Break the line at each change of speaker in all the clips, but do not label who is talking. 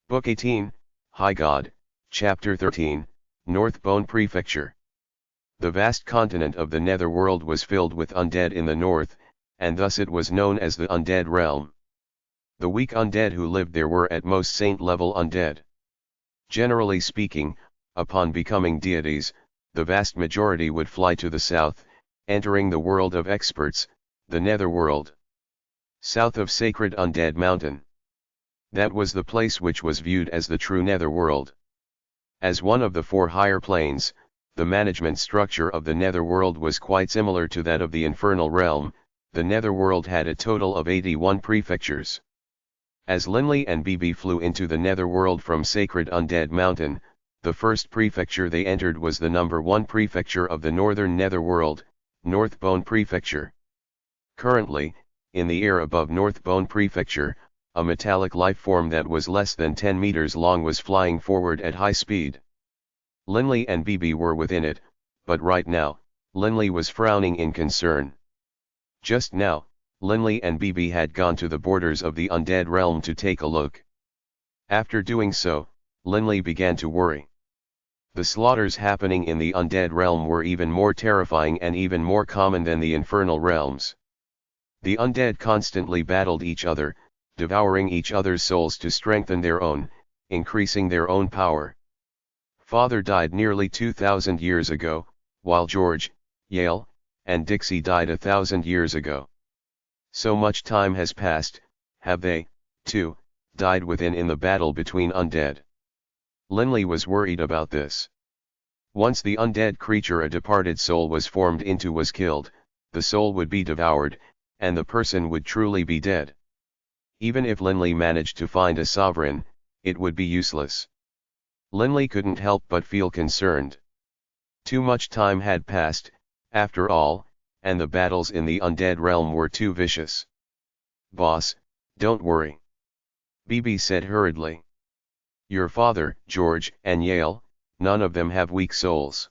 Book 18, Highgod, Chapter 13, North Bone Prefecture. The vast continent of the Netherworld was filled with undead in the north, and thus it was known as the Undead Realm. The weak undead who lived there were at most saint-level undead. Generally speaking, upon becoming deities, the vast majority would fly to the south, entering the world of experts, the Netherworld. South of Sacred Undead Mountain. That was the place which was viewed as the true Netherworld. As one of the four higher planes, the management structure of the Netherworld was quite similar to that of the Infernal Realm. The Netherworld had a total of 81 prefectures. As Linley and BB flew into the Netherworld from Sacred Undead Mountain, the first prefecture they entered was the number 1 prefecture of the Northern Netherworld, North Bone Prefecture. Currently, in the air above North Bone Prefecture, a metallic lifeform that was less than 10 meters long was flying forward at high speed. Linley and BB were within it, but right now, Linley was frowning in concern. Just now, Linley and BB had gone to the borders of the Undead Realm to take a look. After doing so, Linley began to worry. The slaughters happening in the Undead Realm were even more terrifying and even more common than the Infernal Realms. The undead constantly battled each other, devouring each other's souls to strengthen their own, increasing their own power. Father died nearly 2,000 years ago, while George, Yale, and Dixie died 1,000 years ago. So much time has passed, have they, too, died within in the battle between undead? Linley was worried about this. Once the undead creature a departed soul was formed into was killed, the soul would be devoured, and the person would truly be dead. Even if Linley managed to find a sovereign, it would be useless. Linley couldn't help but feel concerned. Too much time had passed, after all, and the battles in the Undead Realm were too vicious. "Boss, don't worry," BB said hurriedly. "Your father, George, and Yale, none of them have weak souls.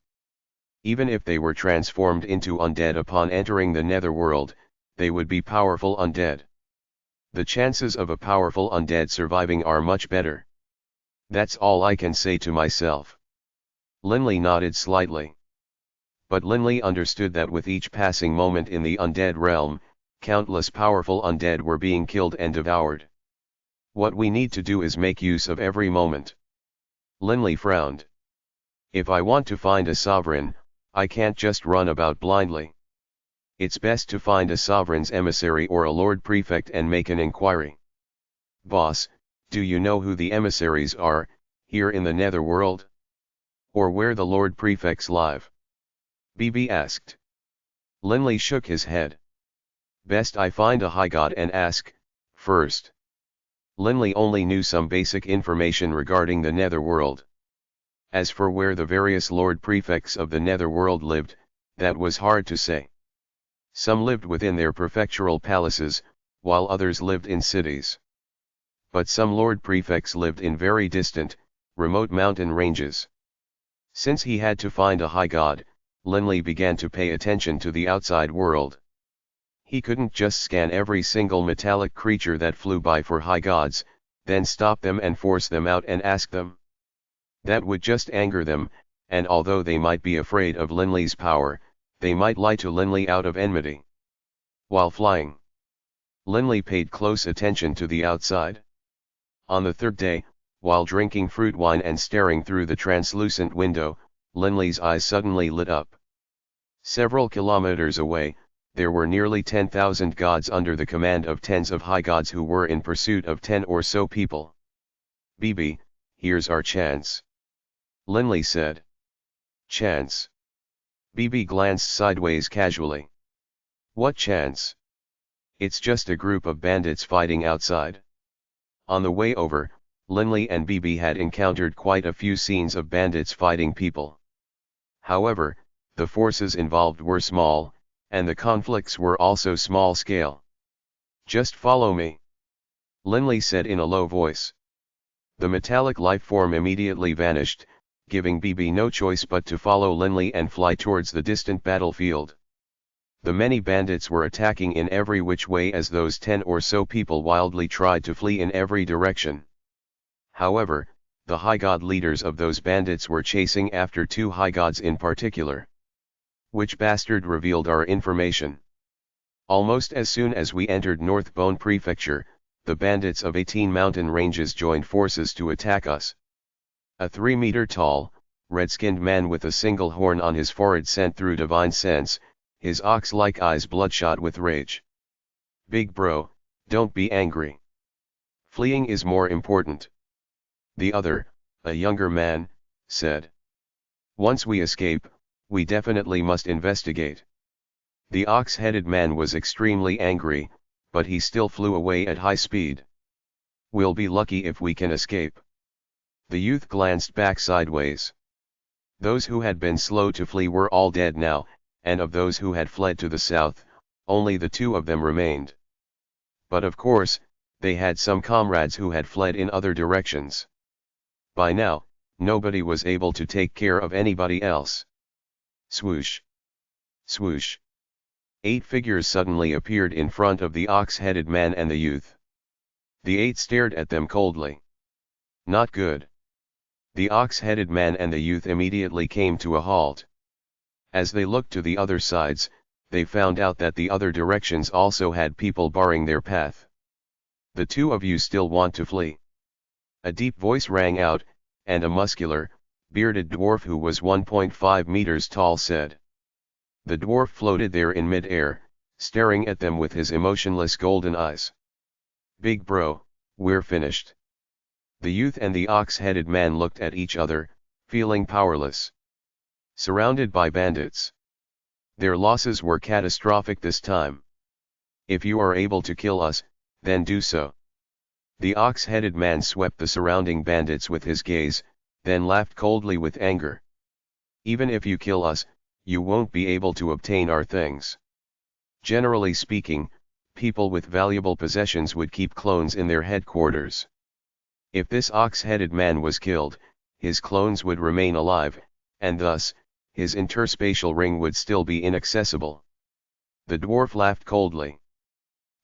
Even if they were transformed into undead upon entering the Netherworld, they would be powerful undead. The chances of a powerful undead surviving are much better. That's all I can say to myself." Linley nodded slightly. But Linley understood that with each passing moment in the Undead Realm, countless powerful undead were being killed and devoured. "What we need to do is make use of every moment." Linley frowned. "If I want to find a sovereign, I can't just run about blindly. It's best to find a sovereign's emissary or a lord prefect and make an inquiry." "Boss, do you know who the emissaries are, here in the Netherworld? Or where the lord prefects live?" BB asked. Linley shook his head. "Best I find a Highgod and ask, first." Linley only knew some basic information regarding the Netherworld. As for where the various lord prefects of the Netherworld lived, that was hard to say. Some lived within their prefectural palaces, while others lived in cities. But some lord prefects lived in very distant, remote mountain ranges. Since he had to find a Highgod, Linley began to pay attention to the outside world. He couldn't just scan every single metallic creature that flew by for Highgods, then stop them and force them out and ask them. That would just anger them, and although they might be afraid of Linley's power, they might lie to Linley out of enmity. While flying, Linley paid close attention to the outside. On the third day, while drinking fruit wine and staring through the translucent window, Linley's eyes suddenly lit up. Several kilometers away, there were nearly 10,000 gods under the command of tens of Highgods who were in pursuit of 10 or so people. "BB, here's our chance," Linley said. "Chance?" BB glanced sideways casually. "What chance? It's just a group of bandits fighting outside." On the way over, Linley and BB had encountered quite a few scenes of bandits fighting people. However, the forces involved were small, and the conflicts were also small scale. "Just follow me," Linley said in a low voice. The metallic lifeform immediately vanished, giving BB no choice but to follow Linley and fly towards the distant battlefield. The many bandits were attacking in every which way as those 10 or so people wildly tried to flee in every direction. However, the Highgod leaders of those bandits were chasing after 2 Highgods in particular. Which bastard revealed our information. Almost as soon as we entered North Bone Prefecture, the bandits of 18 mountain ranges joined forces to attack us. A 3-meter-tall, red-skinned man with a single horn on his forehead sent through divine sense, his ox-like eyes bloodshot with rage. Big bro, don't be angry. Fleeing is more important. The other, a younger man, said. Once we escape, we definitely must investigate. The ox-headed man was extremely angry, but he still flew away at high speed. We'll be lucky if we can escape. The youth glanced back sideways. Those who had been slow to flee were all dead now, and of those who had fled to the south, only the 2 of them remained. But of course, they had some comrades who had fled in other directions. By now, nobody was able to take care of anybody else. Swoosh! Swoosh! 8 figures suddenly appeared in front of the ox-headed man and the youth. The 8 stared at them coldly. Not good. The ox-headed man and the youth immediately came to a halt. As they looked to the other sides, they found out that the other directions also had people barring their path. The 2 of you still want to flee? A deep voice rang out, and a muscular, bearded dwarf who was 1.5 meters tall said. The dwarf floated there in mid-air, staring at them with his emotionless golden eyes. Big bro, we're finished. The youth and the ox-headed man looked at each other, feeling powerless. Surrounded by bandits. Their losses were catastrophic this time. If you are able to kill us, then do so. The ox-headed man swept the surrounding bandits with his gaze, then laughed coldly with anger. Even if you kill us, you won't be able to obtain our things. Generally speaking, people with valuable possessions would keep clones in their headquarters. If this ox-headed man was killed, his clones would remain alive, and thus, his interspatial ring would still be inaccessible. The dwarf laughed coldly.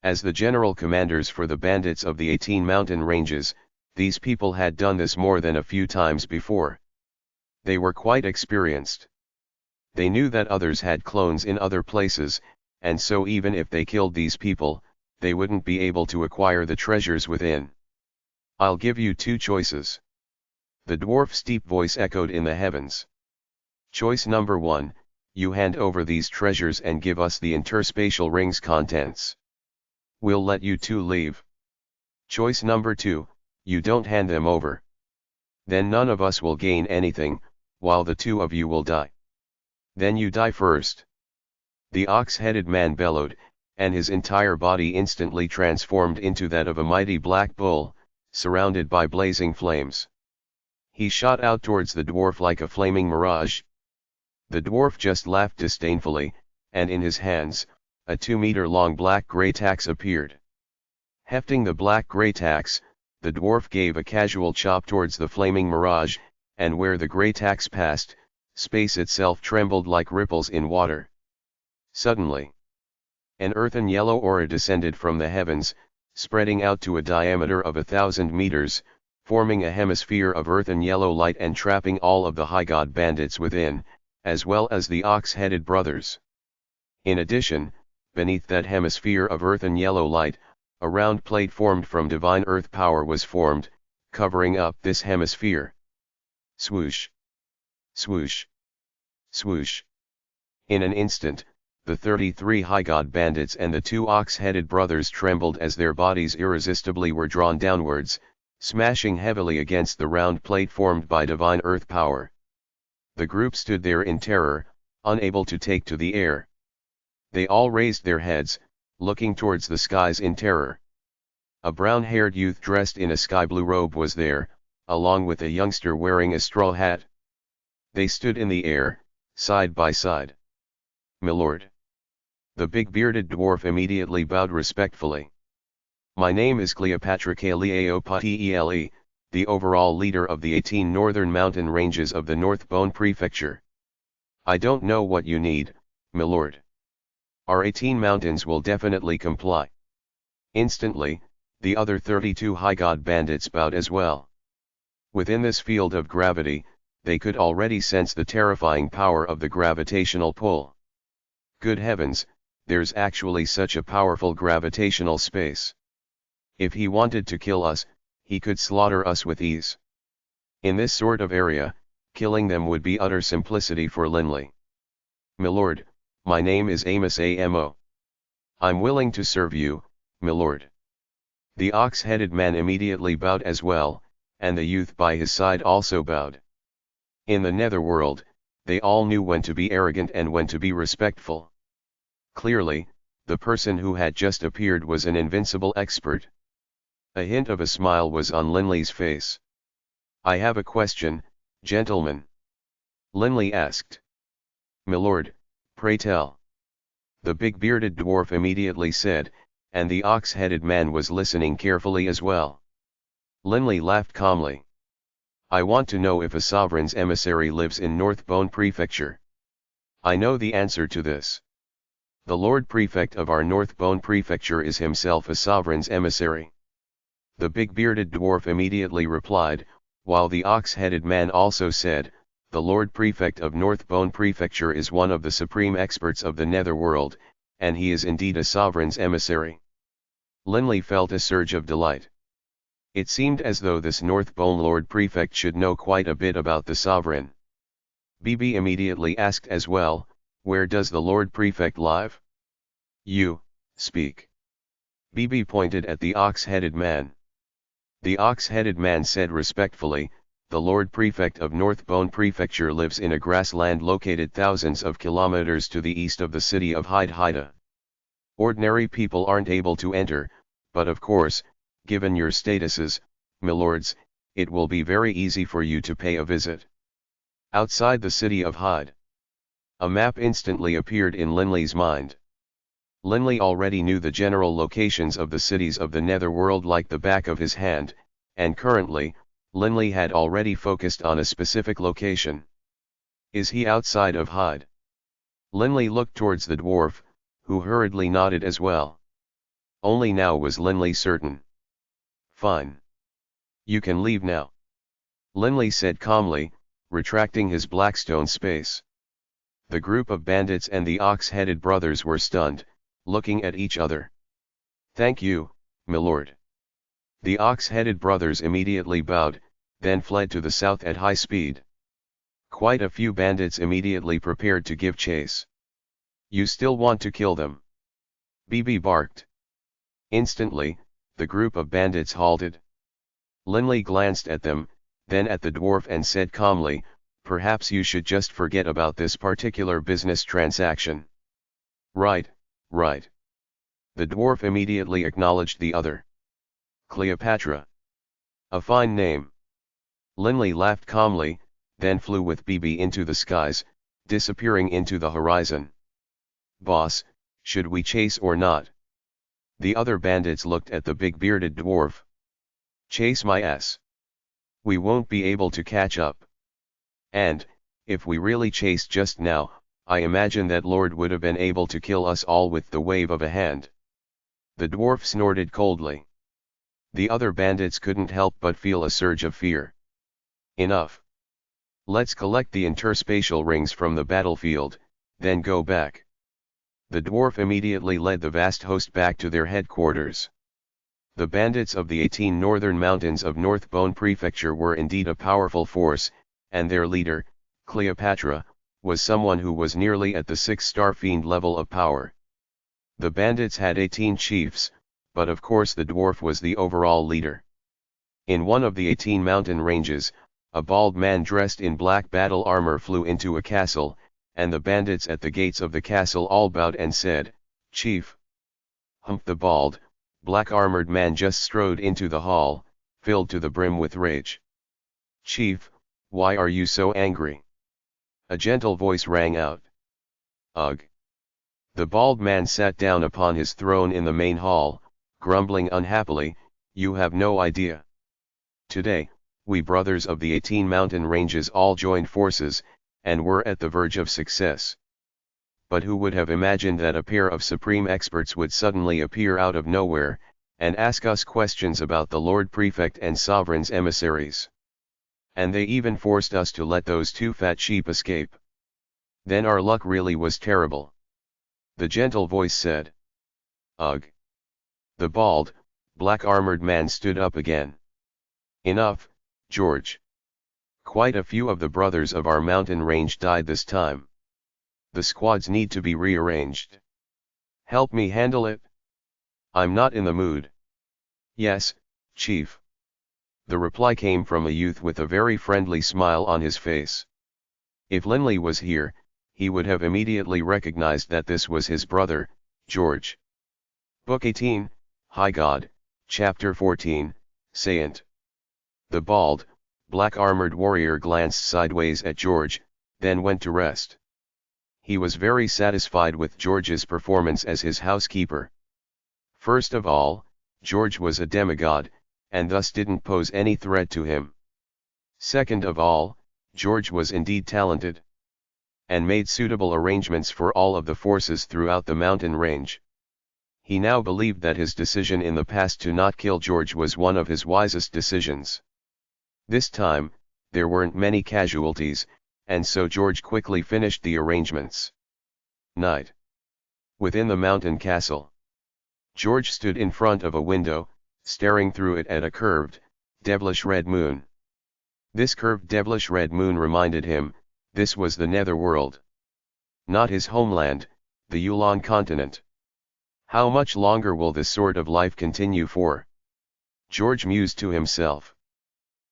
As the general commanders for the bandits of the 18 mountain ranges, these people had done this more than a few times before. They were quite experienced. They knew that others had clones in other places, and so even if they killed these people, they wouldn't be able to acquire the treasures within. I'll give you 2 choices. The dwarf's deep voice echoed in the heavens. Choice number 1, you hand over these treasures and give us the interspatial ring's contents. We'll let you 2 leave. Choice number 2, you don't hand them over. Then none of us will gain anything, while the 2 of you will die. Then you die first. The ox-headed man bellowed, and his entire body instantly transformed into that of a mighty black bull, surrounded by blazing flames. He shot out towards the dwarf like a flaming mirage. The dwarf just laughed disdainfully, and in his hands, a 2-meter-long black grey tax appeared. Hefting the black grey tax, the dwarf gave a casual chop towards the flaming mirage, and where the grey tax passed, space itself trembled like ripples in water. Suddenly, an earthen yellow aura descended from the heavens, spreading out to a diameter of 1,000 meters, forming a hemisphere of earthen yellow light and trapping all of the Highgod bandits within, as well as the ox-headed brothers. In addition, beneath that hemisphere of earthen yellow light, a round plate formed from divine earth power was formed, covering up this hemisphere. Swoosh! Swoosh! Swoosh! In an instant, the 33 Highgod bandits and the 2 ox-headed brothers trembled as their bodies irresistibly were drawn downwards, smashing heavily against the round plate formed by divine earth power. The group stood there in terror, unable to take to the air. They all raised their heads, looking towards the skies in terror. A brown-haired youth dressed in a sky-blue robe was there, along with a youngster wearing a straw hat. They stood in the air, side by side. "Milord." The big bearded dwarf immediately bowed respectfully. "My name is Cleopatra Kaleopatele, the overall leader of the 18 northern mountain ranges of the North Bone Prefecture. I don't know what you need, milord. Our 18 mountains will definitely comply." Instantly, the other 32 Highgod bandits bowed as well. Within this field of gravity, they could already sense the terrifying power of the gravitational pull. Good heavens, there's actually such a powerful gravitational space. If he wanted to kill us, he could slaughter us with ease. In this sort of area, killing them would be utter simplicity for Linley. "Milord, my name is Amos Amo. I'm willing to serve you, milord." The ox-headed man immediately bowed as well, and the youth by his side also bowed. In the Netherworld, they all knew when to be arrogant and when to be respectful. Clearly, the person who had just appeared was an invincible expert. A hint of a smile was on Linley's face. "I have a question, gentlemen," Linley asked. "Milord, pray tell," the big-bearded dwarf immediately said, and the ox-headed man was listening carefully as well. Linley laughed calmly. "I want to know if a sovereign's emissary lives in North Bone Prefecture. I know the answer to this. The Lord Prefect of our North Bone Prefecture is himself a sovereign's emissary." The big-bearded dwarf immediately replied, while the ox-headed man also said, "The Lord Prefect of North Bone Prefecture is one of the supreme experts of the Netherworld, and he is indeed a sovereign's emissary." Linley felt a surge of delight. It seemed as though this North Bone Lord Prefect should know quite a bit about the sovereign. BB immediately asked as well, "Where does the Lord Prefect live?" "You, speak." BB pointed at the ox-headed man. The ox-headed man said respectfully, "The Lord Prefect of North Bone Prefecture lives in a grassland located thousands of kilometers to the east of the city of Highgod. Ordinary people aren't able to enter, but of course, given your statuses, milords, it will be very easy for you to pay a visit. Outside the city of Hyde." A map instantly appeared in Linley's mind. Linley already knew the general locations of the cities of the Netherworld like the back of his hand, and currently, Linley had already focused on a specific location. "Is he outside of Hyde?" Linley looked towards the dwarf, who hurriedly nodded as well. Only now was Linley certain. "Fine. You can leave now," Linley said calmly, retracting his Blackstone space. The group of bandits and the ox-headed brothers were stunned, looking at each other. "Thank you, milord." The ox-headed brothers immediately bowed, then fled to the south at high speed. Quite a few bandits immediately prepared to give chase. "You still want to kill them?" BB barked. Instantly, the group of bandits halted. Linley glanced at them, then at the dwarf and said calmly, "Perhaps you should just forget about this particular business transaction." Right. The dwarf immediately acknowledged the other. "Cleopatra. A fine name." Linley laughed calmly, then flew with BB into the skies, disappearing into the horizon. "Boss, should we chase or not?" The other bandits looked at the big-bearded dwarf. "Chase my ass. We won't be able to catch up. And, if we really chased just now, I imagine that Lord would have been able to kill us all with the wave of a hand." The dwarf snorted coldly. The other bandits couldn't help but feel a surge of fear. "Enough. Let's collect the interspatial rings from the battlefield, then go back." The dwarf immediately led the vast host back to their headquarters. The bandits of the 18 northern mountains of North Bone Prefecture were indeed a powerful force, and their leader, Cleopatra, was someone who was nearly at the 6-star fiend level of power. The bandits had 18 chiefs, but of course the dwarf was the overall leader. In one of the 18 mountain ranges, a bald man dressed in black battle armor flew into a castle, and the bandits at the gates of the castle all bowed and said, "Chief." The bald, black-armored man just strode into the hall, filled to the brim with rage. "Chief, why are you so angry?" A gentle voice rang out. "Ugh." The bald man sat down upon his throne in the main hall, grumbling unhappily, "You have no idea. Today, we brothers of the 18 mountain ranges all joined forces, and were at the verge of success. But who would have imagined that a pair of supreme experts would suddenly appear out of nowhere, and ask us questions about the Lord Prefect and Sovereign's emissaries? And they even forced us to let those 2 fat sheep escape. Then our luck really was terrible. The gentle voice said. Ugh. The bald, black-armored man stood up again. Enough, George. Quite a few of the brothers of our mountain range died this time. The squads need to be rearranged. Help me handle it? I'm not in the mood. Yes, Chief. The reply came from a youth with a very friendly smile on his face. If Linley was here, he would have immediately recognized that this was his brother, George. Book 18, Highgod, Chapter 14, Saint. The bald, black-armored warrior glanced sideways at George, then went to rest. He was very satisfied with George's performance as his housekeeper. First of all, George was a demigod, and thus didn't pose any threat to him. Second of all, George was indeed talented, and made suitable arrangements for all of the forces throughout the mountain range. He now believed that his decision in the past to not kill George was one of his wisest decisions. This time, there weren't many casualties, and so George quickly finished the arrangements. Night. Within the mountain castle. George stood in front of a window, staring through it at a curved, devilish red moon. This curved devilish red moon reminded him, this was the Netherworld. Not his homeland, the Yulan continent. How much longer will this sort of life continue for? George mused to himself.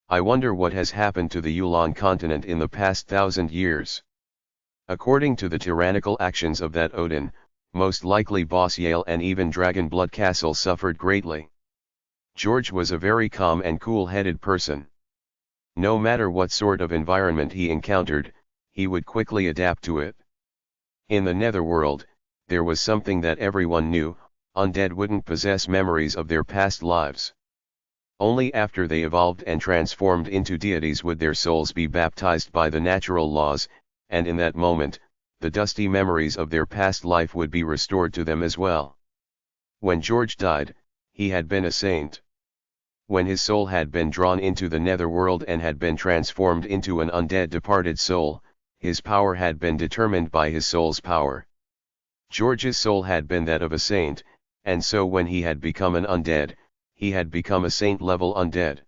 I wonder what has happened to the Yulan continent in the past 1,000 years. According to the tyrannical actions of that Odin, most likely Boss Yale and even Dragonblood Castle suffered greatly. George was a very calm and cool-headed person. No matter what sort of environment he encountered, he would quickly adapt to it. In the Netherworld, there was something that everyone knew: undead wouldn't possess memories of their past lives. Only after they evolved and transformed into deities would their souls be baptized by the natural laws, and in that moment, the dusty memories of their past life would be restored to them as well. When George died, he had been a saint. When his soul had been drawn into the Netherworld and had been transformed into an undead departed soul, his power had been determined by his soul's power. George's soul had been that of a saint, and so when he had become an undead, he had become a saint-level undead.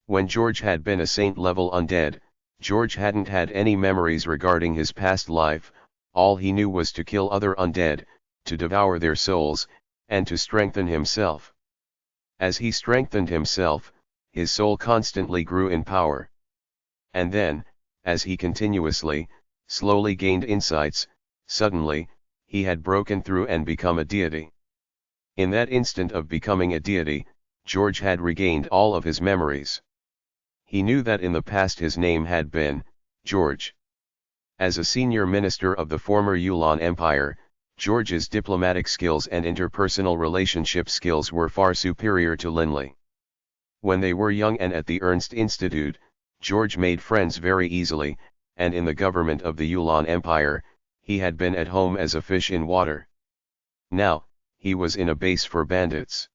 When George had been a saint-level undead, George hadn't had any memories regarding his past life. All he knew was to kill other undead, to devour their souls, and to strengthen himself. As he strengthened himself, his soul constantly grew in power. And then, as he continuously, slowly gained insights, suddenly, he had broken through and become a deity. In that instant of becoming a deity, George had regained all of his memories. He knew that in the past his name had been George. As a senior minister of the former Yulan Empire, George's diplomatic skills and interpersonal relationship skills were far superior to Linley. When they were young and at the Ernst Institute, George made friends very easily, and in the government of the Yulan Empire, he had been at home as a fish in water. Now, he was in a base for bandits.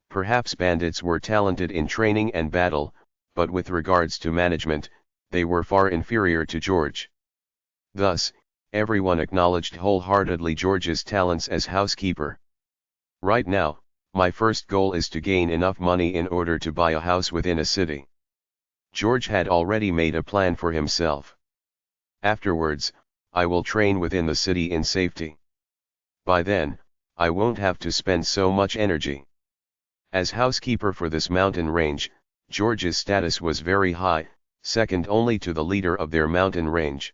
Perhaps bandits were talented in training and battle, but with regards to management, they were far inferior to George. Thus, everyone acknowledged wholeheartedly George's talents as housekeeper. Right now, my first goal is to gain enough money in order to buy a house within a city. George had already made a plan for himself. Afterwards, I will train within the city in safety. By then, I won't have to spend so much energy. As housekeeper for this mountain range, George's status was very high, second only to the leader of their mountain range.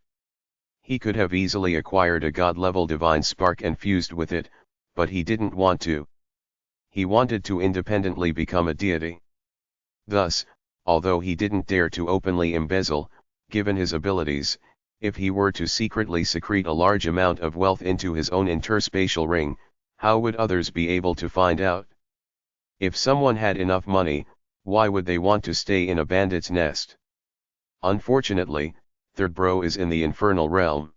He could have easily acquired a god-level divine spark and fused with it, but he didn't want to. He wanted to independently become a deity. Thus, although he didn't dare to openly embezzle, given his abilities, if he were to secretly secrete a large amount of wealth into his own interspatial ring, how would others be able to find out? If someone had enough money, why would they want to stay in a bandit's nest? Unfortunately, Third Bro is in the infernal realm.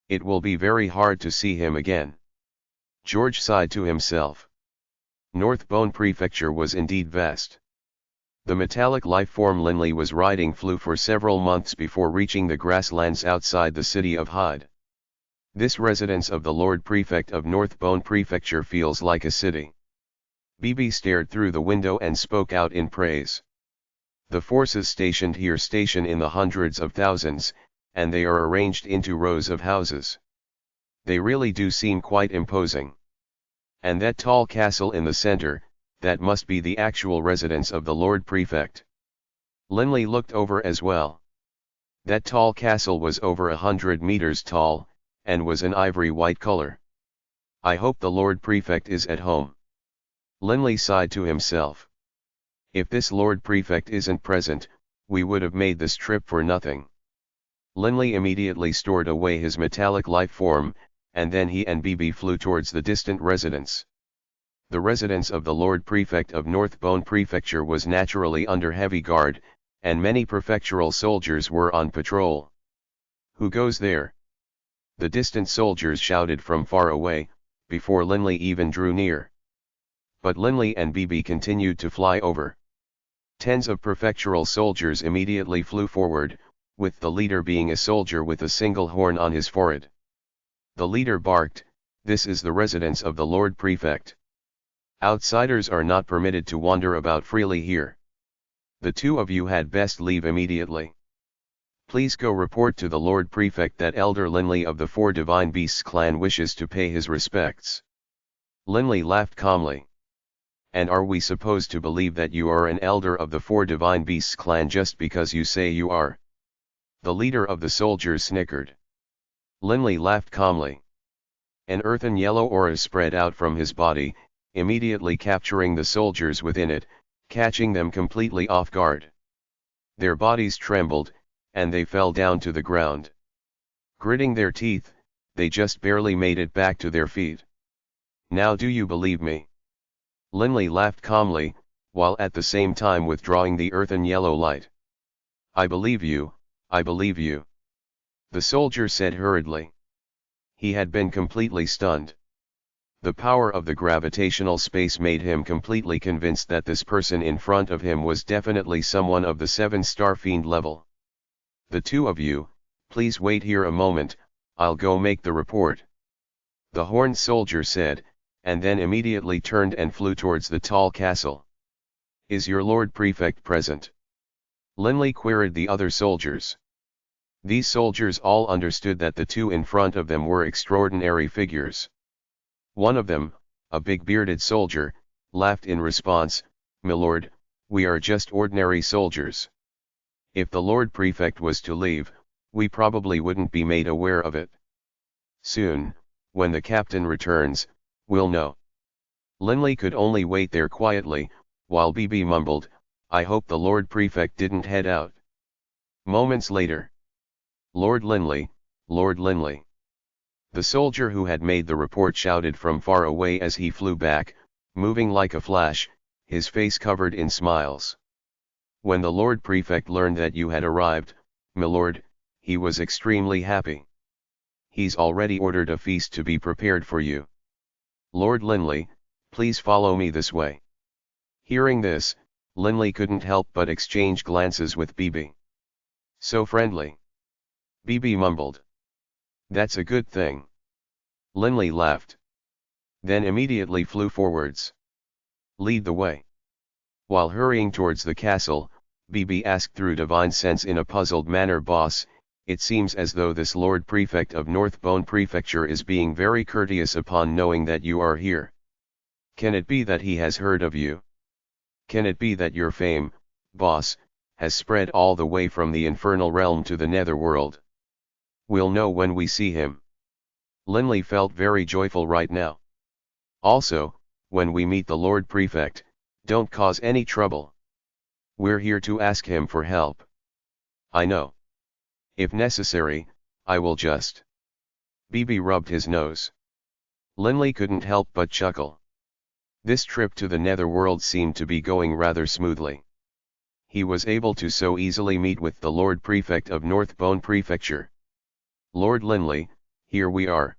It will be very hard to see him again. George sighed to himself. North Bone Prefecture was indeed vast. The metallic lifeform Linley was riding flew for several months before reaching the grasslands outside the city of Hyde. This residence of the Lord Prefect of North Bone Prefecture feels like a city. BB stared through the window and spoke out in praise. The forces stationed here station in the hundreds of thousands, and they are arranged into rows of houses. They really do seem quite imposing. And that tall castle in the center, that must be the actual residence of the Lord Prefect. Linley looked over as well. That tall castle was over 100 meters tall, and was an ivory white color. I hope the Lord Prefect is at home. Linley sighed to himself. If this Lord Prefect isn't present, we would have made this trip for nothing. Linley immediately stored away his metallic life form, and then he and BB flew towards the distant residence. The residence of the Lord Prefect of North Bone Prefecture was naturally under heavy guard, and many prefectural soldiers were on patrol. Who goes there? The distant soldiers shouted from far away, before Linley even drew near. But Linley and BB continued to fly over. Tens of prefectural soldiers immediately flew forward, with the leader being a soldier with a single horn on his forehead. The leader barked, "This is the residence of the Lord Prefect. Outsiders are not permitted to wander about freely here. The two of you had best leave immediately. Please go report to the Lord Prefect that Elder Linley of the Four Divine Beasts clan wishes to pay his respects." Linley laughed calmly. "And are we supposed to believe that you are an elder of the Four Divine Beasts clan just because you say you are?" The leader of the soldiers snickered. Linley laughed calmly. An earthen yellow aura spread out from his body, immediately capturing the soldiers within it, catching them completely off guard. Their bodies trembled, and they fell down to the ground. Gritting their teeth, they just barely made it back to their feet. "Now do you believe me?" Linley laughed calmly, while at the same time withdrawing the earthen yellow light. "I believe you, I believe you," the soldier said hurriedly. He had been completely stunned. The power of the gravitational space made him completely convinced that this person in front of him was definitely someone of the 7-star fiend level. "The two of you, please wait here a moment, I'll go make the report," the horned soldier said, and then immediately turned and flew towards the tall castle. "Is your Lord Prefect present?" Linley queried the other soldiers. These soldiers all understood that the two in front of them were extraordinary figures. One of them, a big bearded soldier, laughed in response, "Milord, we are just ordinary soldiers. If the Lord Prefect was to leave, we probably wouldn't be made aware of it. Soon, when the captain returns, we'll know." Linley could only wait there quietly, while BB mumbled, "I hope the Lord Prefect didn't head out." Moments later. "Lord Linley, Lord Linley." The soldier who had made the report shouted from far away as he flew back, moving like a flash, his face covered in smiles. "When the Lord Prefect learned that you had arrived, milord, he was extremely happy. He's already ordered a feast to be prepared for you. Lord Linley, please follow me this way." Hearing this, Linley couldn't help but exchange glances with BB. "So friendly," BB mumbled. "That's a good thing." Linley laughed. Then immediately flew forwards. "Lead the way." While hurrying towards the castle, BB asked through divine sense in a puzzled manner, "Boss, it seems as though this Lord Prefect of North Bone Prefecture is being very courteous upon knowing that you are here. Can it be that he has heard of you? Can it be that your fame, boss, has spread all the way from the infernal realm to the Netherworld? We'll know when we see him." Linley felt very joyful right now. "Also, when we meet the Lord Prefect, don't cause any trouble. We're here to ask him for help." "I know. If necessary, I will just..." BB rubbed his nose. Linley couldn't help but chuckle. This trip to the Netherworld seemed to be going rather smoothly. He was able to so easily meet with the Lord Prefect of North Bone Prefecture. "Lord Linley, here we are."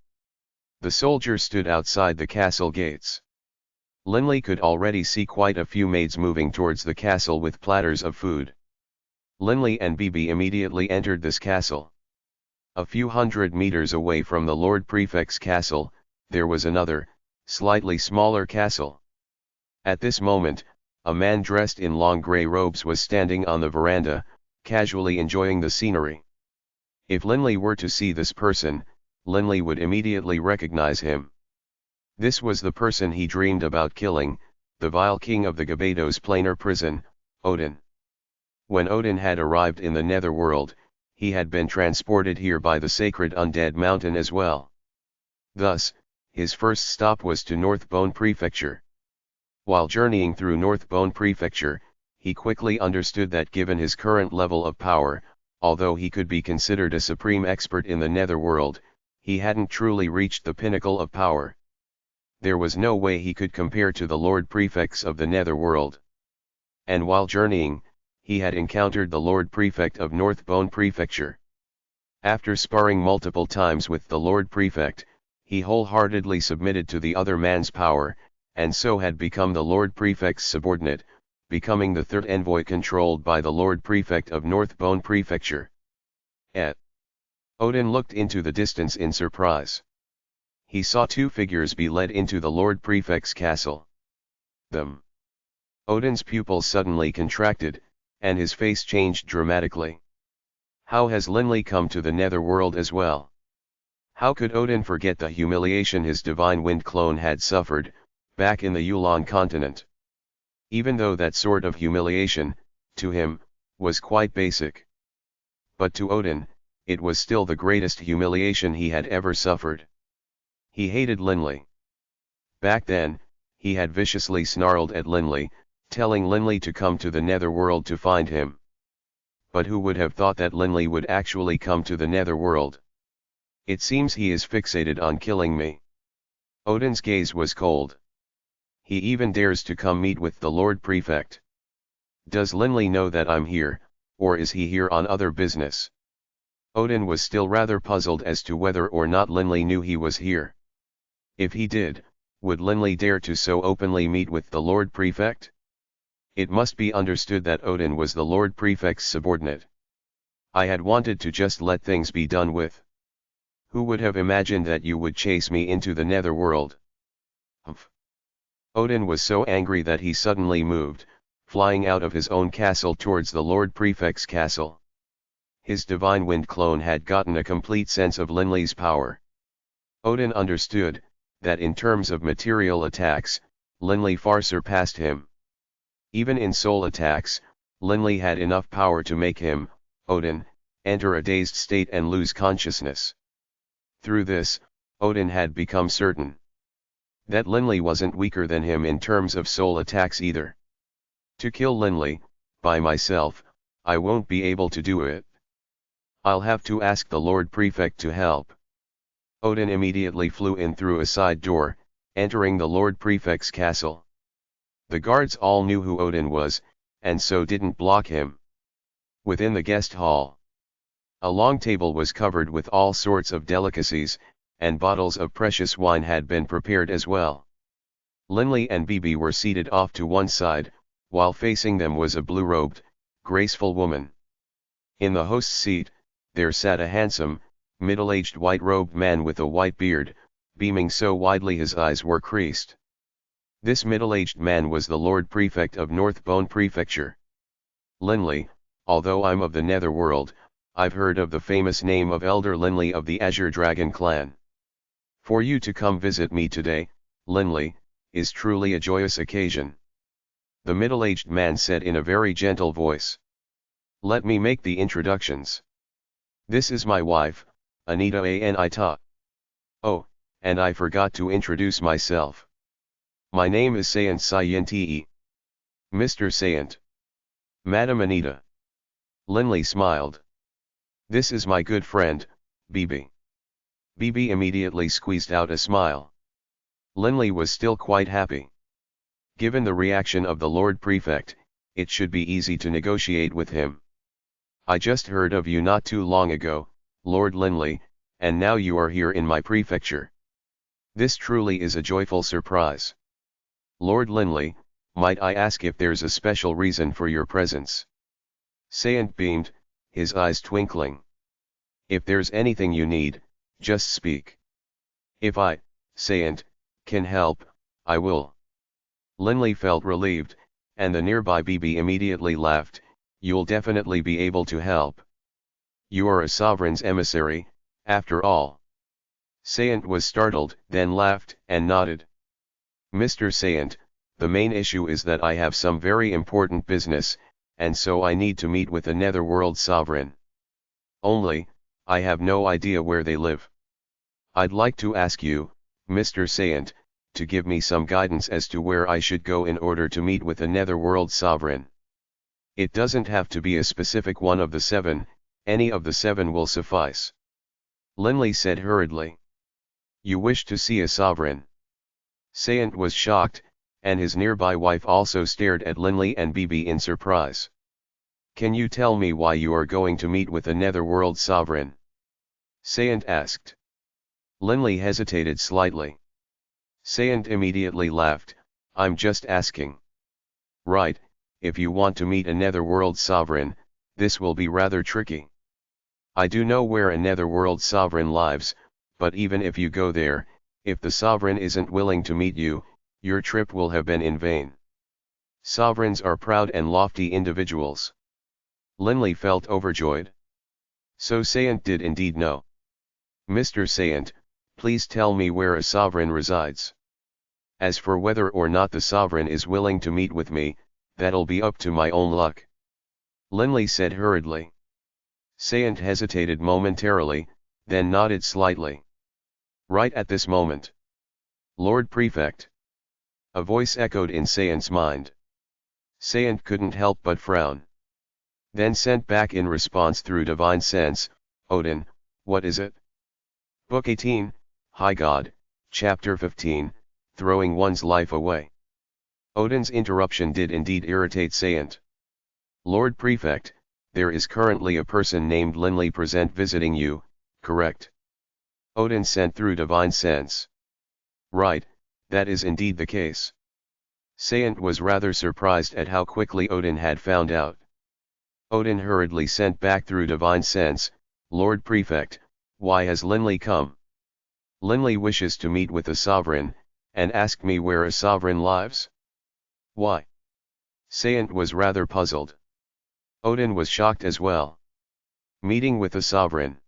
The soldier stood outside the castle gates. Linley could already see quite a few maids moving towards the castle with platters of food. Linley and Bibi immediately entered this castle. A few hundred meters away from the Lord Prefect's castle, there was another, slightly smaller castle. At this moment, a man dressed in long grey robes was standing on the veranda, casually enjoying the scenery. If Linley were to see this person, Linley would immediately recognize him. This was the person he dreamed about killing, the vile king of the Gabados planar prison, Odin. When Odin had arrived in the Netherworld, he had been transported here by the sacred undead mountain as well. Thus, his first stop was to North Bone Prefecture. While journeying through North Bone Prefecture, he quickly understood that given his current level of power, although he could be considered a supreme expert in the Netherworld, he hadn't truly reached the pinnacle of power. There was no way he could compare to the Lord Prefects of the Netherworld. And while journeying, he had encountered the Lord Prefect of North Bone Prefecture. After sparring multiple times with the Lord Prefect, he wholeheartedly submitted to the other man's power, and so had become the Lord Prefect's subordinate, becoming the third envoy controlled by the Lord Prefect of North Bone Prefecture. Odin looked into the distance in surprise. He saw two figures be led into the Lord Prefect's castle. Odin's pupils suddenly contracted, and his face changed dramatically. How has Linley come to the Netherworld as well? How could Odin forget the humiliation his divine wind clone had suffered, back in the Yulan continent? Even though that sort of humiliation, to him, was quite basic. But to Odin, it was still the greatest humiliation he had ever suffered. He hated Linley. Back then, he had viciously snarled at Linley, telling Linley to come to the Netherworld to find him. But who would have thought that Linley would actually come to the Netherworld? It seems he is fixated on killing me. Odin's gaze was cold. He even dares to come meet with the Lord Prefect. Does Linley know that I'm here, or is he here on other business? Odin was still rather puzzled as to whether or not Linley knew he was here. If he did, would Linley dare to so openly meet with the Lord Prefect? It must be understood that Odin was the Lord Prefect's subordinate. I had wanted to just let things be done with. Who would have imagined that you would chase me into the Netherworld? Humph. Odin was so angry that he suddenly moved, flying out of his own castle towards the Lord Prefect's castle. His divine wind clone had gotten a complete sense of Linley's power. Odin understood, that in terms of material attacks, Linley far surpassed him. Even in soul attacks, Linley had enough power to make him, Odin, enter a dazed state and lose consciousness. Through this, Odin had become certain that Linley wasn't weaker than him in terms of soul attacks either. To kill Linley, by myself, I won't be able to do it. I'll have to ask the Lord Prefect to help. Odin immediately flew in through a side door, entering the Lord Prefect's castle. The guards all knew who Odin was, and so didn't block him. Within the guest hall, a long table was covered with all sorts of delicacies, and bottles of precious wine had been prepared as well. Linley and Bibi were seated off to one side, while facing them was a blue-robed, graceful woman. In the host's seat, there sat a handsome, middle-aged white-robed man with a white beard, beaming so widely his eyes were creased. This middle-aged man was the Lord Prefect of North Bone Prefecture. Linley, although I'm of the Netherworld, I've heard of the famous name of Elder Linley of the Azure Dragon clan. For you to come visit me today, Linley, is truly a joyous occasion. The middle-aged man said in a very gentle voice. Let me make the introductions. This is my wife, Anita Anita. Oh, and I forgot to introduce myself. My name is Sayant Sayente. Mr. Sayant. Madam Anita. Linley smiled. This is my good friend, Bibi. Bibi immediately squeezed out a smile. Linley was still quite happy. Given the reaction of the Lord Prefect, it should be easy to negotiate with him. I just heard of you not too long ago, Lord Linley, and now you are here in my prefecture. This truly is a joyful surprise. Lord Linley, might I ask if there's a special reason for your presence? Sayent beamed, his eyes twinkling. If there's anything you need, just speak. If I, Sayent, can help, I will. Linley felt relieved, and the nearby BB immediately laughed. You'll definitely be able to help. You are a sovereign's emissary, after all. Sayent was startled, then laughed, and nodded. Mr. Sayent, the main issue is that I have some very important business, and so I need to meet with a Netherworld sovereign. Only, I have no idea where they live. I'd like to ask you, Mr. Sayent, to give me some guidance as to where I should go in order to meet with a Netherworld sovereign. It doesn't have to be a specific one of the 7, any of the 7 will suffice. Linley said hurriedly. You wish to see a sovereign? Sayent was shocked, and his nearby wife also stared at Linley and BB in surprise. Can you tell me why you are going to meet with a Netherworld sovereign? Sayent asked. Linley hesitated slightly. Sayent immediately laughed, I'm just asking. Right, if you want to meet a Netherworld sovereign, this will be rather tricky. I do know where a Netherworld sovereign lives, but even if you go there, if the sovereign isn't willing to meet you, your trip will have been in vain. Sovereigns are proud and lofty individuals. Linley felt overjoyed. So Sayent did indeed know. Mr. Sayent, please tell me where a sovereign resides. As for whether or not the sovereign is willing to meet with me, that'll be up to my own luck. Linley said hurriedly. Sayent hesitated momentarily, then nodded slightly. Right at this moment. Lord Prefect. A voice echoed in Sayent's mind. Sayent couldn't help but frown. Then sent back in response through divine sense, Odin, what is it? Book 18, Highgod, Chapter 15, Throwing One's Life Away. Odin's interruption did indeed irritate Sayent. Lord Prefect, there is currently a person named Linley present visiting you, correct? Odin sent through divine sense. Right, that is indeed the case. Sayent was rather surprised at how quickly Odin had found out. Odin hurriedly sent back through divine sense, Lord Prefect, why has Linley come? Linley wishes to meet with a sovereign, and ask me where a sovereign lives? Why? Sayent was rather puzzled. Odin was shocked as well. Meeting with a sovereign.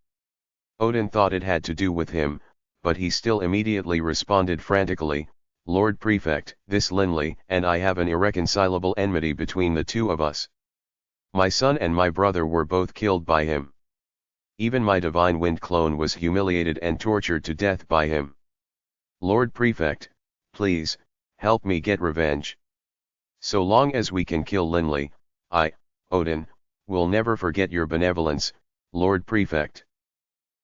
Odin thought it had to do with him, but he still immediately responded frantically, Lord Prefect, this Linley and I have an irreconcilable enmity between the two of us. My son and my brother were both killed by him. Even my divine wind clone was humiliated and tortured to death by him. Lord Prefect, please, help me get revenge. So long as we can kill Linley, I, Odin, will never forget your benevolence, Lord Prefect.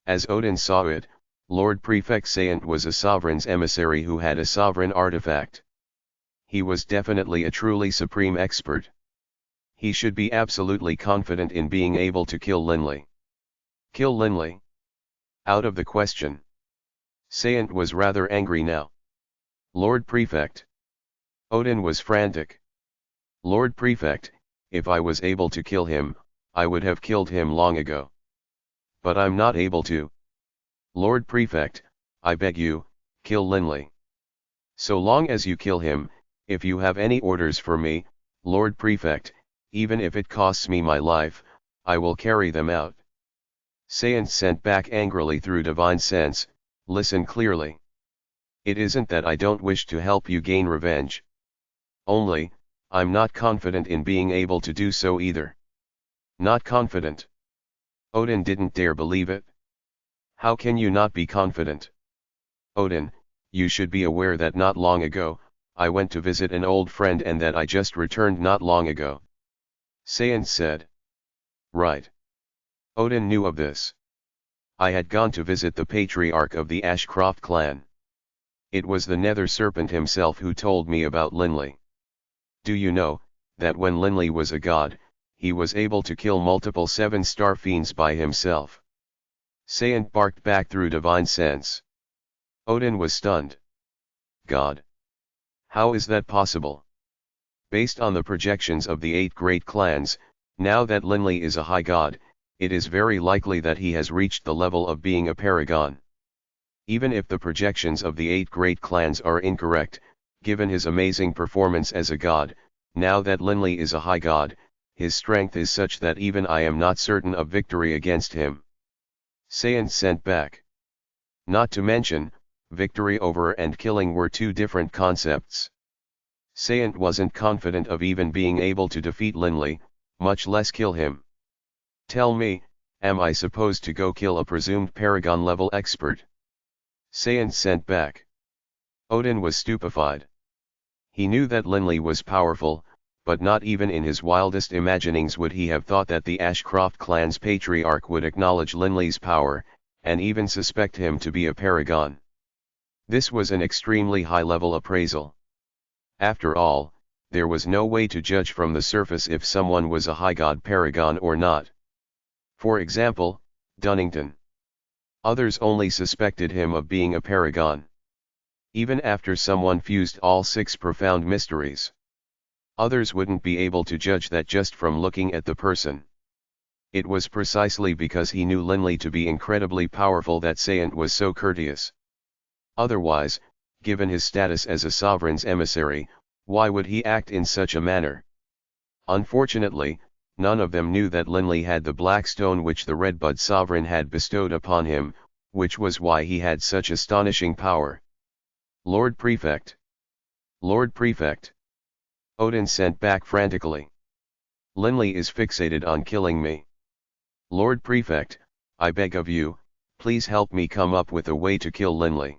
As Odin saw it, Lord Prefect Sayent was a sovereign's emissary who had a sovereign artifact. He was definitely a truly supreme expert. He should be absolutely confident in being able to kill Linley. Kill Linley? Out of the question. Sayent was rather angry now. Lord Prefect. Odin was frantic. Lord Prefect, if I was able to kill him, I would have killed him long ago. But I'm not able to. Lord Prefect, I beg you, kill Linley. So long as you kill him, if you have any orders for me, Lord Prefect, even if it costs me my life, I will carry them out. Sayent sent back angrily through divine sense, listen clearly. It isn't that I don't wish to help you gain revenge. Only, I'm not confident in being able to do so either. Not confident. Odin didn't dare believe it. How can you not be confident? Odin, you should be aware that not long ago, I went to visit an old friend and that I just returned not long ago. Sayent said. Right. Odin knew of this. I had gone to visit the patriarch of the Ashcroft clan. It was the Nether Serpent himself who told me about Linley. Do you know, that when Linley was a god, he was able to kill multiple 7-star fiends by himself? Sayent barked back through divine sense. Odin was stunned. God. How is that possible? Based on the projections of the 8 great clans, now that Linley is a Highgod, it is very likely that he has reached the level of being a paragon. Even if the projections of the 8 great clans are incorrect, given his amazing performance as a god, now that Linley is a Highgod, his strength is such that even I am not certain of victory against him. Saint sent back. Not to mention, victory over and killing were 2 different concepts. Saint wasn't confident of even being able to defeat Linley, much less kill him. Tell me, am I supposed to go kill a presumed paragon level expert? Saint sent back. Odin was stupefied. He knew that Linley was powerful, but not even in his wildest imaginings would he have thought that the Ashcroft clan's patriarch would acknowledge Linley's power, and even suspect him to be a paragon. This was an extremely high-level appraisal. After all, there was no way to judge from the surface if someone was a Highgod paragon or not. For example, Dunnington. Others only suspected him of being a paragon. Even after someone fused all 6 profound mysteries. Others wouldn't be able to judge that just from looking at the person. It was precisely because he knew Linley to be incredibly powerful that Saint was so courteous. Otherwise, given his status as a sovereign's emissary, why would he act in such a manner? Unfortunately, none of them knew that Linley had the black stone which the Redbud sovereign had bestowed upon him, which was why he had such astonishing power. Lord Prefect! Lord Prefect! Odin sent back frantically. Linley is fixated on killing me. Lord Prefect, I beg of you, please help me come up with a way to kill Linley.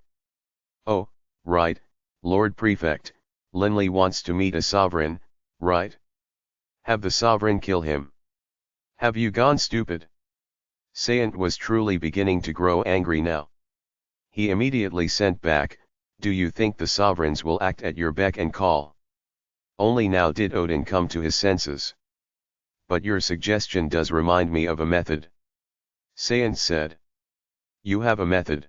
Oh, right, Lord Prefect, Linley wants to meet a sovereign, right? Have the sovereign kill him. Have you gone stupid? Saint was truly beginning to grow angry now. He immediately sent back, do you think the sovereigns will act at your beck and call? Only now did Odin come to his senses. But your suggestion does remind me of a method. Saint said. You have a method.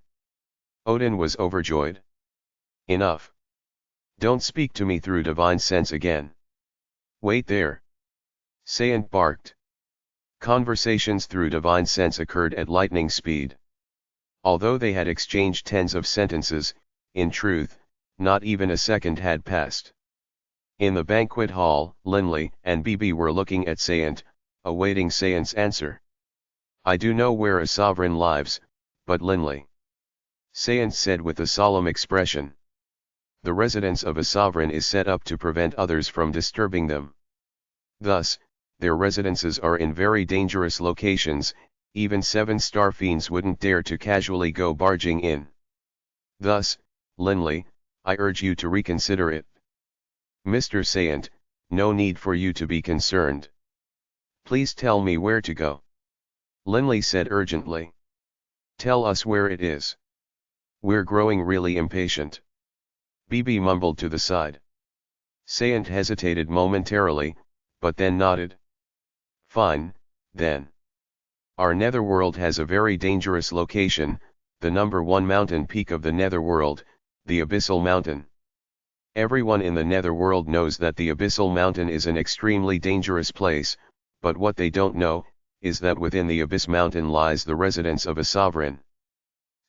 Odin was overjoyed. Enough. Don't speak to me through divine sense again. Wait there. Saint barked. Conversations through divine sense occurred at lightning speed. Although they had exchanged tens of sentences, in truth, not even a second had passed. In the banquet hall, Linley and Bibi were looking at Saint, awaiting Saint's answer. I do know where a sovereign lives, but Linley. Saint said with a solemn expression. The residence of a sovereign is set up to prevent others from disturbing them. Thus, their residences are in very dangerous locations, even 7-star fiends wouldn't dare to casually go barging in. Thus, Linley, I urge you to reconsider it. Mr. Saint, no need for you to be concerned. Please tell me where to go. Linley said urgently. Tell us where it is. We're growing really impatient. Bibi mumbled to the side. Saint hesitated momentarily, but then nodded. Fine, then. Our Netherworld has a very dangerous location, the #1 mountain peak of the Netherworld, the Abyssal Mountain. Everyone in the Netherworld knows that the Abyssal Mountain is an extremely dangerous place, but what they don't know, is that within the Abyss Mountain lies the residence of a sovereign.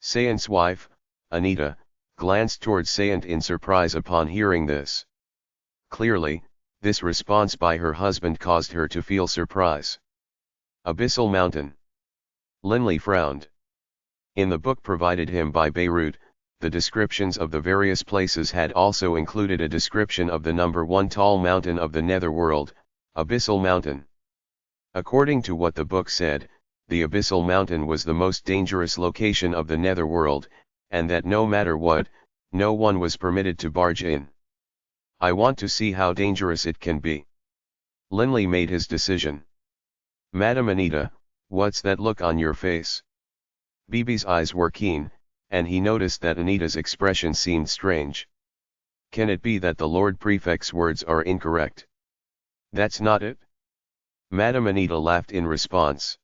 Saint's wife, Anita, glanced towards Saint in surprise upon hearing this. Clearly, this response by her husband caused her to feel surprise. Abyssal Mountain. Linley frowned. In the book provided him by Beirut, the descriptions of the various places had also included a description of the #1 tall mountain of the Netherworld, Abyssal Mountain. According to what the book said, the Abyssal Mountain was the most dangerous location of the Netherworld, and that no matter what, no one was permitted to barge in. I want to see how dangerous it can be. Linley made his decision. Madam Anita, what's that look on your face? Bibi's eyes were keen, and he noticed that Anita's expression seemed strange. Can it be that the Lord Prefect's words are incorrect? That's not it. Madam Anita laughed in response.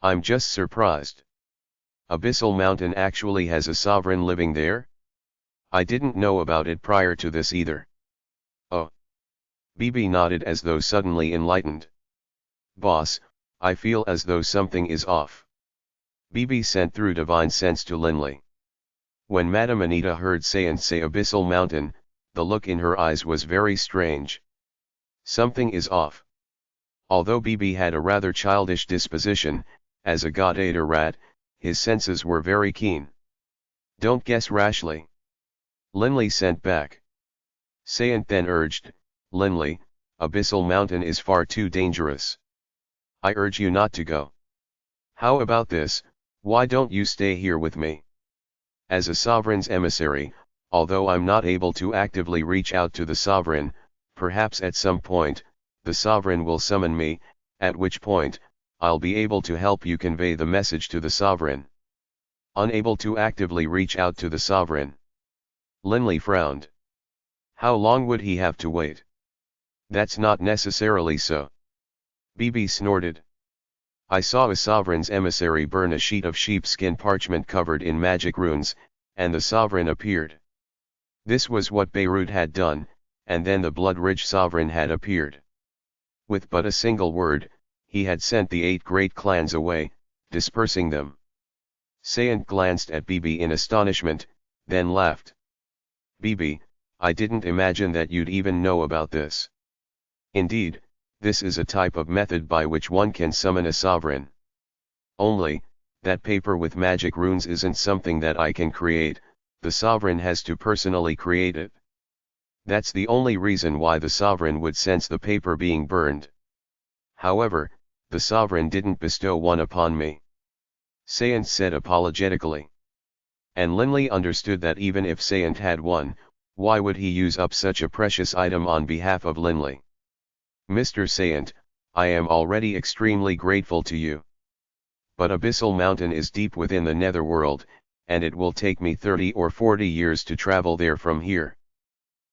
I'm just surprised. Abyssal Mountain actually has a sovereign living there? I didn't know about it prior to this either. Oh. BB nodded as though suddenly enlightened. Boss, I feel as though something is off. BB sent through divine sense to Linley. When Madame Anita heard Saint say Abyssal Mountain, the look in her eyes was very strange. Something is off. Although BB had a rather childish disposition, as a god-eater rat, his senses were very keen. Don't guess rashly. Linley sent back. Saint then urged, Linley, Abyssal Mountain is far too dangerous. I urge you not to go. How about this, why don't you stay here with me? As a sovereign's emissary, although I'm not able to actively reach out to the sovereign, perhaps at some point, the sovereign will summon me, at which point, I'll be able to help you convey the message to the sovereign. Unable to actively reach out to the sovereign. Linley frowned. How long would he have to wait? That's not necessarily so. BB snorted. I saw a sovereign's emissary burn a sheet of sheepskin parchment covered in magic runes, and the sovereign appeared. This was what Beirut had done, and then the blood-rich sovereign had appeared. With but a single word, he had sent the 8 great clans away, dispersing them. Saint glanced at BB in astonishment, then laughed. BB, I didn't imagine that you'd even know about this. Indeed, this is a type of method by which one can summon a sovereign. Only, that paper with magic runes isn't something that I can create, the sovereign has to personally create it. That's the only reason why the sovereign would sense the paper being burned. However, the sovereign didn't bestow one upon me. Saint said apologetically. And Linley understood that even if Saint had one, why would he use up such a precious item on behalf of Linley? Mr. Saint, I am already extremely grateful to you. But Abyssal Mountain is deep within the Netherworld, and it will take me 30 or 40 years to travel there from here.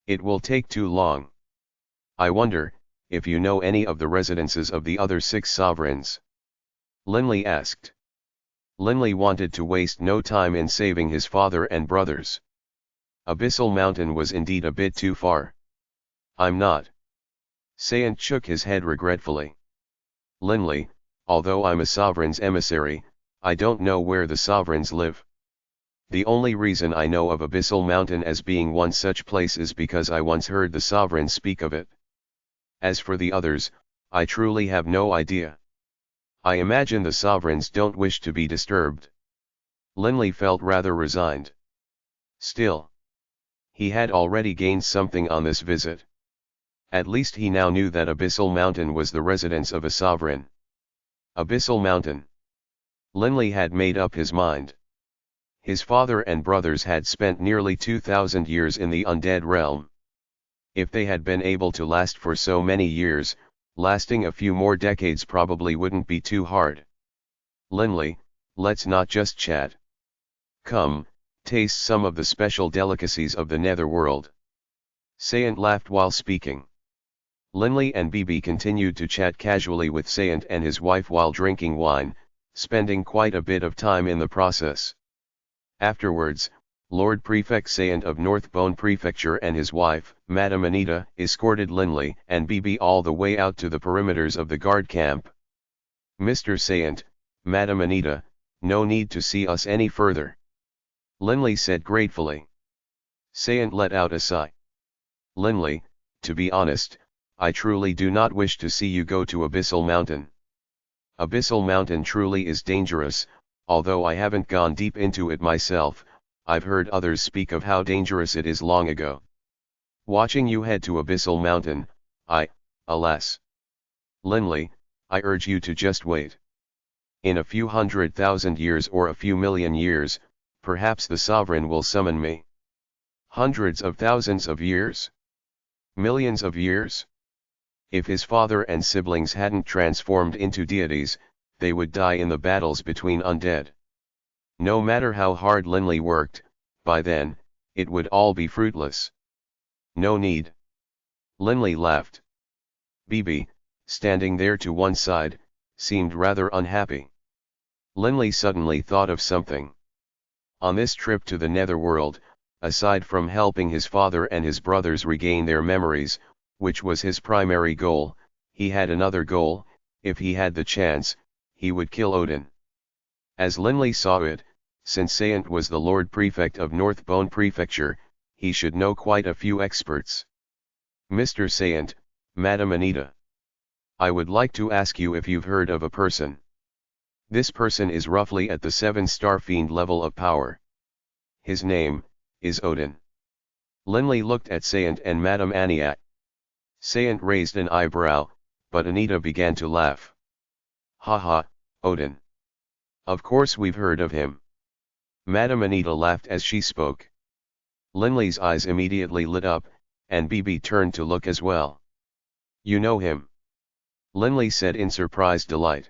It will take too long. I wonder, if you know any of the residences of the other 6 sovereigns? Linley asked. Linley wanted to waste no time in saving his father and brothers. Abyssal Mountain was indeed a bit too far. I'm not. Saint shook his head regretfully. Linley, although I'm a sovereign's emissary, I don't know where the sovereigns live. The only reason I know of Abyssal Mountain as being one such place is because I once heard the sovereign speak of it. As for the others, I truly have no idea. I imagine the sovereigns don't wish to be disturbed. Linley felt rather resigned. Still, he had already gained something on this visit. At least he now knew that Abyssal Mountain was the residence of a sovereign. Abyssal Mountain. Linley had made up his mind. His father and brothers had spent nearly 2,000 years in the undead realm. If they had been able to last for so many years, lasting a few more decades probably wouldn't be too hard. Linley, let's not just chat. Come, taste some of the special delicacies of the Netherworld. Saint laughed while speaking. Linley and BB continued to chat casually with Saint and his wife while drinking wine, spending quite a bit of time in the process. Afterwards, Lord Prefect Saint of North Bone Prefecture and his wife, Madame Anita, escorted Linley and BB all the way out to the perimeters of the guard camp. Mr. Saint, Madame Anita, no need to see us any further. Linley said gratefully. Saint let out a sigh. Linley, to be honest, I truly do not wish to see you go to Abyssal Mountain. Abyssal Mountain truly is dangerous, although I haven't gone deep into it myself. I've heard others speak of how dangerous it is long ago. Watching you head to Abyssal Mountain, alas. Linley, I urge you to just wait. In a few 100,000 years or a few million years, perhaps the sovereign will summon me. Hundreds of thousands of years? Millions of years? If his father and siblings hadn't transformed into deities, they would die in the battles between undead. No matter how hard Linley worked, by then, it would all be fruitless. No need. Linley laughed. BB, standing there to one side, seemed rather unhappy. Linley suddenly thought of something. On this trip to the Netherworld, Aside from helping his father and his brothers regain their memories, which was his primary goal, he had another goal. If he had the chance, he would kill Odin. As Linley saw it, since Saint was the Lord Prefect of North Bone Prefecture, he should know quite a few experts. Mr. Saint, Madam Anita. I would like to ask you if you've heard of a person. This person is roughly at the 7-star fiend level of power. His name is Odin. Linley looked at Saint and Madame Aniak. Saint raised an eyebrow, but Anita began to laugh. Ha ha, Odin. Of course we've heard of him. Madame Anita laughed as she spoke. Linley's eyes immediately lit up, and Bibi turned to look as well. You know him? Linley said in surprised delight.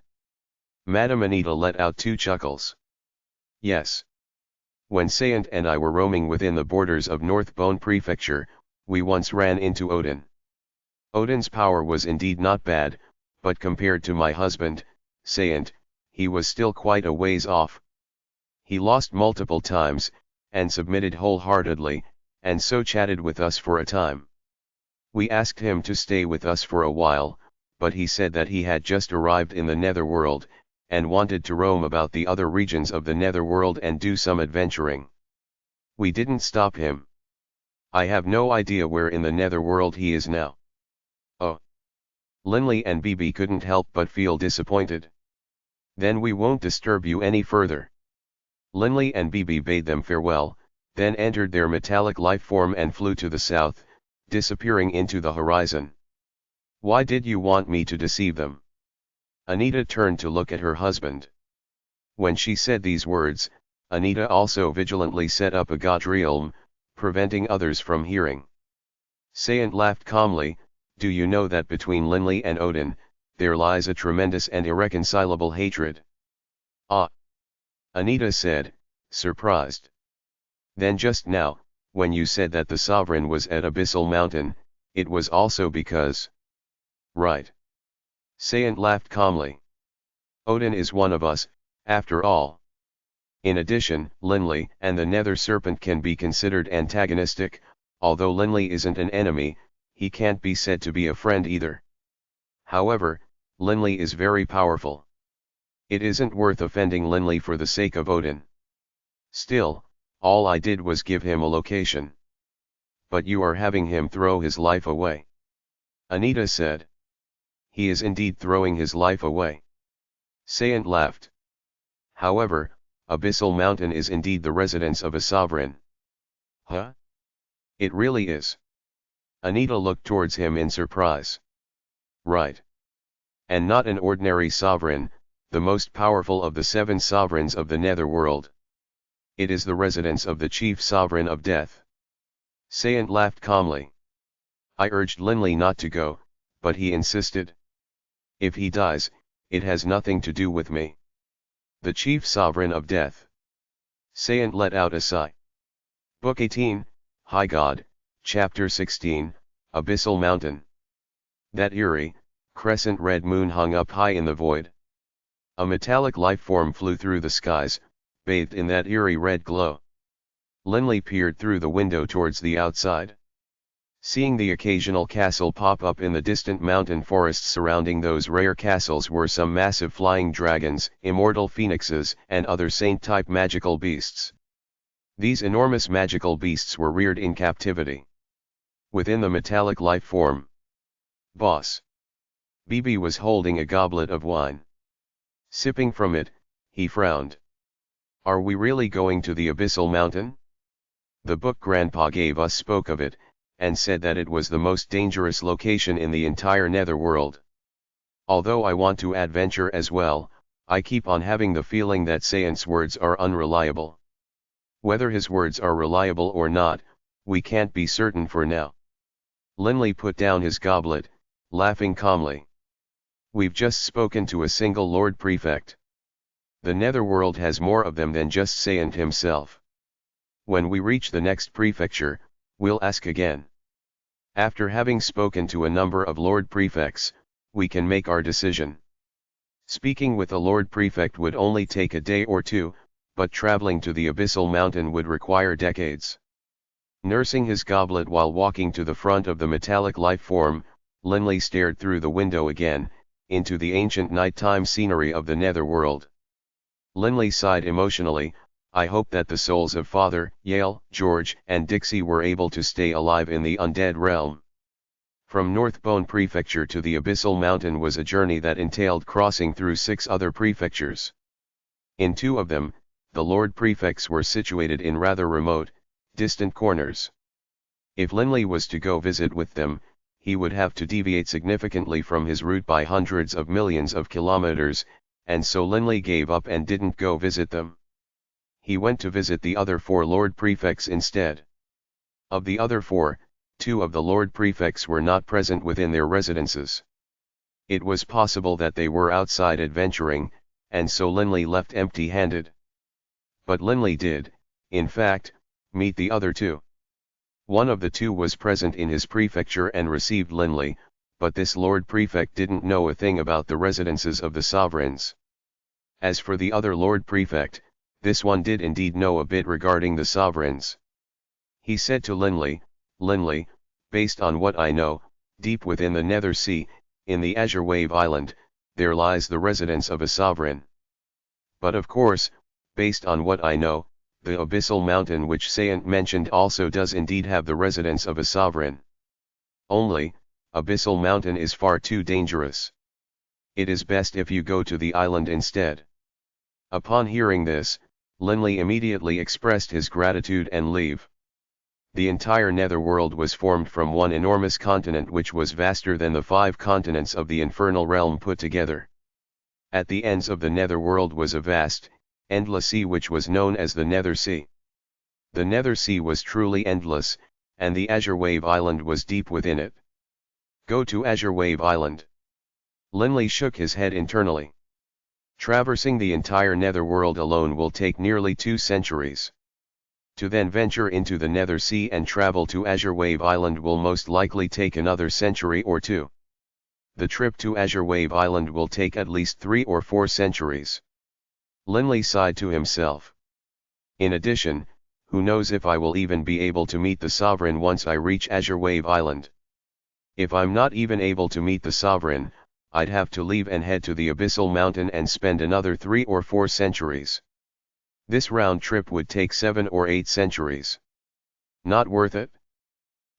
Madame Anita let out 2 chuckles. Yes. When Saint and I were roaming within the borders of North Bone Prefecture, we once ran into Odin. Odin's power was indeed not bad, but compared to my husband, Saint, he was still quite a ways off. He lost multiple times, and submitted wholeheartedly, and so chatted with us for a time. We asked him to stay with us for a while, but he said that he had just arrived in the Netherworld, and wanted to roam about the other regions of the Netherworld and do some adventuring. We didn't stop him. I have no idea where in the Netherworld he is now. Oh. Linley and Bibi couldn't help but feel disappointed. Then we won't disturb you any further. Linley and Bibi bade them farewell, then entered their metallic life form and flew to the south, disappearing into the horizon. Why did you want me to deceive them? Anita turned to look at her husband. When she said these words, Anita also vigilantly set up a godrealm, preventing others from hearing. Saint laughed calmly. Do you know that between Linley and Odin, there lies a tremendous and irreconcilable hatred? Ah! Anita said, surprised. Then just now, when you said that the sovereign was at Abyssal Mountain, it was also because... Right. Saint laughed calmly. Odin is one of us, after all. In addition, Linley and the Nether Serpent can be considered antagonistic. Although Linley isn't an enemy, he can't be said to be a friend either. However, Linley is very powerful. It isn't worth offending Linley for the sake of Odin. Still, all I did was give him a location. But you are having him throw his life away. Anita said. He is indeed throwing his life away. Saint laughed. However, Abyssal Mountain is indeed the residence of a sovereign. Huh? It really is. Anita looked towards him in surprise. Right. And not an ordinary sovereign, the most powerful of the 7 sovereigns of the Netherworld. It is the residence of the chief sovereign of death. Saint laughed calmly. I urged Linley not to go, but he insisted. If he dies, it has nothing to do with me. The chief sovereign of death. Saint let out a sigh. Book 18, Highgod, Chapter 16, Abyssal Mountain. That eerie, crescent red moon hung up high in the void. A metallic life form flew through the skies, bathed in that eerie red glow. Linley peered through the window towards the outside. Seeing the occasional castle pop up in the distant mountain forests surrounding those rare castles were some massive flying dragons, immortal phoenixes, and other saint-type magical beasts. These enormous magical beasts were reared in captivity. Within the metallic life form. Boss. Bibi was holding a goblet of wine. Sipping from it, he frowned. Are we really going to the Abyssal Mountain? The book Grandpa gave us spoke of it, and said that it was the most dangerous location in the entire Netherworld. Although I want to adventure as well, I keep on having the feeling that Saint's words are unreliable. Whether his words are reliable or not, we can't be certain for now. Linley put down his goblet, laughing calmly. We've just spoken to a single Lord Prefect. The Netherworld has more of them than just Saint himself. When we reach the next prefecture, we'll ask again. After having spoken to a number of Lord Prefects, we can make our decision. Speaking with a Lord Prefect would only take a day or two, but traveling to the Abyssal Mountain would require decades. Nursing his goblet while walking to the front of the metallic life form, Linley stared through the window again, into the ancient nighttime scenery of the Netherworld. Linley sighed emotionally. I hope that the souls of Father, Yale, George, and Dixie were able to stay alive in the undead realm. From North Bone Prefecture to the Abyssal Mountain was a journey that entailed crossing through 6 other prefectures. In 2 of them, the Lord Prefects were situated in rather remote, distant corners. If Linley was to go visit with them, he would have to deviate significantly from his route by hundreds of millions of kilometers, and so Linley gave up and didn't go visit them. He went to visit the other 4 Lord Prefects instead. Of the other 4, 2 of the Lord Prefects were not present within their residences. It was possible that they were outside adventuring, and so Linley left empty-handed. But Linley did, in fact, meet the other 2. One of the 2 was present in his prefecture and received Linley, but this Lord Prefect didn't know a thing about the residences of the sovereigns. As for the other Lord Prefect, this one did indeed know a bit regarding the sovereigns. He said to Linley, Linley, based on what I know, deep within the Nether Sea, in the Azure Wave Island, there lies the residence of a sovereign. But of course, based on what I know, the Abyssal Mountain which Saint mentioned also does indeed have the residence of a sovereign. Only, Abyssal Mountain is far too dangerous. It is best if you go to the island instead. Upon hearing this, Linley immediately expressed his gratitude and leave. The entire Netherworld was formed from one enormous continent which was vaster than the 5 continents of the infernal realm put together. At the ends of the Netherworld was a vast, endless sea which was known as the Nether Sea. The Nether Sea was truly endless, and the Azure Wave Island was deep within it. Go to Azure Wave Island. Linley shook his head internally. Traversing the entire Netherworld alone will take nearly 2 centuries. To then venture into the Nether Sea and travel to Azure Wave Island will most likely take another century or 2. The trip to Azure Wave Island will take at least 3 or 4 centuries. Linley sighed to himself. In addition, who knows if I will even be able to meet the Sovereign once I reach Azure Wave Island. If I'm not even able to meet the Sovereign, I'd have to leave and head to the Abyssal Mountain and spend another 3 or 4 centuries. This round trip would take 7 or 8 centuries. Not worth it?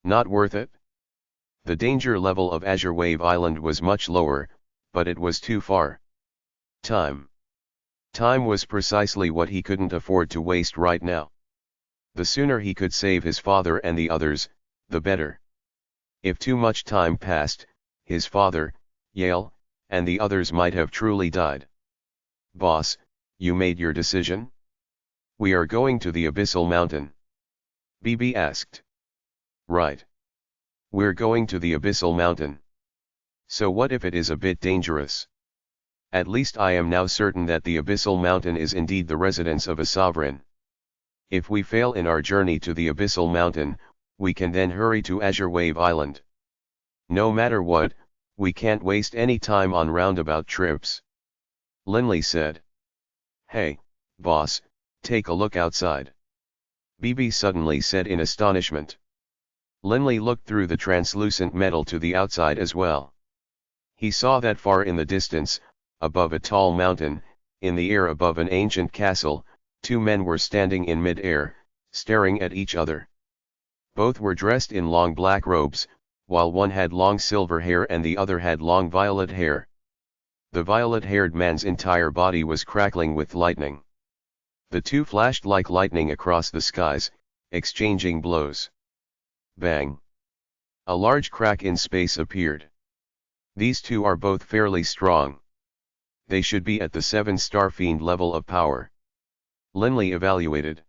Not worth it? The danger level of Azure Wave Island was much lower, but it was too far. Time. Time was precisely what he couldn't afford to waste right now. The sooner he could save his father and the others, the better. If too much time passed, his father, Yale, and the others might have truly died. Boss, you made your decision? We are going to the Abyssal Mountain. BB asked. Right. We're going to the Abyssal Mountain. So what if it is a bit dangerous? At least I am now certain that the Abyssal Mountain is indeed the residence of a sovereign. If we fail in our journey to the Abyssal Mountain, we can then hurry to Azure Wave Island. No matter what, we can't waste any time on roundabout trips. Linley said. Hey, boss, take a look outside. BB suddenly said in astonishment. Linley looked through the translucent metal to the outside as well. He saw that far in the distance, above a tall mountain, in the air above an ancient castle, 2 men were standing in mid-air, staring at each other. Both were dressed in long black robes, while one had long silver hair and the other had long violet hair. The violet-haired man's entire body was crackling with lightning. The 2 flashed like lightning across the skies, exchanging blows. Bang! A large crack in space appeared. These 2 are both fairly strong. They should be at the 7-star fiend level of power. Linley evaluated.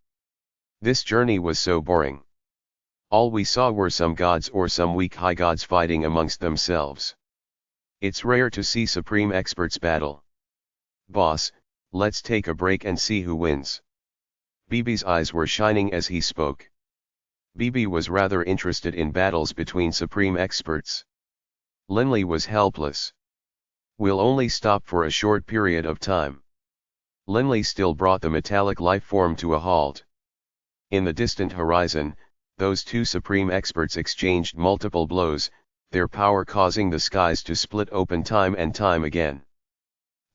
This journey was so boring. All we saw were some gods or some weak Highgods fighting amongst themselves. It's rare to see supreme experts battle. Boss, let's take a break and see who wins. BB's eyes were shining as he spoke. BB was rather interested in battles between supreme experts. Linley was helpless. We'll only stop for a short period of time. Linley still brought the metallic life form to a halt. In the distant horizon, Those two supreme experts exchanged multiple blows, their power causing the skies to split open time and time again.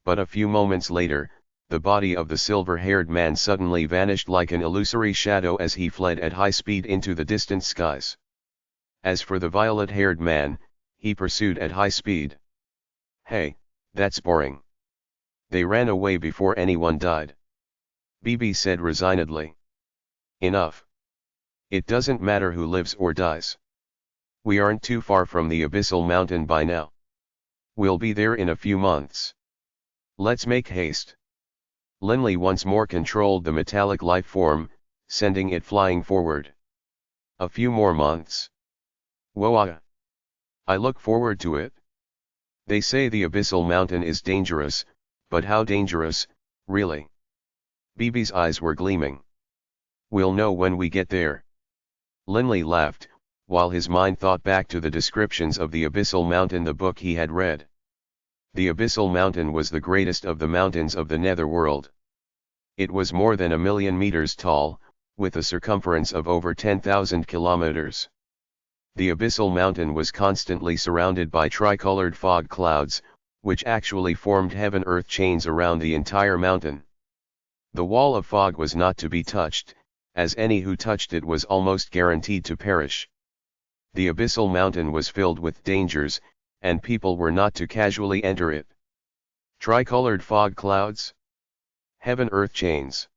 But a few moments later, the body of the silver-haired man suddenly vanished like an illusory shadow as he fled at high speed into the distant skies. As for the violet-haired man, he pursued at high speed. "Hey, that's boring. They ran away before anyone died," Bibi said resignedly. "Enough. It doesn't matter who lives or dies. We aren't too far from the Abyssal Mountain by now. We'll be there in a few months. Let's make haste." Linley once more controlled the metallic life form, sending it flying forward. "A few more months. Whoa! I look forward to it. They say the Abyssal Mountain is dangerous, but how dangerous, really?" Bibi's eyes were gleaming. "We'll know when we get there." Linley laughed, while his mind thought back to the descriptions of the Abyssal Mountain, the book he had read. The Abyssal Mountain was the greatest of the mountains of the Netherworld. It was more than 1,000,000 meters tall, with a circumference of over 10,000 kilometers. The Abyssal Mountain was constantly surrounded by tricolored fog clouds, which actually formed heaven-earth chains around the entire mountain. The wall of fog was not to be touched, as any who touched it was almost guaranteed to perish. The Abyssal Mountain was filled with dangers, and people were not to casually enter it. Tricolored fog clouds? Heaven-earth chains?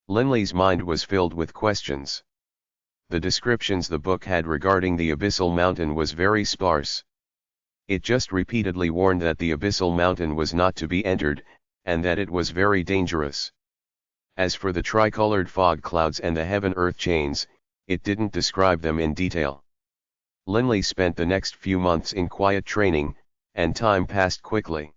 Linley's mind was filled with questions. The descriptions the book had regarding the Abyssal Mountain was very sparse. It just repeatedly warned that the Abyssal Mountain was not to be entered, and that it was very dangerous. As for the tricolored fog clouds and the heaven-earth chains, it didn't describe them in detail. Linley spent the next few months in quiet training, and time passed quickly.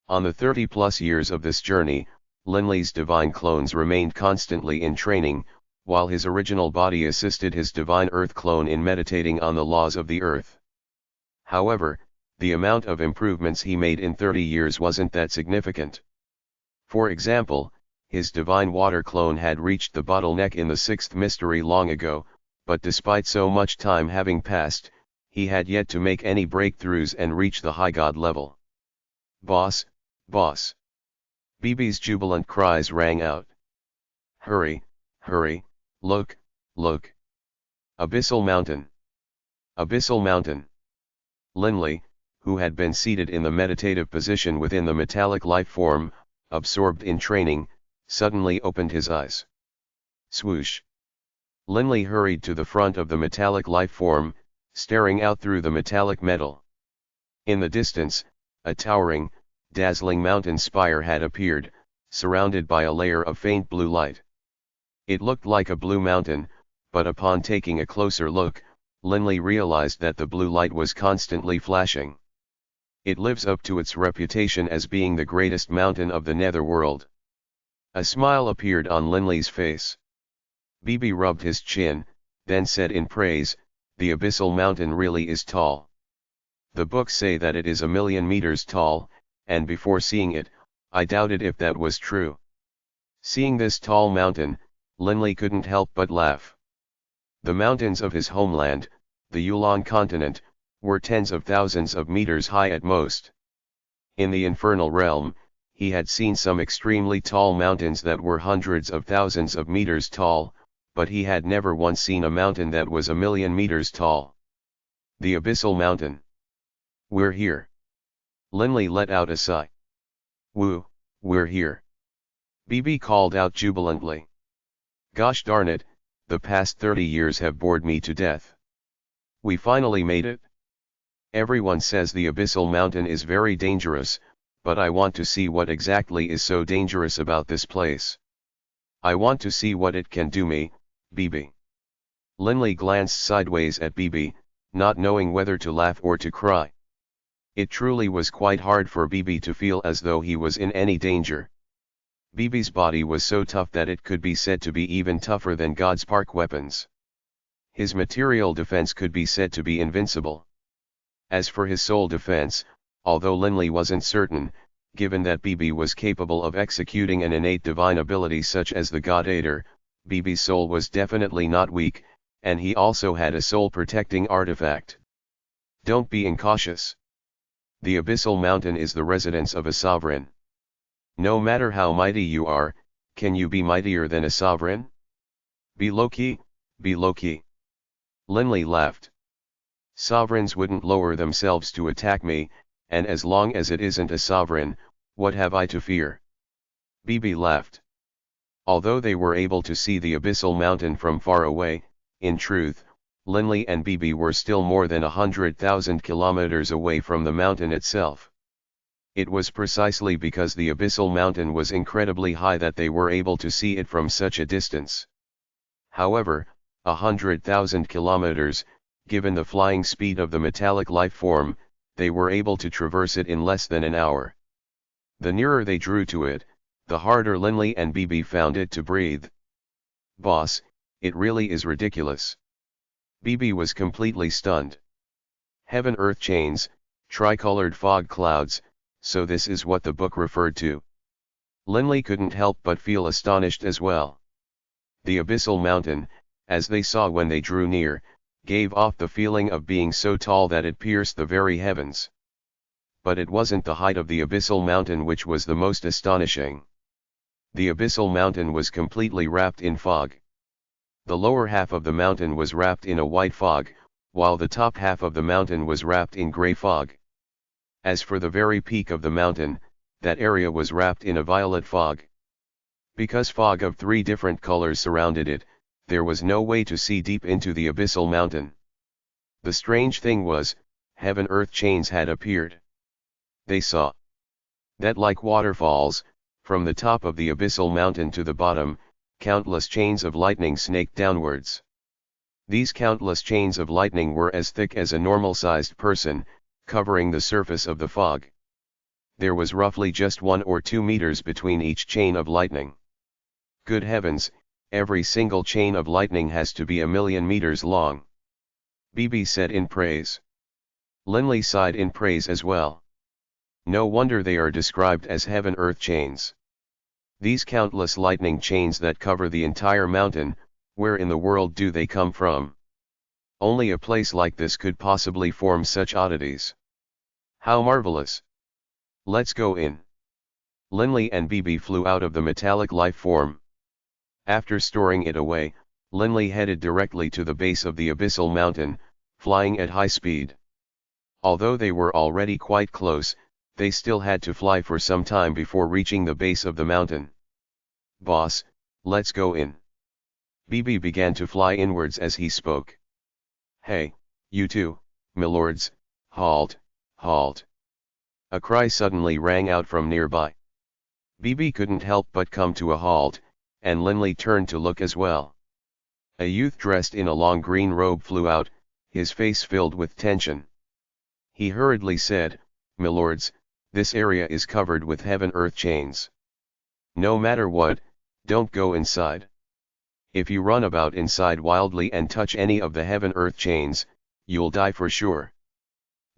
On the 30-plus years of this journey, Linley's divine clones remained constantly in training, while his original body assisted his divine earth clone in meditating on the laws of the earth. However, the amount of improvements he made in 30 years wasn't that significant. For example, his divine water clone had reached the bottleneck in the sixth mystery long ago, but despite so much time having passed, he had yet to make any breakthroughs and reach the Highgod level. "Boss, boss!" Bibi's jubilant cries rang out. "Hurry, hurry, look, look! Abyssal Mountain! Abyssal Mountain!" Linley, who had been seated in the meditative position within the metallic life form, absorbed in training, suddenly opened his eyes. Swoosh! Linley hurried to the front of the metallic life form, staring out through the metallic metal. In the distance, a towering, dazzling mountain spire had appeared, surrounded by a layer of faint blue light. It looked like a blue mountain, but upon taking a closer look, Linley realized that the blue light was constantly flashing. It lives up to its reputation as being the greatest mountain of the Netherworld. A smile appeared on Linley's face. Bibi rubbed his chin, then said in praise, "The Abyssal Mountain really is tall. The books say that it is 1,000,000 meters tall, and before seeing it, I doubted if that was true." Seeing this tall mountain, Linley couldn't help but laugh. The mountains of his homeland, the Yulan continent, were tens of thousands of meters high at most. In the infernal realm, he had seen some extremely tall mountains that were hundreds of thousands of meters tall, but he had never once seen a mountain that was 1,000,000 meters tall. The Abyssal Mountain. "We're here." Linley let out a sigh. "Woo, we're here!" Bibi called out jubilantly. "Gosh darn it, the past 30 years have bored me to death. We finally made it. Everyone says the Abyssal Mountain is very dangerous, but I want to see what exactly is so dangerous about this place. I want to see what it can do me, Bibi." Linley glanced sideways at Bibi, not knowing whether to laugh or to cry. It truly was quite hard for Bibi to feel as though he was in any danger. Bibi's body was so tough that it could be said to be even tougher than God's park weapons. His material defense could be said to be invincible. As for his soul defense, although Linley wasn't certain, given that Bibi was capable of executing an innate divine ability such as the God Aider, Bibi's soul was definitely not weak, and he also had a soul-protecting artifact. Don't be incautious. The Abyssal Mountain is the residence of a sovereign. No matter how mighty you are, can you be mightier than a sovereign? Be low-key, be low-key. Linley laughed. Sovereigns wouldn't lower themselves to attack me, and as long as it isn't a sovereign, what have I to fear? Bibi laughed. Although they were able to see the Abyssal Mountain from far away, in truth, Linley and Bibi were still more than 100,000 kilometers away from the mountain itself. It was precisely because the Abyssal Mountain was incredibly high that they were able to see it from such a distance. However, 100,000 kilometers, given the flying speed of the metallic life form, they were able to traverse it in less than an hour. The nearer they drew to it, the harder Linley and Bibi found it to breathe. Boss, it really is ridiculous. Bibi was completely stunned. Heaven-earth chains, tricolored fog clouds, so this is what the book referred to. Linley couldn't help but feel astonished as well. The Abyssal Mountain, as they saw when they drew near, gave off the feeling of being so tall that it pierced the very heavens. But it wasn't the height of the Abyssal Mountain which was the most astonishing. The Abyssal Mountain was completely wrapped in fog. The lower half of the mountain was wrapped in a white fog, while the top half of the mountain was wrapped in grey fog. As for the very peak of the mountain, that area was wrapped in a violet fog. Because fog of 3 different colors surrounded it, there was no way to see deep into the Abyssal Mountain. The strange thing was, heaven-earth chains had appeared. They saw that, like waterfalls, from the top of the Abyssal Mountain to the bottom, countless chains of lightning snaked downwards. These countless chains of lightning were as thick as a normal-sized person, covering the surface of the fog. There was roughly just 1 or 2 meters between each chain of lightning. Good heavens, every single chain of lightning has to be 1,000,000 meters long. Bibi said in praise. Linley sighed in praise as well. No wonder they are described as heaven-earth chains. These countless lightning chains that cover the entire mountain, where in the world do they come from? Only a place like this could possibly form such oddities. How marvelous! Let's go in. Linley and Bibi flew out of the metallic life form. After storing it away, Linley headed directly to the base of the Abyssal Mountain, flying at high speed. Although they were already quite close, they still had to fly for some time before reaching the base of the mountain. Boss, let's go in. Bibi began to fly inwards as he spoke. Hey, you two, milords, halt, halt. A cry suddenly rang out from nearby. Bibi couldn't help but come to a halt, and Linley turned to look as well. A youth dressed in a long green robe flew out, his face filled with tension. He hurriedly said, Milords, this area is covered with heaven-earth chains. No matter what, don't go inside. If you run about inside wildly and touch any of the heaven-earth chains, you'll die for sure.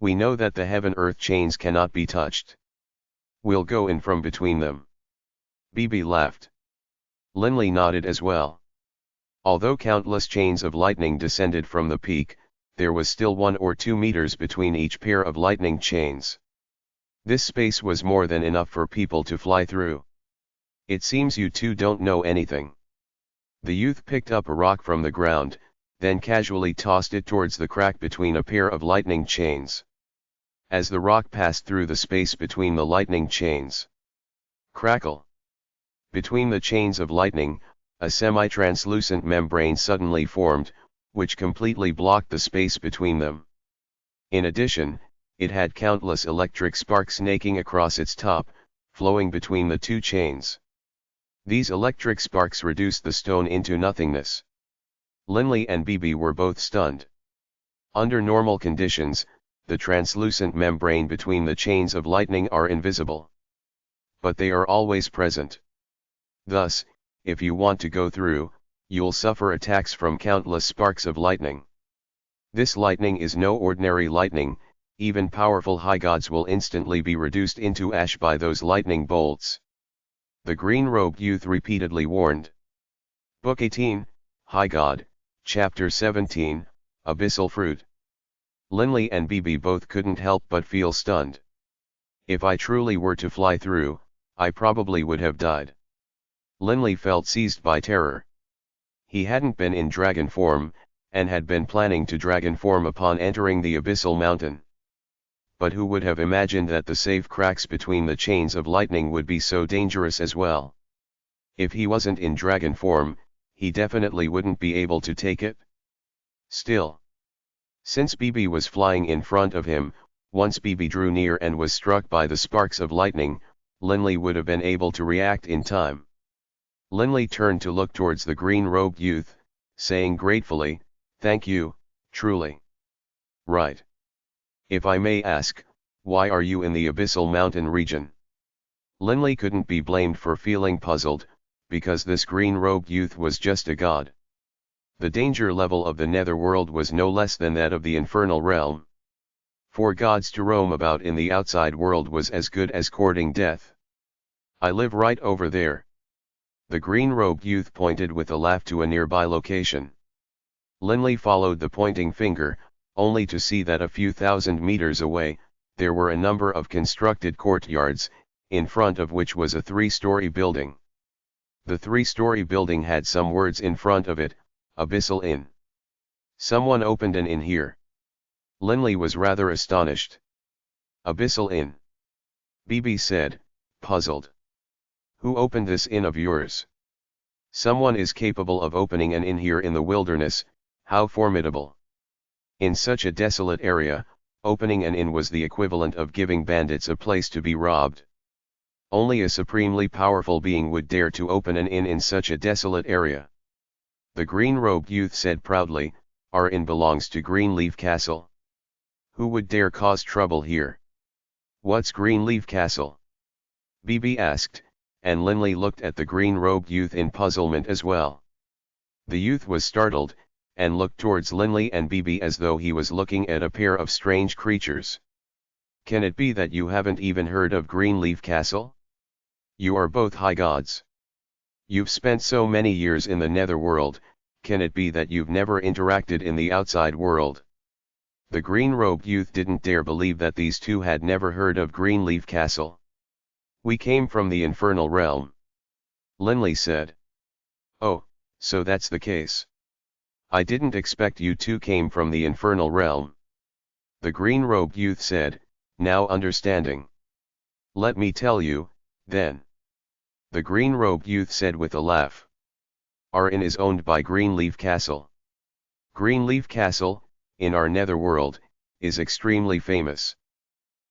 We know that the heaven-earth chains cannot be touched. We'll go in from between them. Bibi laughed. Linley nodded as well. Although countless chains of lightning descended from the peak, there was still 1 or 2 meters between each pair of lightning chains. This space was more than enough for people to fly through. It seems you two don't know anything. The youth picked up a rock from the ground, then casually tossed it towards the crack between a pair of lightning chains. As the rock passed through the space between the lightning chains, crackle! Between the chains of lightning, a semi-translucent membrane suddenly formed, which completely blocked the space between them. In addition, it had countless electric sparks snaking across its top, flowing between the 2 chains. These electric sparks reduced the stone into nothingness. Linley and Bibi were both stunned. Under normal conditions, the translucent membrane between the chains of lightning are invisible. But they are always present. Thus, if you want to go through, you'll suffer attacks from countless sparks of lightning. This lightning is no ordinary lightning, even powerful Highgods will instantly be reduced into ash by those lightning bolts. The green-robed youth repeatedly warned. Book 18, Highgod, Chapter 17, Abyssal Fruit. Linley and Bibi both couldn't help but feel stunned. If I truly were to fly through, I probably would have died. Linley felt seized by terror. He hadn't been in dragon form, and had been planning to dragon form upon entering the Abyssal Mountain. But who would have imagined that the safe cracks between the chains of lightning would be so dangerous as well? If he wasn't in dragon form, he definitely wouldn't be able to take it. Still, since Bibi was flying in front of him, once Bibi drew near and was struck by the sparks of lightning, Linley would have been able to react in time. Linley turned to look towards the green-robed youth, saying gratefully, "Thank you, truly." "Right. If I may ask, why are you in the Abyssal Mountain region?" Linley couldn't be blamed for feeling puzzled, because this green-robed youth was just a god. The danger level of the Netherworld was no less than that of the infernal realm. For gods to roam about in the outside world was as good as courting death. "I live right over there." The green-robed youth pointed with a laugh to a nearby location. Linley followed the pointing finger, only to see that a few thousand meters away, there were a number of constructed courtyards, in front of which was a 3-story building. The 3-story building had some words in front of it, "Abyssal Inn." Someone opened an inn here. Linley was rather astonished. "Abyssal Inn?" Bibi said, puzzled. "Who opened this inn of yours?" "Someone is capable of opening an inn here in the wilderness, how formidable." In such a desolate area, opening an inn was the equivalent of giving bandits a place to be robbed. Only a supremely powerful being would dare to open an inn in such a desolate area. The green-robed youth said proudly, "Our inn belongs to Greenleaf Castle." "Who would dare cause trouble here?" "What's Greenleaf Castle?" Bibi asked, and Linley looked at the green-robed youth in puzzlement as well. The youth was startled, and looked towards Linley and Bibi as though he was looking at a pair of strange creatures. "Can it be that you haven't even heard of Greenleaf Castle? You are both high gods. You've spent so many years in the Netherworld, can it be that you've never interacted in the outside world?" The green-robed youth didn't dare believe that these two had never heard of Greenleaf Castle. "We came from the infernal realm," Linley said. "Oh, so that's the case. I didn't expect you two came from the infernal realm," the green-robed youth said, now understanding. "Let me tell you, then," the green-robed youth said with a laugh. "Our inn is owned by Greenleaf Castle. Greenleaf Castle, in our Netherworld, is extremely famous.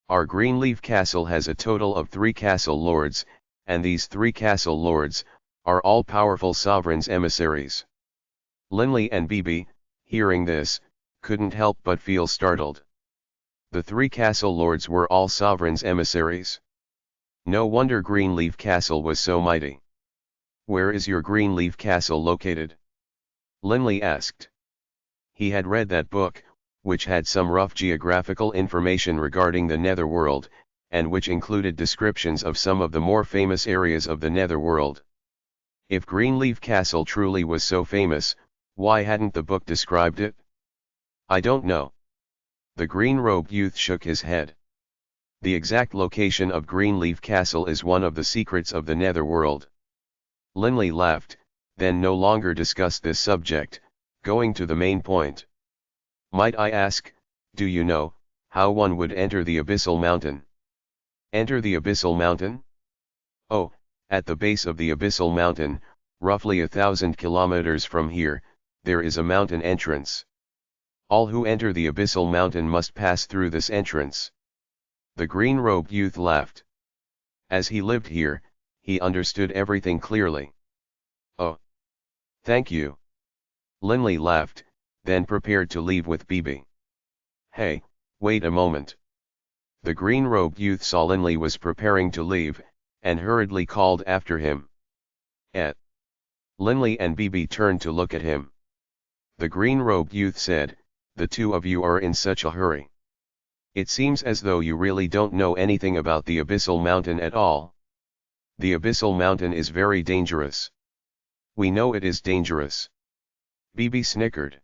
Our Greenleaf Castle has a total of 3 castle lords, and these 3 castle lords are all powerful sovereigns' emissaries." Linley and Bibi, hearing this, couldn't help but feel startled. The 3 castle lords were all sovereigns' emissaries. No wonder Greenleaf Castle was so mighty. "Where is your Greenleaf Castle located?" Linley asked. He had read that book, which had some rough geographical information regarding the Netherworld, and which included descriptions of some of the more famous areas of the Netherworld. If Greenleaf Castle truly was so famous, why hadn't the book described it? "I don't know." The green-robed youth shook his head. "The exact location of Greenleaf Castle is one of the secrets of the Netherworld." Linley laughed, then no longer discussed this subject, going to the main point. "Might I ask, do you know, how one would enter the Abyssal Mountain?" "Enter the Abyssal Mountain?" "Oh, at the base of the Abyssal Mountain, roughly 1,000 kilometers from here, there is a mountain entrance. All who enter the Abyssal Mountain must pass through this entrance." The green-robed youth laughed. As he lived here, he understood everything clearly. "Oh. Thank you." Linley laughed, then prepared to leave with Bibi. "Hey, wait a moment." The green-robed youth saw Linley was preparing to leave, and hurriedly called after him. Linley and Bibi turned to look at him. The green-robed youth said, "The two of you are in such a hurry. It seems as though you really don't know anything about the Abyssal Mountain at all." "The Abyssal Mountain is very dangerous." "We know it is dangerous. BB snickered.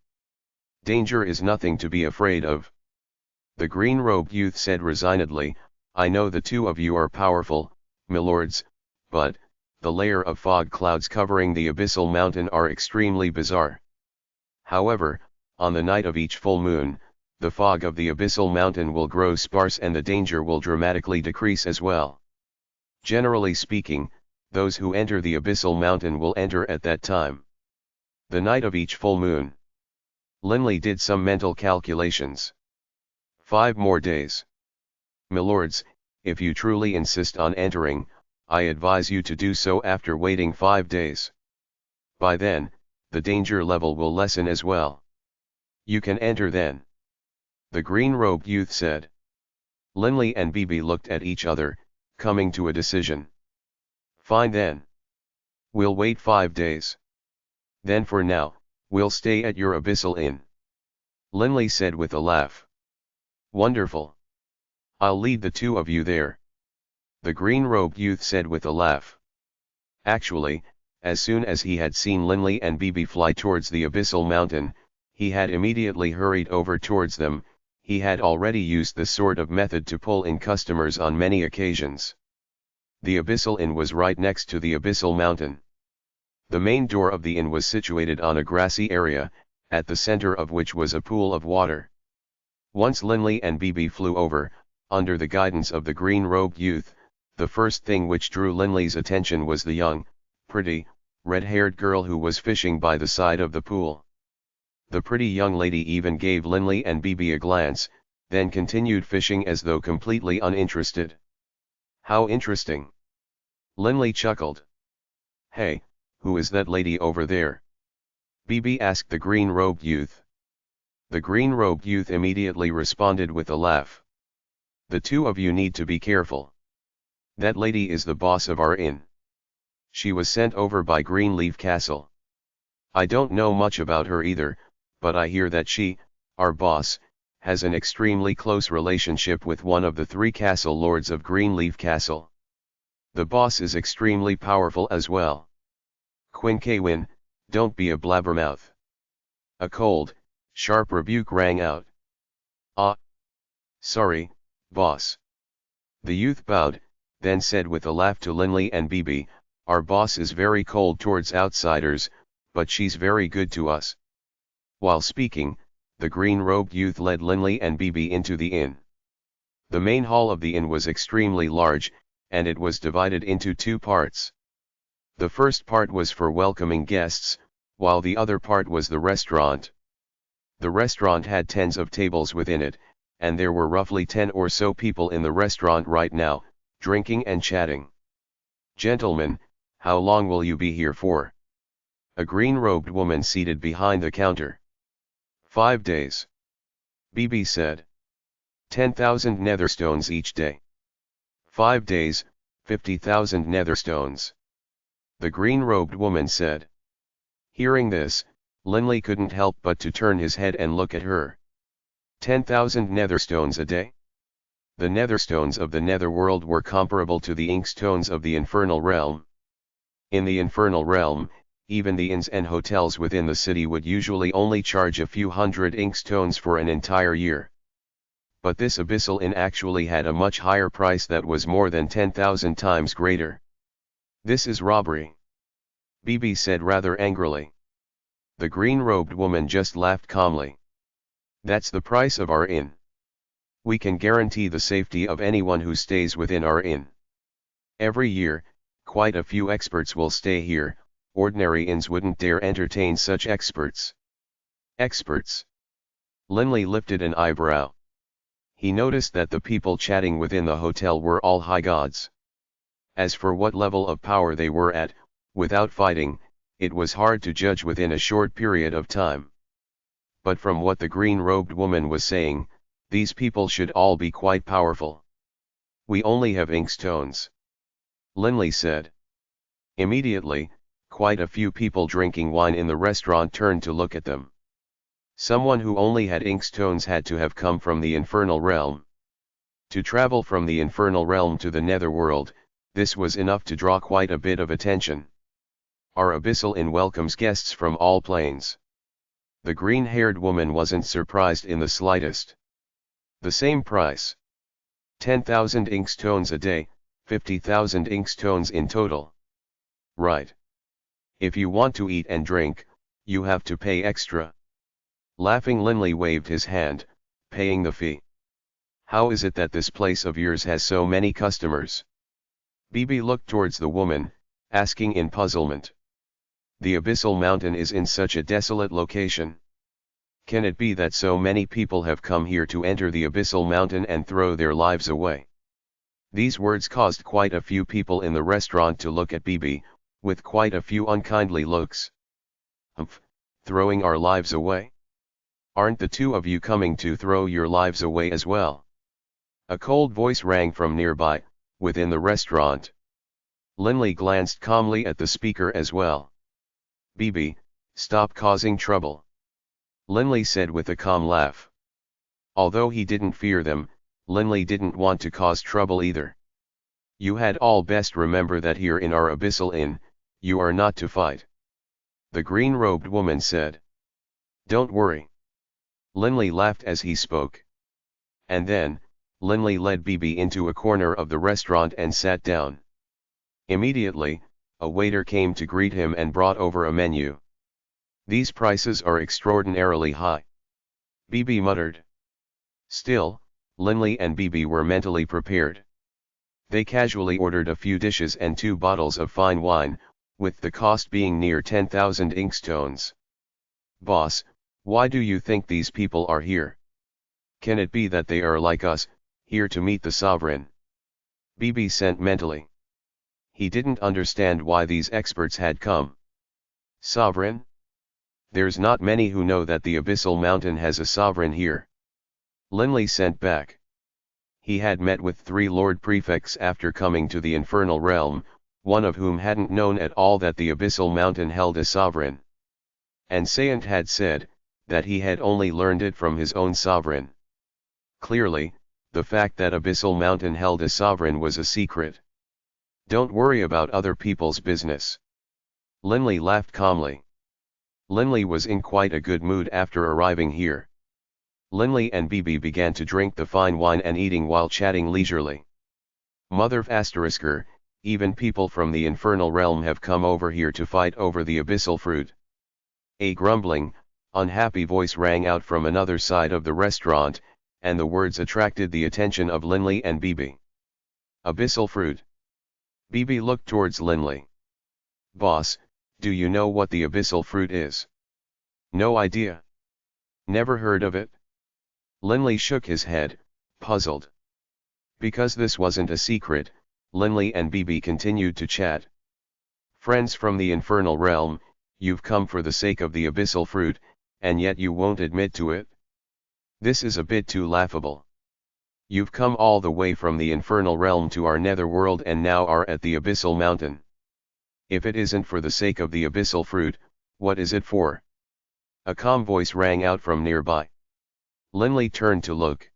Danger is nothing to be afraid of. The green-robed youth said resignedly, I know the two of you are powerful, milords, but, the layer of fog clouds covering the abyssal mountain are extremely bizarre. However, on the night of each full moon, the fog of the abyssal mountain will grow sparse and the danger will dramatically decrease as well. Generally speaking, those who enter the abyssal mountain will enter at that time. The night of each full moon. Linley did some mental calculations. 5 more days. Milords, if you truly insist on entering, I advise you to do so after waiting 5 days. By then, the danger level will lessen as well. You can enter then. The green-robed youth said. Linley and BB looked at each other, coming to a decision. Fine then. We'll wait 5 days. Then for now, we'll stay at your abyssal inn. Linley said with a laugh. Wonderful. I'll lead the two of you there. The green-robed youth said with a laugh. Actually, as soon as he had seen Linley and BB fly towards the abyssal mountain, he had immediately hurried over towards them. He had already used this sort of method to pull in customers on many occasions. The abyssal inn was right next to the abyssal mountain. The main door of the inn was situated on a grassy area, at the center of which was a pool of water. Once Linley and BB flew over, under the guidance of the green-robed youth, the first thing which drew Linley's attention was the young, pretty, red-haired girl who was fishing by the side of the pool. The pretty young lady even gave Linley and BB a glance, then continued fishing as though completely uninterested. How interesting. Linley chuckled. Hey, who is that lady over there? BB asked the green-robed youth. The green-robed youth immediately responded with a laugh. The two of you need to be careful. That lady is the boss of our inn. She was sent over by Greenleaf Castle. I don't know much about her either, but I hear that she, our boss, has an extremely close relationship with one of the 3 castle lords of Greenleaf Castle. The boss is extremely powerful as well. Quinkawin, don't be a blabbermouth. A cold, sharp rebuke rang out. Ah. Sorry, boss. The youth bowed, then said with a laugh to Linley and BB, our boss is very cold towards outsiders, but she's very good to us. While speaking, the green-robed youth led Linley and BB into the inn. The main hall of the inn was extremely large, and it was divided into 2 parts. The first part was for welcoming guests, while the other part was the restaurant. The restaurant had tens of tables within it, and there were roughly 10 or so people in the restaurant right now, drinking and chatting. Gentlemen, how long will you be here for? A green-robed woman seated behind the counter. 5 days. BB said. 10,000 netherstones each day. 5 days, 50,000 netherstones. The green-robed woman said. Hearing this, Linley couldn't help but to turn his head and look at her. 10,000 netherstones a day? The netherstones of the Netherworld were comparable to the inkstones of the infernal realm. In the infernal realm, even the inns and hotels within the city would usually only charge a few hundred inkstones for an entire year. But this abyssal inn actually had a much higher price that was more than 10,000 times greater. This is robbery. BB said rather angrily. The green-robed woman just laughed calmly. That's the price of our inn. We can guarantee the safety of anyone who stays within our inn. Every year, quite a few experts will stay here. Ordinary inns wouldn't dare entertain such experts. Experts? Linley lifted an eyebrow. He noticed that the people chatting within the hotel were all Highgods. As for what level of power they were at, without fighting, it was hard to judge within a short period of time. But from what the green-robed woman was saying, these people should all be quite powerful. We only have inkstones. Linley said. Immediately, quite a few people drinking wine in the restaurant turned to look at them. Someone who only had inkstones had to have come from the infernal realm. To travel from the infernal realm to the Netherworld, this was enough to draw quite a bit of attention. Our abyssal inn welcomes guests from all planes. The green-haired woman wasn't surprised in the slightest. The same price. 10,000 inkstones a day, 50,000 inkstones in total. Right. If you want to eat and drink, you have to pay extra. Laughing, Linley waved his hand, paying the fee. How is it that this place of yours has so many customers? Bibi looked towards the woman, asking in puzzlement. The Abyssal Mountain is in such a desolate location. Can it be that so many people have come here to enter the Abyssal Mountain and throw their lives away? These words caused quite a few people in the restaurant to look at Bibi, with quite a few unkindly looks. Humph, throwing our lives away? Aren't the two of you coming to throw your lives away as well? A cold voice rang from nearby, within the restaurant. Linley glanced calmly at the speaker as well. Bibi, stop causing trouble. Linley said with a calm laugh. Although he didn't fear them, Linley didn't want to cause trouble either. You had all best remember that here in our Abyssal Inn, you are not to fight. The green-robed woman said. Don't worry. Linley laughed as he spoke. And then, Linley led Bibi into a corner of the restaurant and sat down. Immediately, a waiter came to greet him and brought over a menu. These prices are extraordinarily high. Bibi muttered. Still, Linley and Bibi were mentally prepared. They casually ordered a few dishes and 2 bottles of fine wine, with the cost being near 10,000 inkstones. Boss, why do you think these people are here? Can it be that they are like us, here to meet the sovereign? Bibi sent mentally. He didn't understand why these experts had come. Sovereign? There's not many who know that the Abyssal Mountain has a sovereign here. Linley sent back. He had met with 3 Lord Prefects after coming to the Infernal Realm, one of whom hadn't known at all that the Abyssal Mountain held a sovereign. And Sayant had said, that he had only learned it from his own sovereign. Clearly, the fact that Abyssal Mountain held a sovereign was a secret. Don't worry about other people's business. Linley laughed calmly. Linley was in quite a good mood after arriving here. Linley and Bibi began to drink the fine wine and eating while chatting leisurely. Mother ***, even people from the infernal realm have come over here to fight over the abyssal fruit. A grumbling, unhappy voice rang out from another side of the restaurant, and the words attracted the attention of Linley and Bibi. Abyssal fruit. Bibi looked towards Linley. Boss, do you know what the abyssal fruit is? No idea. Never heard of it? Linley shook his head, puzzled. Because this wasn't a secret, Linley and Bibi continued to chat. Friends from the infernal realm, you've come for the sake of the abyssal fruit, and yet you won't admit to it? This is a bit too laughable. You've come all the way from the infernal realm to our netherworld and now are at the abyssal mountain. If it isn't for the sake of the abyssal fruit, what is it for? A calm voice rang out from nearby. Linley turned to look.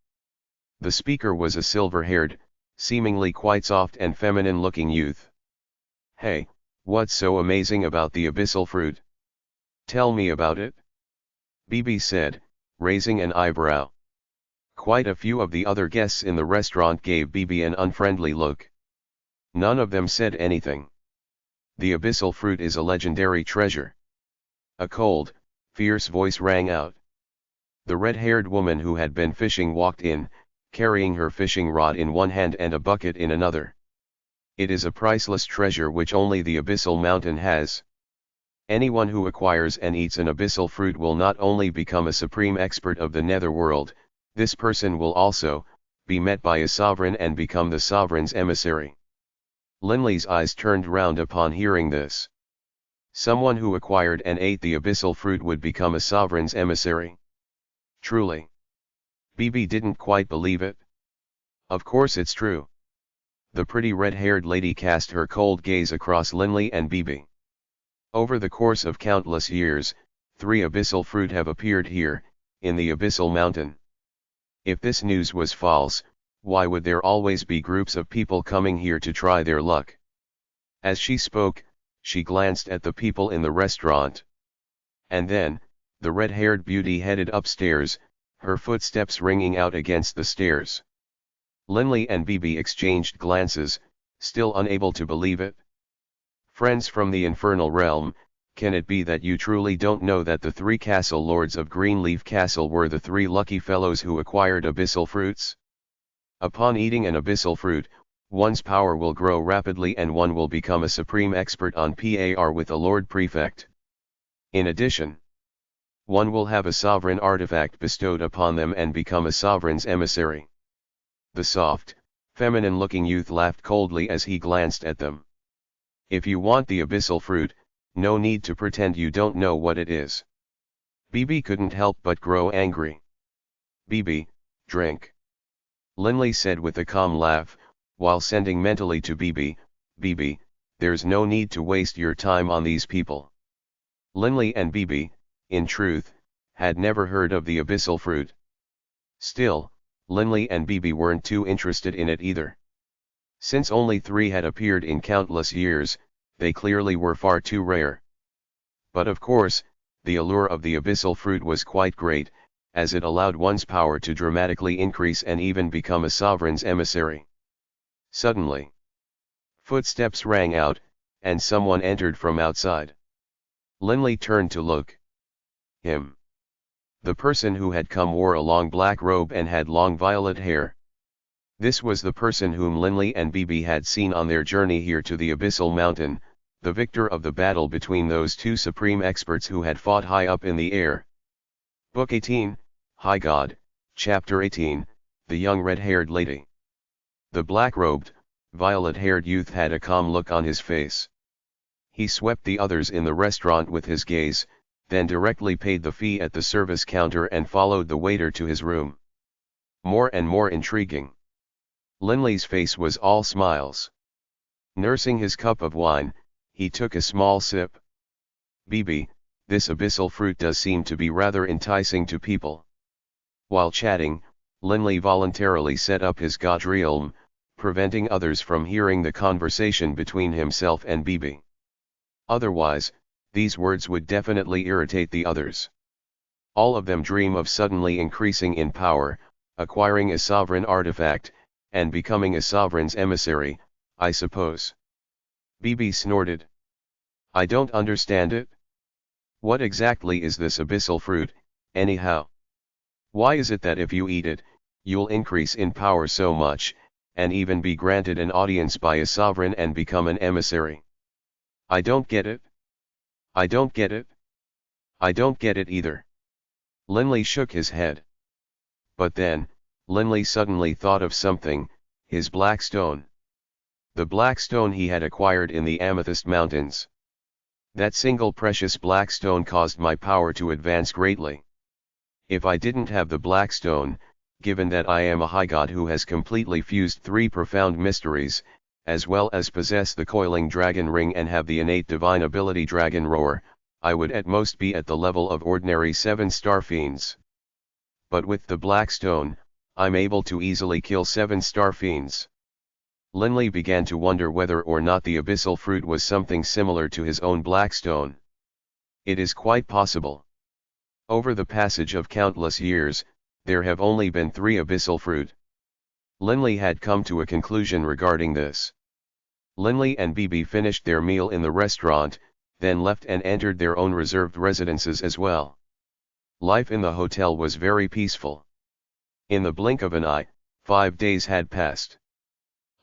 The speaker was a silver-haired, seemingly quite soft and feminine-looking youth. Hey, what's so amazing about the abyssal fruit? Tell me about it. Bibi said, raising an eyebrow. Quite a few of the other guests in the restaurant gave Bibi an unfriendly look. None of them said anything. The abyssal fruit is a legendary treasure. A cold, fierce voice rang out. The red-haired woman who had been fishing walked in, carrying her fishing rod in one hand and a bucket in another. It is a priceless treasure which only the abyssal mountain has. Anyone who acquires and eats an abyssal fruit will not only become a supreme expert of the netherworld, this person will also be met by a sovereign and become the sovereign's emissary. Linley's eyes turned round upon hearing this. Someone who acquired and ate the abyssal fruit would become a sovereign's emissary. Truly. Bibi didn't quite believe it. Of course it's true. The pretty red-haired lady cast her cold gaze across Linley and Bibi. Over the course of countless years, 3 abyssal fruit have appeared here, in the abyssal mountain. If this news was false, why would there always be groups of people coming here to try their luck? As she spoke, she glanced at the people in the restaurant. And then, The red-haired beauty headed upstairs, her footsteps ringing out against the stairs. Linley and Bibi exchanged glances, still unable to believe it. Friends from the infernal realm, can it be that you truly don't know that the 3 castle lords of Greenleaf Castle were the 3 lucky fellows who acquired abyssal fruits? Upon eating an abyssal fruit, one's power will grow rapidly and one will become a supreme expert on par with a Lord Prefect. In addition, one will have a sovereign artifact bestowed upon them and become a sovereign's emissary. The soft, feminine-looking youth laughed coldly as he glanced at them. If you want the abyssal fruit, no need to pretend you don't know what it is. Bibi couldn't help but grow angry. Bibi, drink. Linley said with a calm laugh, while sending mentally to Bibi, Bibi, there's no need to waste your time on these people. Linley and Bibi, in truth, had never heard of the abyssal fruit. Still, Linley and Bibi weren't too interested in it either. Since only 3 had appeared in countless years, they clearly were far too rare. But of course, the allure of the abyssal fruit was quite great, as it allowed one's power to dramatically increase and even become a sovereign's emissary. Suddenly, footsteps rang out, and someone entered from outside. Linley turned to look. Him. The person who had come wore a long black robe and had long violet hair. This was the person whom Linley and Bibi had seen on their journey here to the Abyssal Mountain, the victor of the battle between those 2 supreme experts who had fought high up in the air. Book 18, Highgod, Chapter 18, The Young Red-Haired Lady. The black-robed, violet-haired youth had a calm look on his face. He swept the others in the restaurant with his gaze, then directly paid the fee at the service counter and followed the waiter to his room. More and more intriguing. Linley's face was all smiles. Nursing his cup of wine, he took a small sip. Bibi, this abyssal fruit does seem to be rather enticing to people. While chatting, Linley voluntarily set up his godrealm, preventing others from hearing the conversation between himself and Bibi. Otherwise, these words would definitely irritate the others. All of them dream of suddenly increasing in power, acquiring a sovereign artifact, and becoming a sovereign's emissary, I suppose. Bibi snorted. I don't understand it. What exactly is this abyssal fruit, anyhow? Why is it that if you eat it, you'll increase in power so much, and even be granted an audience by a sovereign and become an emissary? I don't get it. I don't get it. I don't get it either. Linley shook his head. But then, Linley suddenly thought of something, his black stone. The black stone he had acquired in the Amethyst Mountains. That single precious black stone caused my power to advance greatly. If I didn't have the black stone, given that I am a Highgod who has completely fused 3 profound mysteries, as well as possess the Coiling Dragon Ring and have the innate divine ability Dragon Roar, I would at most be at the level of ordinary 7-star fiends. But with the black stone, I'm able to easily kill 7-star fiends. Linley began to wonder whether or not the abyssal fruit was something similar to his own black stone. It is quite possible. Over the passage of countless years, there have only been 3 abyssal fruit. Linley had come to a conclusion regarding this. Linley and Bibi finished their meal in the restaurant, then left and entered their own reserved residences as well. Life in the hotel was very peaceful. In the blink of an eye, 5 days had passed.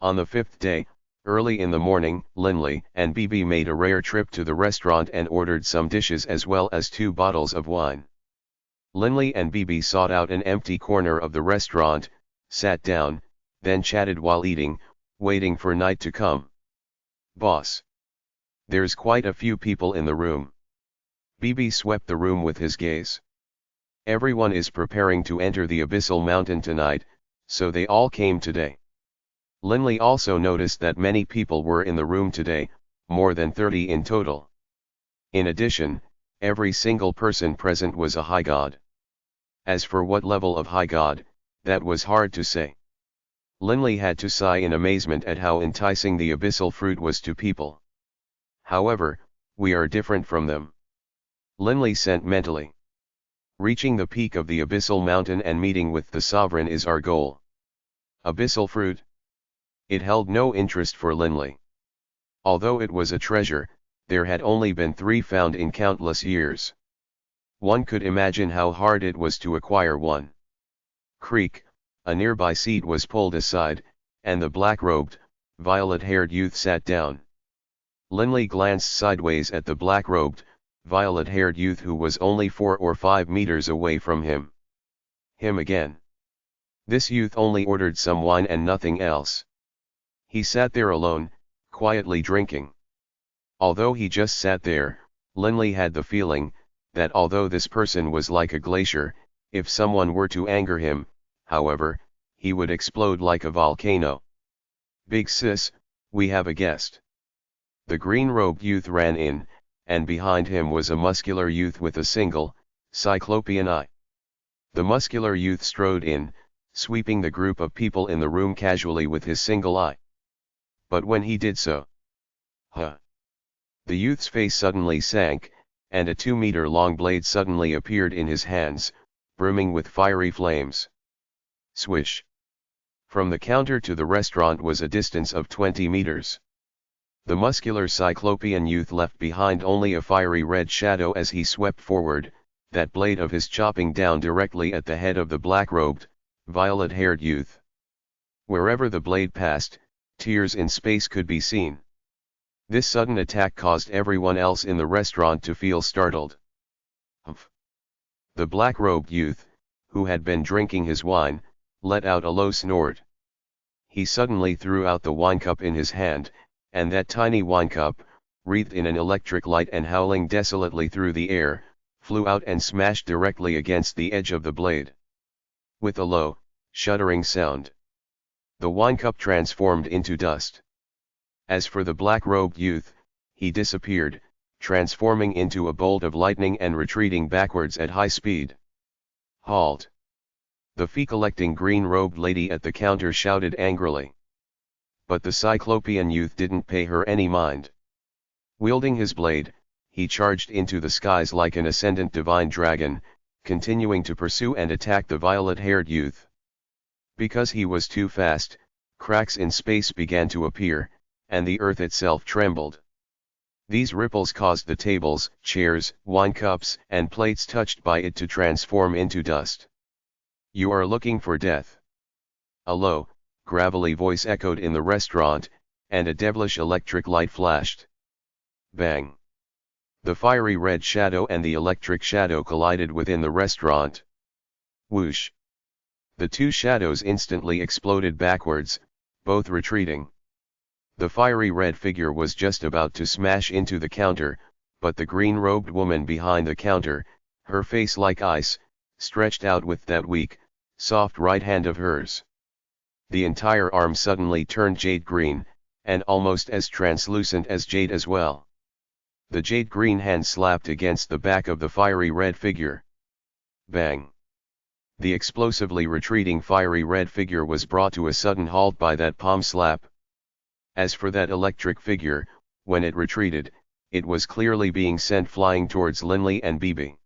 On the 5th day, early in the morning, Linley and Bibi made a rare trip to the restaurant and ordered some dishes as well as 2 bottles of wine. Linley and Bibi sought out an empty corner of the restaurant, sat down, then chatted while eating, waiting for night to come. Boss. There's quite a few people in the room. Bibi swept the room with his gaze. Everyone is preparing to enter the Abyssal Mountain tonight, so they all came today. Linley also noticed that many people were in the room today, more than 30 in total. In addition, every single person present was a Highgod. As for what level of Highgod, that was hard to say. Linley had to sigh in amazement at how enticing the abyssal fruit was to people. However, we are different from them. Linley sent mentally. Reaching the peak of the abyssal mountain and meeting with the sovereign is our goal. Abyssal fruit? It held no interest for Linley. Although it was a treasure, there had only been 3 found in countless years. One could imagine how hard it was to acquire one. Creak, a nearby seat was pulled aside, and the black-robed, violet-haired youth sat down. Linley glanced sideways at the black-robed, violet-haired youth who was only 4 or 5 meters away from him. Him again. This youth only ordered some wine and nothing else. He sat there alone, quietly drinking. Although he just sat there, Linley had the feeling that although this person was like a glacier, if someone were to anger him, however, he would explode like a volcano. "Big sis, we have a guest." The green-robed youth ran in, and behind him was a muscular youth with a single, cyclopean eye. The muscular youth strode in, sweeping the group of people in the room casually with his single eye. But when he did so, the youth's face suddenly sank, and a 2-meter-long blade suddenly appeared in his hands, brimming with fiery flames. Swish! From the counter to the restaurant was a distance of 20 meters. The muscular cyclopean youth left behind only a fiery red shadow as he swept forward, that blade of his chopping down directly at the head of the black-robed, violet-haired youth. Wherever the blade passed, tears in space could be seen. This sudden attack caused everyone else in the restaurant to feel startled. Humph! The black-robed youth, who had been drinking his wine, let out a low snort. He suddenly threw out the wine cup in his hand, and that tiny wine cup, wreathed in an electric light and howling desolately through the air, flew out and smashed directly against the edge of the blade. With a low, shuddering sound, the wine cup transformed into dust. As for the black-robed youth, he disappeared, transforming into a bolt of lightning and retreating backwards at high speed. "Halt!" The fee-collecting green-robed lady at the counter shouted angrily. But the cyclopean youth didn't pay her any mind. Wielding his blade, he charged into the skies like an ascendant divine dragon, continuing to pursue and attack the violet-haired youth. Because he was too fast, cracks in space began to appear, and the earth itself trembled. These ripples caused the tables, chairs, wine cups, and plates touched by it to transform into dust. "You are looking for death." A low, gravelly voice echoed in the restaurant, and a devilish electric light flashed. Bang! The fiery red shadow and the electric shadow collided within the restaurant. Whoosh! The 2 shadows instantly exploded backwards, both retreating. The fiery red figure was just about to smash into the counter, but the green-robed woman behind the counter, her face like ice, stretched out with that weak, soft right hand of hers. The entire arm suddenly turned jade green, and almost as translucent as jade as well. The jade green hand slapped against the back of the fiery red figure. Bang! The explosively retreating fiery red figure was brought to a sudden halt by that palm slap. As for that electric figure, when it retreated, it was clearly being sent flying towards Linley and Bibi.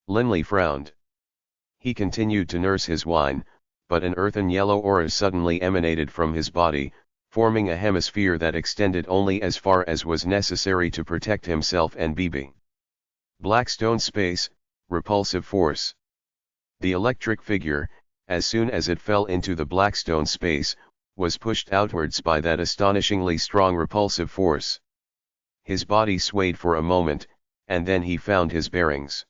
Linley frowned. He continued to nurse his wine, but an earthen yellow aura suddenly emanated from his body, forming a hemisphere that extended only as far as was necessary to protect himself and Bibi. Blackstone space, repulsive force. The electric figure, as soon as it fell into the blackstone space, was pushed outwards by that astonishingly strong repulsive force. His body swayed for a moment, and then he found his bearings.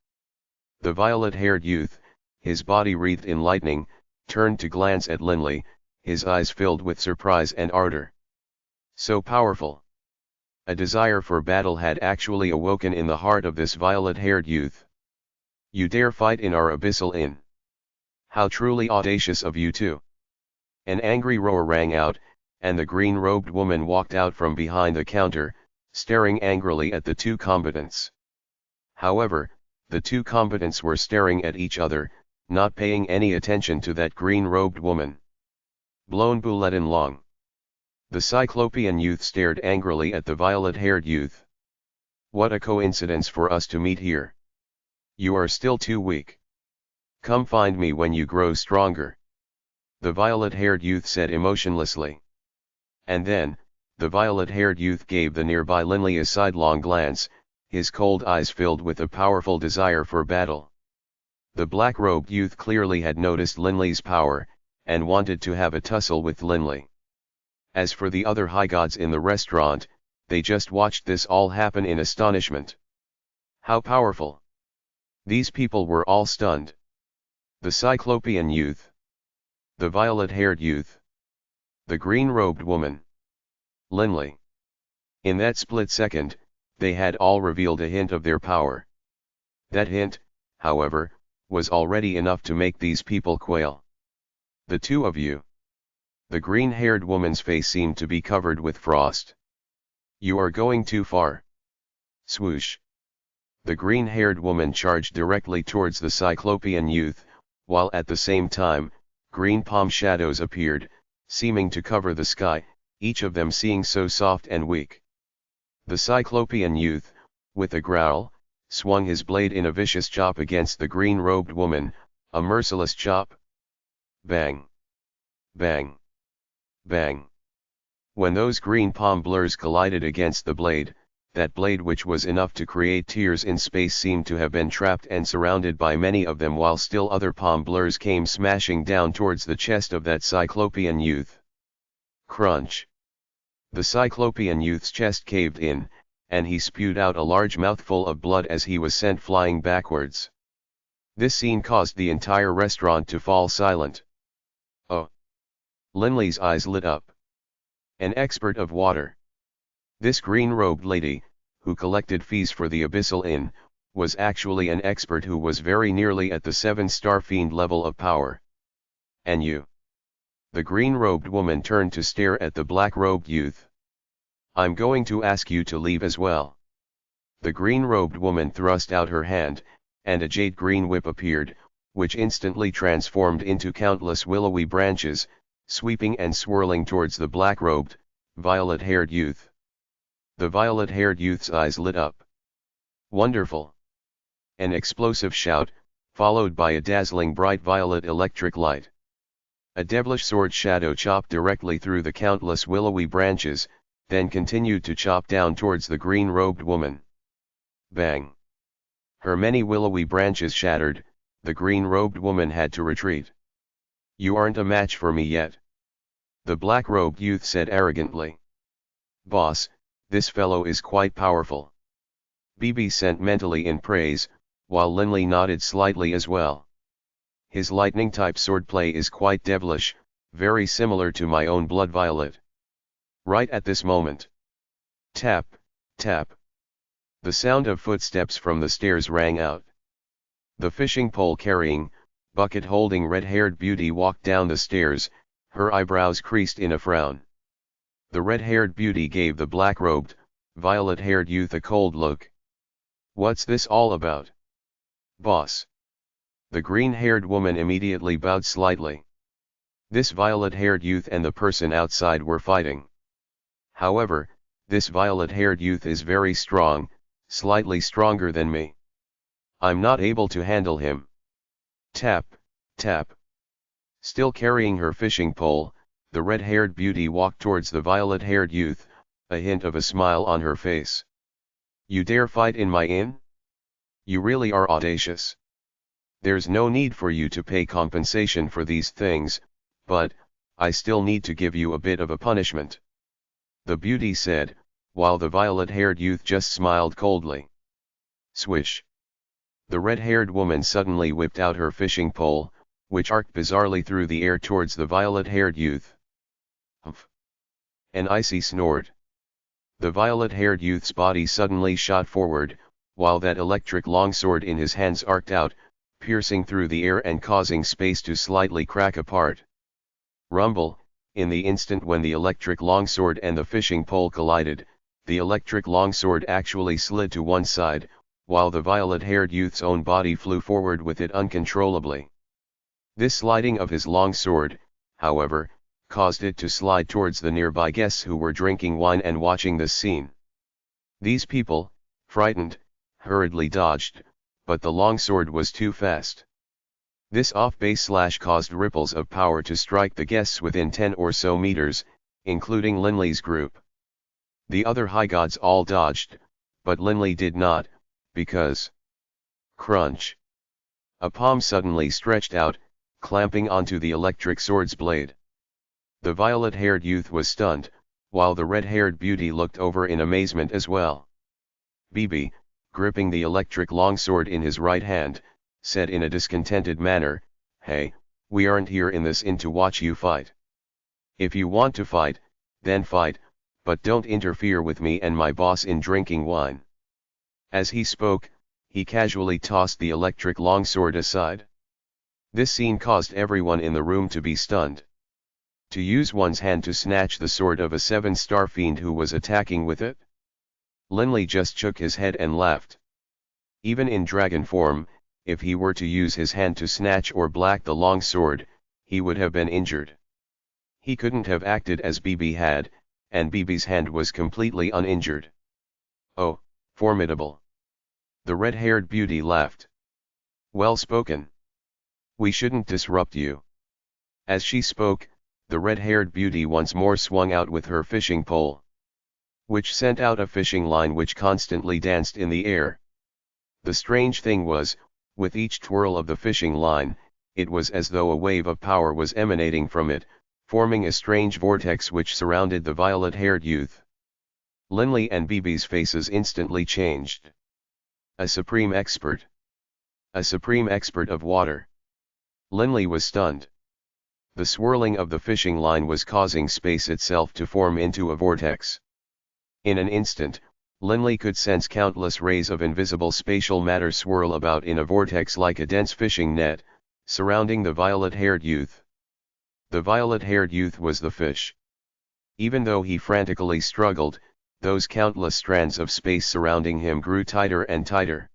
The violet-haired youth, his body wreathed in lightning, turned to glance at Linley, his eyes filled with surprise and ardor. So powerful! A desire for battle had actually awoken in the heart of this violet-haired youth. "You dare fight in our abyssal inn? How truly audacious of you two!" An angry roar rang out, and the green-robed woman walked out from behind the counter, staring angrily at the 2 combatants. However, the 2 combatants were staring at each other, not paying any attention to that green-robed woman. Blown Bulletin long. The cyclopean youth stared angrily at the violet-haired youth. "What a coincidence for us to meet here. You are still too weak." Come find me when you grow stronger. The violet-haired youth said emotionlessly. And then, the violet-haired youth gave the nearby Linley a sidelong glance, his cold eyes filled with a powerful desire for battle. The black-robed youth clearly had noticed Linley's power, and wanted to have a tussle with Linley. As for the other Highgods in the restaurant, they just watched this all happen in astonishment. How powerful! These people were all stunned. The Cyclopean youth. The violet-haired youth. The green-robed woman. Linley. In that split second, they had all revealed a hint of their power. That hint, however, was already enough to make these people quail. The two of you. The green-haired woman's face seemed to be covered with frost. You are going too far. Swoosh. The green-haired woman charged directly towards the Cyclopean youth, while at the same time, green palm shadows appeared, seeming to cover the sky, each of them seeming so soft and weak. The Cyclopean youth, with a growl, swung his blade in a vicious chop against the green-robed woman, a merciless chop. Bang! Bang! Bang! When those green palm blurs collided against the blade, that blade which was enough to create tears in space seemed to have been trapped and surrounded by many of them, while still other palm blurs came smashing down towards the chest of that Cyclopean youth. Crunch! The Cyclopean youth's chest caved in, and he spewed out a large mouthful of blood as he was sent flying backwards. This scene caused the entire restaurant to fall silent. Oh! Linley's eyes lit up. An expert of water. This green-robed lady, who collected fees for the Abyssal Inn, was actually an expert who was very nearly at the 7-star fiend level of power. And you? The green-robed woman turned to stare at the black-robed youth. I'm going to ask you to leave as well. The green-robed woman thrust out her hand, and a jade-green whip appeared, which instantly transformed into countless willowy branches, sweeping and swirling towards the black-robed, violet-haired youth. The violet-haired youth's eyes lit up. Wonderful! An explosive shout, followed by a dazzling bright violet electric light. A devilish sword shadow chopped directly through the countless willowy branches, then continued to chop down towards the green-robed woman. Bang! Her many willowy branches shattered, the green-robed woman had to retreat. You aren't a match for me yet. The black-robed youth said arrogantly. Boss, this fellow is quite powerful. BB sent mentally in praise, while Linley nodded slightly as well. His lightning-type swordplay is quite devilish, very similar to my own blood violet. Right at this moment. Tap, tap. The sound of footsteps from the stairs rang out. The fishing pole carrying, bucket-holding red-haired beauty walked down the stairs, her eyebrows creased in a frown. The red-haired beauty gave the black-robed, violet-haired youth a cold look. What's this all about? Boss. The green-haired woman immediately bowed slightly. This violet-haired youth and the person outside were fighting. However, this violet-haired youth is very strong, slightly stronger than me. I'm not able to handle him. Tap, tap. Still carrying her fishing pole, the red-haired beauty walked towards the violet-haired youth, a hint of a smile on her face. You dare fight in my inn? You really are audacious. There's no need for you to pay compensation for these things, but, I still need to give you a bit of a punishment. The beauty said, while the violet-haired youth just smiled coldly. Swish. The red-haired woman suddenly whipped out her fishing pole, which arced bizarrely through the air towards the violet-haired youth. Humph. An icy snort. The violet-haired youth's body suddenly shot forward, while that electric longsword in his hands arced out, piercing through the air and causing space to slightly crack apart. Rumble, in the instant when the electric longsword and the fishing pole collided, the electric longsword actually slid to one side, while the violet-haired youth's own body flew forward with it uncontrollably. This sliding of his longsword, however, caused it to slide towards the nearby guests who were drinking wine and watching this scene. These people, frightened, hurriedly dodged, but the longsword was too fast. This off-base slash caused ripples of power to strike the guests within 10 or so meters, including Linley's group. The other Highgods all dodged, but Linley did not, because... crunch! A palm suddenly stretched out, clamping onto the electric sword's blade. The violet-haired youth was stunned, while the red-haired beauty looked over in amazement as well. BB, gripping the electric longsword in his right hand, said in a discontented manner, "Hey, we aren't here in this inn to watch you fight. If you want to fight, then fight, but don't interfere with me and my boss in drinking wine." As he spoke, he casually tossed the electric longsword aside. This scene caused everyone in the room to be stunned. To use one's hand to snatch the sword of a 7-star fiend who was attacking with it? Linley just shook his head and laughed. Even in dragon form, if he were to use his hand to snatch or black the long sword, he would have been injured. He couldn't have acted as BB had, and BB's hand was completely uninjured. "Oh, formidable." The red-haired beauty laughed. "Well spoken. We shouldn't disrupt you." As she spoke, the red-haired beauty once more swung out with her fishing pole, which sent out a fishing line which constantly danced in the air. The strange thing was, with each twirl of the fishing line, it was as though a wave of power was emanating from it, forming a strange vortex which surrounded the violet-haired youth. Linley and BB's faces instantly changed. A supreme expert. A supreme expert of water. Linley was stunned. The swirling of the fishing line was causing space itself to form into a vortex. In an instant, Linley could sense countless rays of invisible spatial matter swirl about in a vortex like a dense fishing net, surrounding the violet-haired youth. The violet-haired youth was the fish. Even though he frantically struggled, those countless strands of space surrounding him grew tighter and tighter.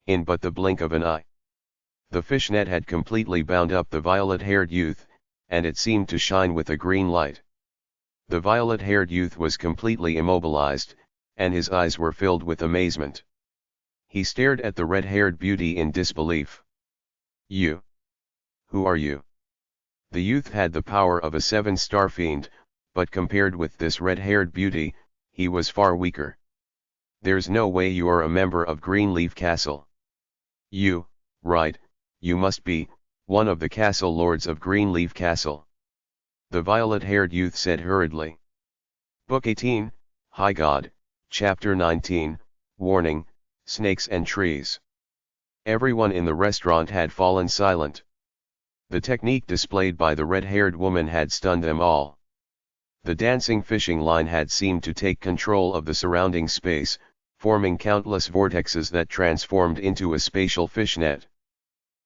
In but the blink of an eye, the fish net had completely bound up the violet-haired youth, and it seemed to shine with a green light. The violet-haired youth was completely immobilized, and his eyes were filled with amazement. He stared at the red-haired beauty in disbelief. "You? Who are you?" The youth had the power of a 7-star fiend, but compared with this red-haired beauty, he was far weaker. "There's no way you are a member of Greenleaf Castle." "You, right, you must be one of the castle lords of Greenleaf Castle," the violet-haired youth said hurriedly. Book 18, Highgod, Chapter 19, Warning, Snakes and Trees. Everyone in the restaurant had fallen silent. The technique displayed by the red-haired woman had stunned them all. The dancing fishing line had seemed to take control of the surrounding space, forming countless vortexes that transformed into a spatial fishnet.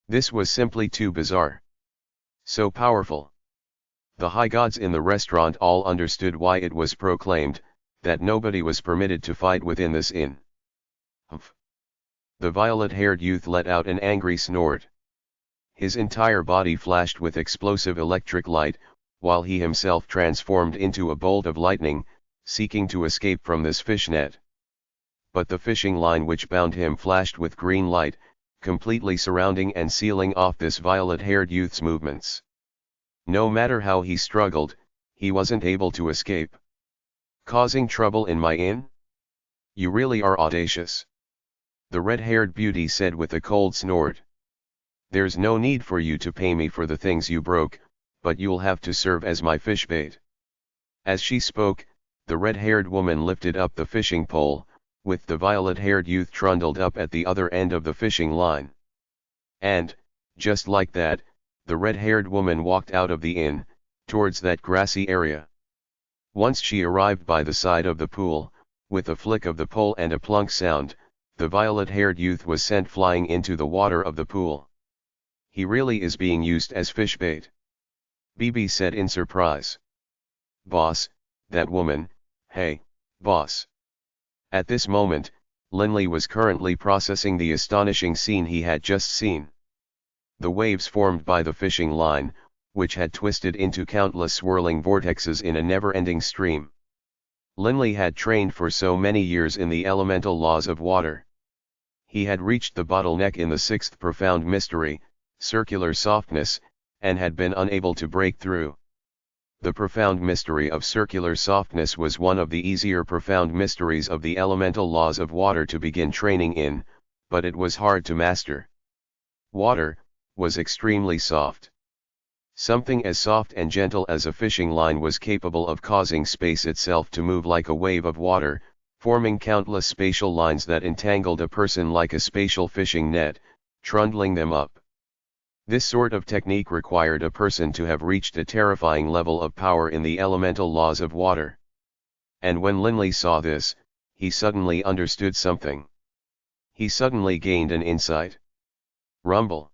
This was simply too bizarre. So powerful. The Highgods in the restaurant all understood why it was proclaimed that nobody was permitted to fight within this inn. Humph. The violet-haired youth let out an angry snort. His entire body flashed with explosive electric light, while he himself transformed into a bolt of lightning, seeking to escape from this fishnet. But the fishing line which bound him flashed with green light, completely surrounding and sealing off this violet-haired youth's movements. No matter how he struggled, he wasn't able to escape. "Causing trouble in my inn? You really are audacious," the red-haired beauty said with a cold snort. "There's no need for you to pay me for the things you broke, but you'll have to serve as my fish bait." As she spoke, the red-haired woman lifted up the fishing pole, with the violet-haired youth trundled up at the other end of the fishing line. And, just like that, the red-haired woman walked out of the inn, towards that grassy area. Once she arrived by the side of the pool, with a flick of the pole and a plunk sound, the violet-haired youth was sent flying into the water of the pool. "He really is being used as fish bait," BB said in surprise. "Boss, that woman, hey, boss." At this moment, Linley was currently processing the astonishing scene he had just seen. The waves formed by the fishing line, which had twisted into countless swirling vortexes in a never-ending stream. Linley had trained for so many years in the elemental laws of water. He had reached the bottleneck in the sixth profound mystery, circular softness, and had been unable to break through. The profound mystery of circular softness was one of the easier profound mysteries of the elemental laws of water to begin training in, but it was hard to master. Water was extremely soft. Something as soft and gentle as a fishing line was capable of causing space itself to move like a wave of water, forming countless spatial lines that entangled a person like a spatial fishing net, trundling them up. This sort of technique required a person to have reached a terrifying level of power in the elemental laws of water. And when Linley saw this, he suddenly understood something. He suddenly gained an insight. Rumble.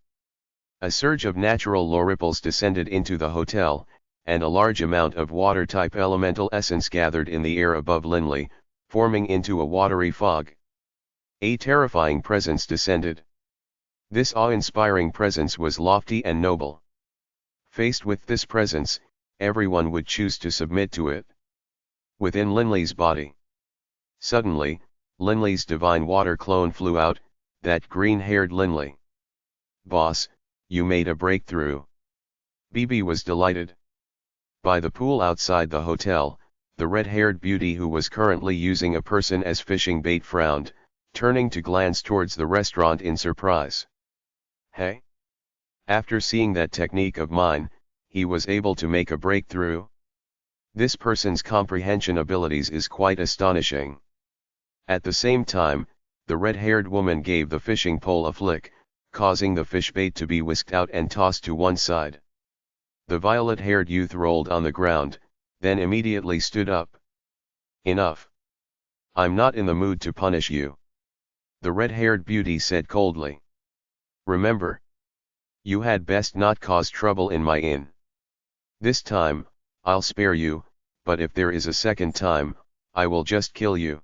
A surge of natural law ripples descended into the hotel, and a large amount of water-type elemental essence gathered in the air above Linley, forming into a watery fog. A terrifying presence descended. This awe-inspiring presence was lofty and noble. Faced with this presence, everyone would choose to submit to it. Within Linley's body. Suddenly, Linley's divine water clone flew out, that green-haired Linley. "Boss, you made a breakthrough." BB was delighted. By the pool outside the hotel, the red-haired beauty who was currently using a person as fishing bait frowned, turning to glance towards the restaurant in surprise. "Hey? After seeing that technique of mine, he was able to make a breakthrough? This person's comprehension abilities is quite astonishing." At the same time, the red-haired woman gave the fishing pole a flick, causing the fish bait to be whisked out and tossed to one side. The violet-haired youth rolled on the ground, then immediately stood up. "Enough. I'm not in the mood to punish you," the red-haired beauty said coldly. "Remember, you had best not cause trouble in my inn. This time, I'll spare you, but if there is a second time, I will just kill you."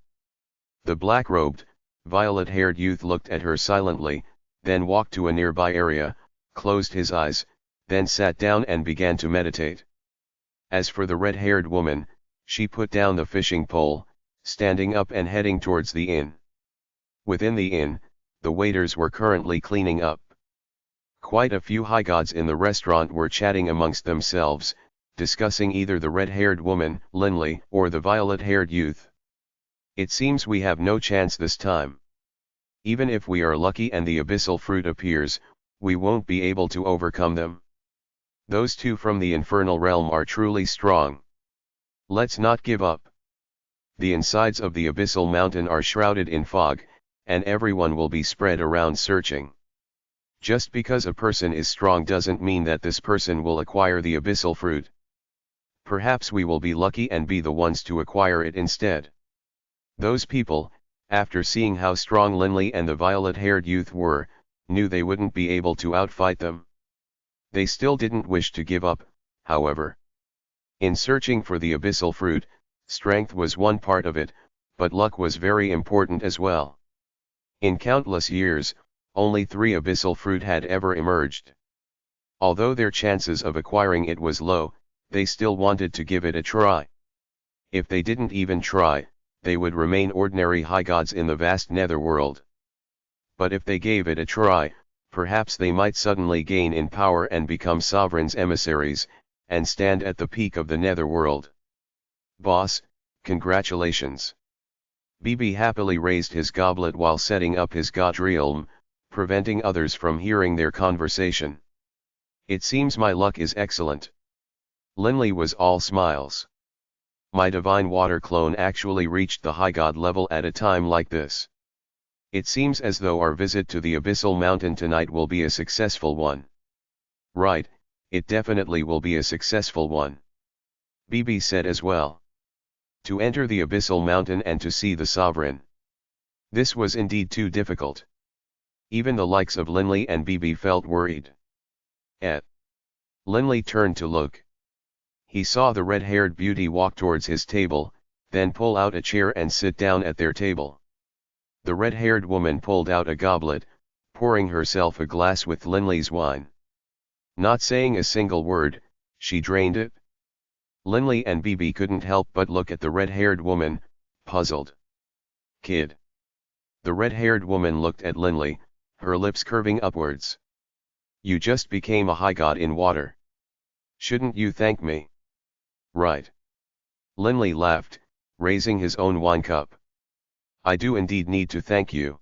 The black-robed, violet-haired youth looked at her silently, then walked to a nearby area, closed his eyes, then sat down and began to meditate. As for the red-haired woman, she put down the fishing pole, standing up and heading towards the inn. Within the inn, the waiters were currently cleaning up. Quite a few Highgods in the restaurant were chatting amongst themselves, discussing either the red-haired woman, Linley, or the violet-haired youth. "It seems we have no chance this time. Even if we are lucky and the abyssal fruit appears, we won't be able to overcome them. Those two from the infernal realm are truly strong. Let's not give up. The insides of the abyssal mountain are shrouded in fog, and everyone will be spread around searching. Just because a person is strong doesn't mean that this person will acquire the abyssal fruit. Perhaps we will be lucky and be the ones to acquire it instead." Those people, after seeing how strong Linley and the violet-haired youth were, knew they wouldn't be able to outfight them. They still didn't wish to give up, however. In searching for the abyssal fruit, strength was one part of it, but luck was very important as well. In countless years, only 3 abyssal fruit had ever emerged. Although their chances of acquiring it was low, they still wanted to give it a try. If they didn't even try, they would remain ordinary Highgods in the vast Netherworld. But if they gave it a try, perhaps they might suddenly gain in power and become sovereign's emissaries, and stand at the peak of the Netherworld. "Boss, congratulations." BB happily raised his goblet while setting up his godrealm, preventing others from hearing their conversation. "It seems my luck is excellent." Linley was all smiles. "My divine water clone actually reached the Highgod level at a time like this. It seems as though our visit to the Abyssal Mountain tonight will be a successful one." "Right, it definitely will be a successful one," BB said as well. To enter the Abyssal Mountain and to see the Sovereign. This was indeed too difficult. Even the likes of Linley and BB felt worried. Linley turned to look. He saw the red-haired beauty walk towards his table, then pull out a chair and sit down at their table. The red-haired woman pulled out a goblet, pouring herself a glass with Linley's wine. Not saying a single word, she drained it. Linley and BB couldn't help but look at the red-haired woman, puzzled. "Kid." The red-haired woman looked at Linley, her lips curving upwards. You just became a Highgod in water. Shouldn't you thank me? Right. Linley laughed, raising his own wine cup. I do indeed need to thank you.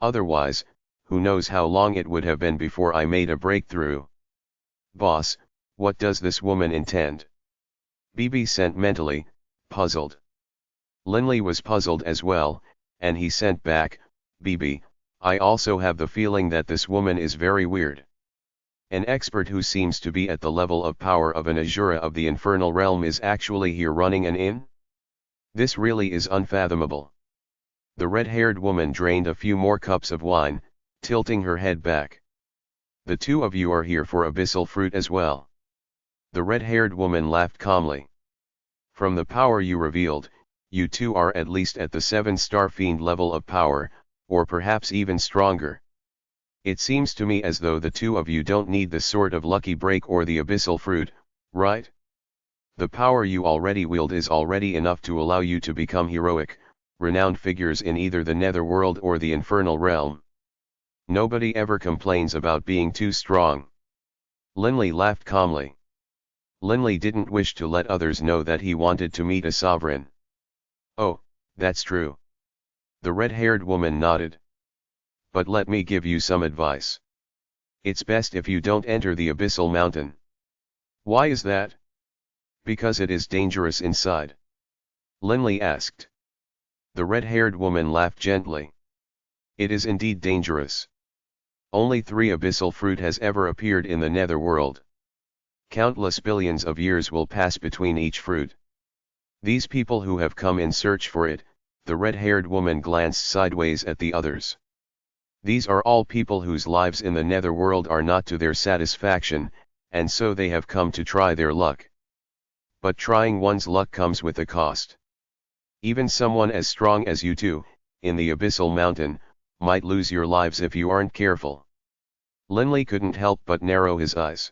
Otherwise, who knows how long it would have been before I made a breakthrough. Boss, what does this woman intend? BB sent mentally, puzzled. Linley was puzzled as well, and he sent back, BB, I also have the feeling that this woman is very weird. An expert who seems to be at the level of power of an Azura of the infernal realm is actually here running an inn? This really is unfathomable. The red-haired woman drained a few more cups of wine, tilting her head back. The two of you are here for abyssal fruit as well. The red-haired woman laughed calmly. From the power you revealed, you two are at least at the 7-star fiend level of power, or perhaps even stronger. It seems to me as though the two of you don't need the sort of lucky break or the abyssal fruit, right? The power you already wield is already enough to allow you to become heroic, renowned figures in either the Netherworld or the infernal realm. Nobody ever complains about being too strong. Linley laughed calmly. Linley didn't wish to let others know that he wanted to meet a sovereign. Oh, that's true. The red-haired woman nodded. But let me give you some advice. It's best if you don't enter the abyssal mountain. Why is that? Because it is dangerous inside. Linley asked. The red-haired woman laughed gently. It is indeed dangerous. Only 3 abyssal fruit has ever appeared in the Netherworld. Countless billions of years will pass between each fruit. These people who have come in search for it, the red-haired woman glanced sideways at the others. These are all people whose lives in the Netherworld are not to their satisfaction, and so they have come to try their luck. But trying one's luck comes with a cost. Even someone as strong as you two, in the abyssal mountain, might lose your lives if you aren't careful. Linley couldn't help but narrow his eyes.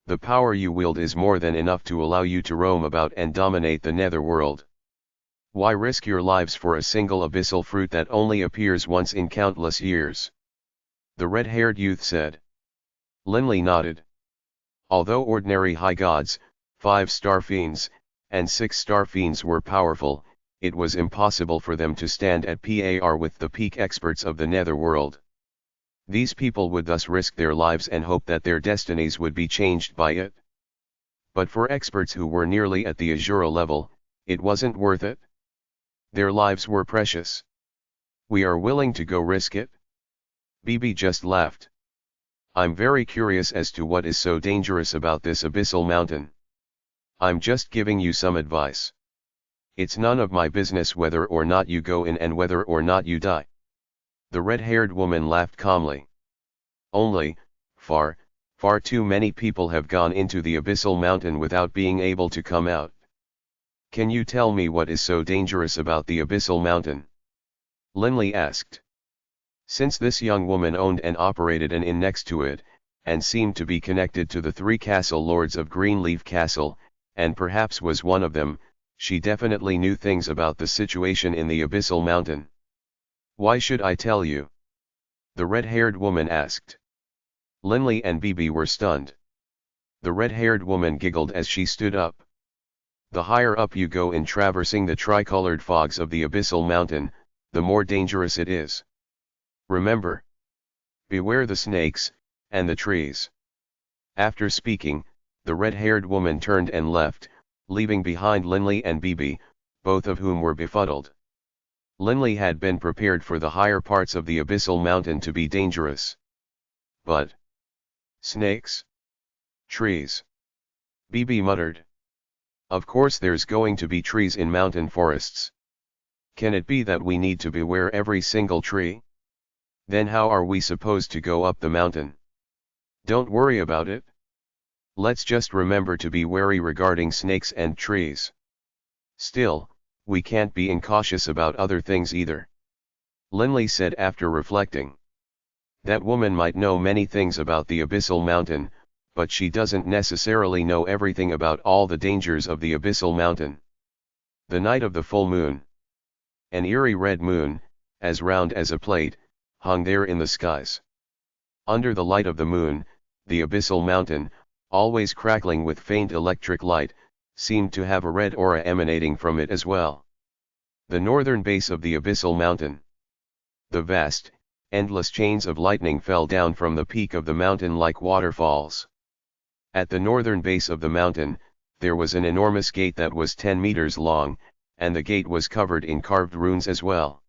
The power you wield is more than enough to allow you to roam about and dominate the Netherworld. Why risk your lives for a single abyssal fruit that only appears once in countless years? The red-haired youth said. Linley nodded. Although ordinary high gods, 5-star fiends, and 6-star fiends were powerful, it was impossible for them to stand at par with the peak experts of the Netherworld. These people would thus risk their lives and hope that their destinies would be changed by it. But for experts who were nearly at the Azura level, it wasn't worth it. Their lives were precious. We are willing to go risk it. BB just laughed. I'm very curious as to what is so dangerous about this abyssal mountain. I'm just giving you some advice. It's none of my business whether or not you go in and whether or not you die. The red-haired woman laughed calmly. Only, far too many people have gone into the abyssal mountain without being able to come out. Can you tell me what is so dangerous about the abyssal mountain? Linley asked. Since this young woman owned and operated an inn next to it, and seemed to be connected to the 3 castle lords of Greenleaf Castle, and perhaps was one of them, she definitely knew things about the situation in the abyssal mountain. Why should I tell you? The red-haired woman asked. Linley and BB were stunned. The red-haired woman giggled as she stood up. The higher up you go in traversing the tricolored fogs of the abyssal mountain, the more dangerous it is. Remember. Beware the snakes, and the trees. After speaking, the red-haired woman turned and left, leaving behind Linley and BB, both of whom were befuddled. Linley had been prepared for the higher parts of the abyssal mountain to be dangerous. But snakes? Trees? BB muttered. Of course there's going to be trees in mountain forests. Can it be that we need to beware every single tree? Then how are we supposed to go up the mountain? Don't worry about it. Let's just remember to be wary regarding snakes and trees. Still, we can't be incautious about other things either. Linley said after reflecting. That woman might know many things about the abyssal mountain, but she doesn't necessarily know everything about all the dangers of the abyssal mountain. The night of the full moon. An eerie red moon, as round as a plate, hung there in the skies. Under the light of the moon, the abyssal mountain, always crackling with faint electric light, seemed to have a red aura emanating from it as well. The northern base of the abyssal mountain. The vast, endless chains of lightning fell down from the peak of the mountain like waterfalls. At the northern base of the mountain, there was an enormous gate that was 10 meters long, and the gate was covered in carved runes as well.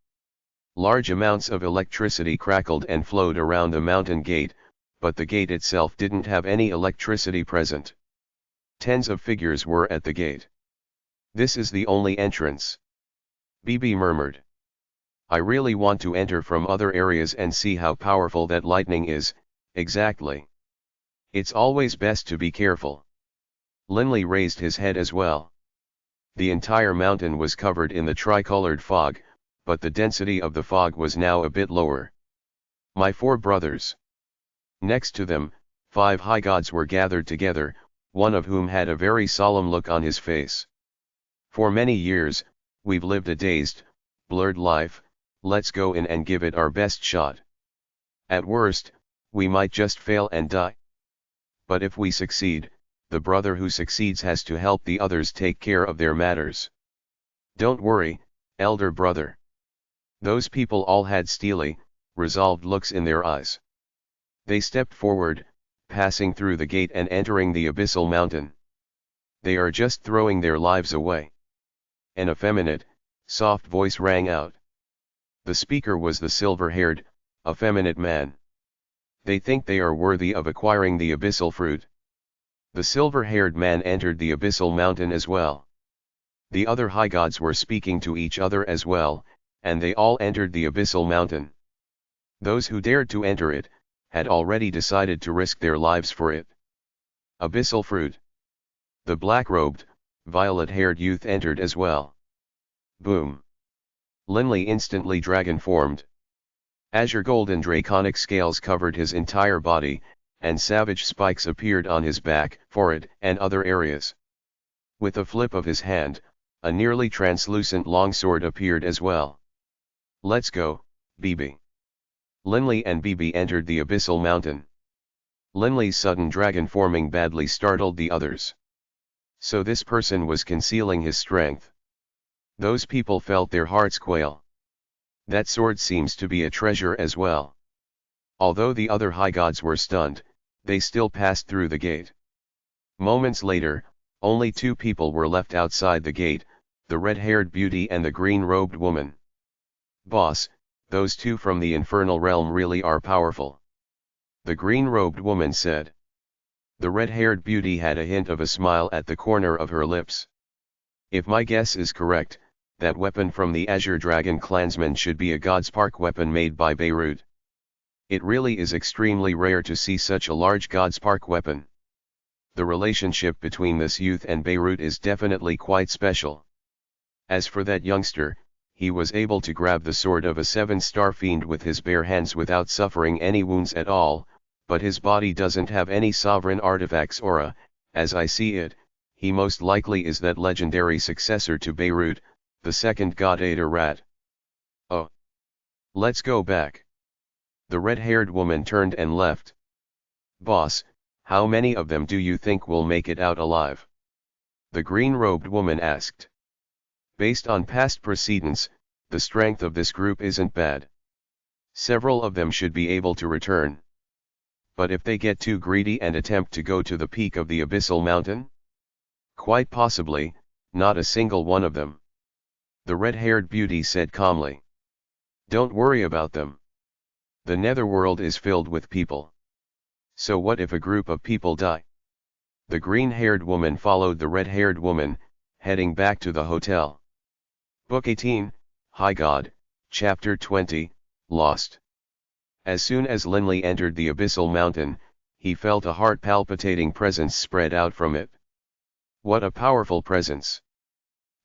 Large amounts of electricity crackled and flowed around the mountain gate, but the gate itself didn't have any electricity present. Tens of figures were at the gate. "This is the only entrance," Bibi murmured. "I really want to enter from other areas and see how powerful that lightning is, exactly. It's always best to be careful." Linley raised his head as well. The entire mountain was covered in the tricolored fog, but the density of the fog was now a bit lower. "My 4 brothers." Next to them, 5 Highgods were gathered together, one of whom had a very solemn look on his face. "For many years, we've lived a dazed, blurred life. Let's go in and give it our best shot. At worst, we might just fail and die. But if we succeed, the brother who succeeds has to help the others take care of their matters. Don't worry, elder brother." Those people all had steely, resolved looks in their eyes. They stepped forward, passing through the gate and entering the abyssal mountain. "They are just throwing their lives away." An effeminate, soft voice rang out. The speaker was the silver-haired, effeminate man. "They think they are worthy of acquiring the abyssal fruit." The silver-haired man entered the abyssal mountain as well. The other Highgods were speaking to each other as well, and they all entered the abyssal mountain. Those who dared to enter it, had already decided to risk their lives for it. Abyssal fruit. The black-robed, violet-haired youth entered as well. Boom. Linley instantly dragon-formed. Azure golden draconic scales covered his entire body, and savage spikes appeared on his back, forehead, and other areas. With a flip of his hand, a nearly translucent longsword appeared as well. "Let's go, Bibi." Linley and Bibi entered the abyssal mountain. Linley's sudden dragon forming badly startled the others. So this person was concealing his strength. Those people felt their hearts quail. That sword seems to be a treasure as well. Although the other Highgods were stunned, they still passed through the gate. Moments later, only 2 people were left outside the gate, the red-haired beauty and the green-robed woman. "Boss, those 2 from the infernal realm really are powerful," the green-robed woman said. The red-haired beauty had a hint of a smile at the corner of her lips. "If my guess is correct, that weapon from the Azure Dragon clansman should be a Godspark weapon made by Beirut. It really is extremely rare to see such a large Godspark weapon. The relationship between this youth and Beirut is definitely quite special. As for that youngster, he was able to grab the sword of a 7-star fiend with his bare hands without suffering any wounds at all, but his body doesn't have any sovereign artifacts aura. As I see it, he most likely is that legendary successor to Beirut, the second god Ader Rat." "Oh. Let's go back." The red-haired woman turned and left. "Boss, how many of them do you think will make it out alive?" the green-robed woman asked. "Based on past precedents, the strength of this group isn't bad. Several of them should be able to return. But if they get too greedy and attempt to go to the peak of the abyssal mountain? Quite possibly, not a single one of them," the red-haired beauty said calmly. "Don't worry about them. The Netherworld is filled with people. So what if a group of people die?" The green-haired woman followed the red-haired woman, heading back to the hotel. Book 18, Highgod, Chapter 20, Lost. As soon as Linley entered the abyssal mountain, he felt a heart-palpitating presence spread out from it. What a powerful presence!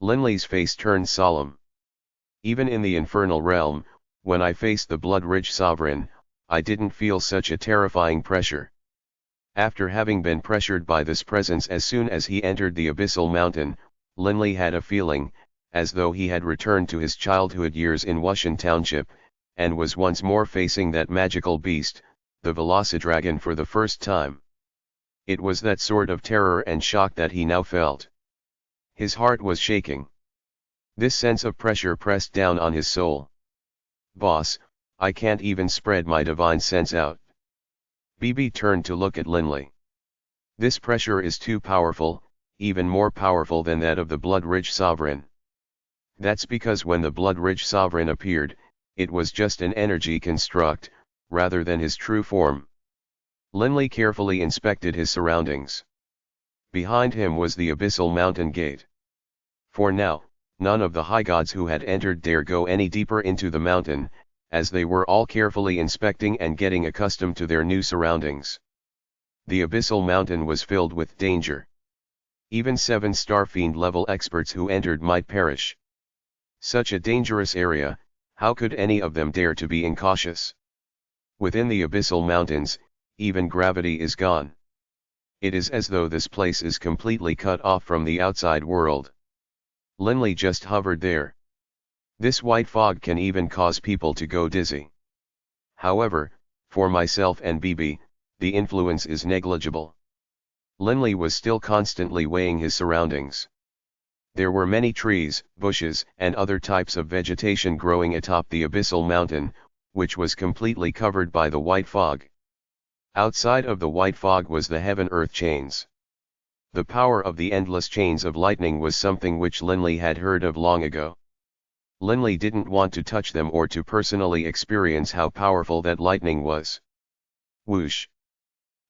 Linley's face turned solemn. Even in the infernal realm, when I faced the blood-rich sovereign, I didn't feel such a terrifying pressure. After having been pressured by this presence as soon as he entered the abyssal mountain, Linley had a feeling, as though he had returned to his childhood years in Wushan Township, and was once more facing that magical beast, the Velocidragon for the first time. It was that sort of terror and shock that he now felt. His heart was shaking. This sense of pressure pressed down on his soul. "Boss, I can't even spread my divine sense out." BB turned to look at Linley. "This pressure is too powerful, even more powerful than that of the Blood-Ridge Sovereign." "That's because when the Blood-Ridge Sovereign appeared, it was just an energy construct, rather than his true form." Linley carefully inspected his surroundings. Behind him was the abyssal mountain gate. For now, none of the Highgods who had entered dare go any deeper into the mountain, as they were all carefully inspecting and getting accustomed to their new surroundings. The abyssal mountain was filled with danger. Even 7 Starfiend-level experts who entered might perish. Such a dangerous area, how could any of them dare to be incautious? Within the abyssal mountains, even gravity is gone. It is as though this place is completely cut off from the outside world. Linley just hovered there. This white fog can even cause people to go dizzy. However, for myself and BB, the influence is negligible. Linley was still constantly weighing his surroundings. There were many trees, bushes, and other types of vegetation growing atop the abyssal mountain, which was completely covered by the white fog. Outside of the white fog was the heaven-earth chains. The power of the endless chains of lightning was something which Linley had heard of long ago. Linley didn't want to touch them or to personally experience how powerful that lightning was. Whoosh!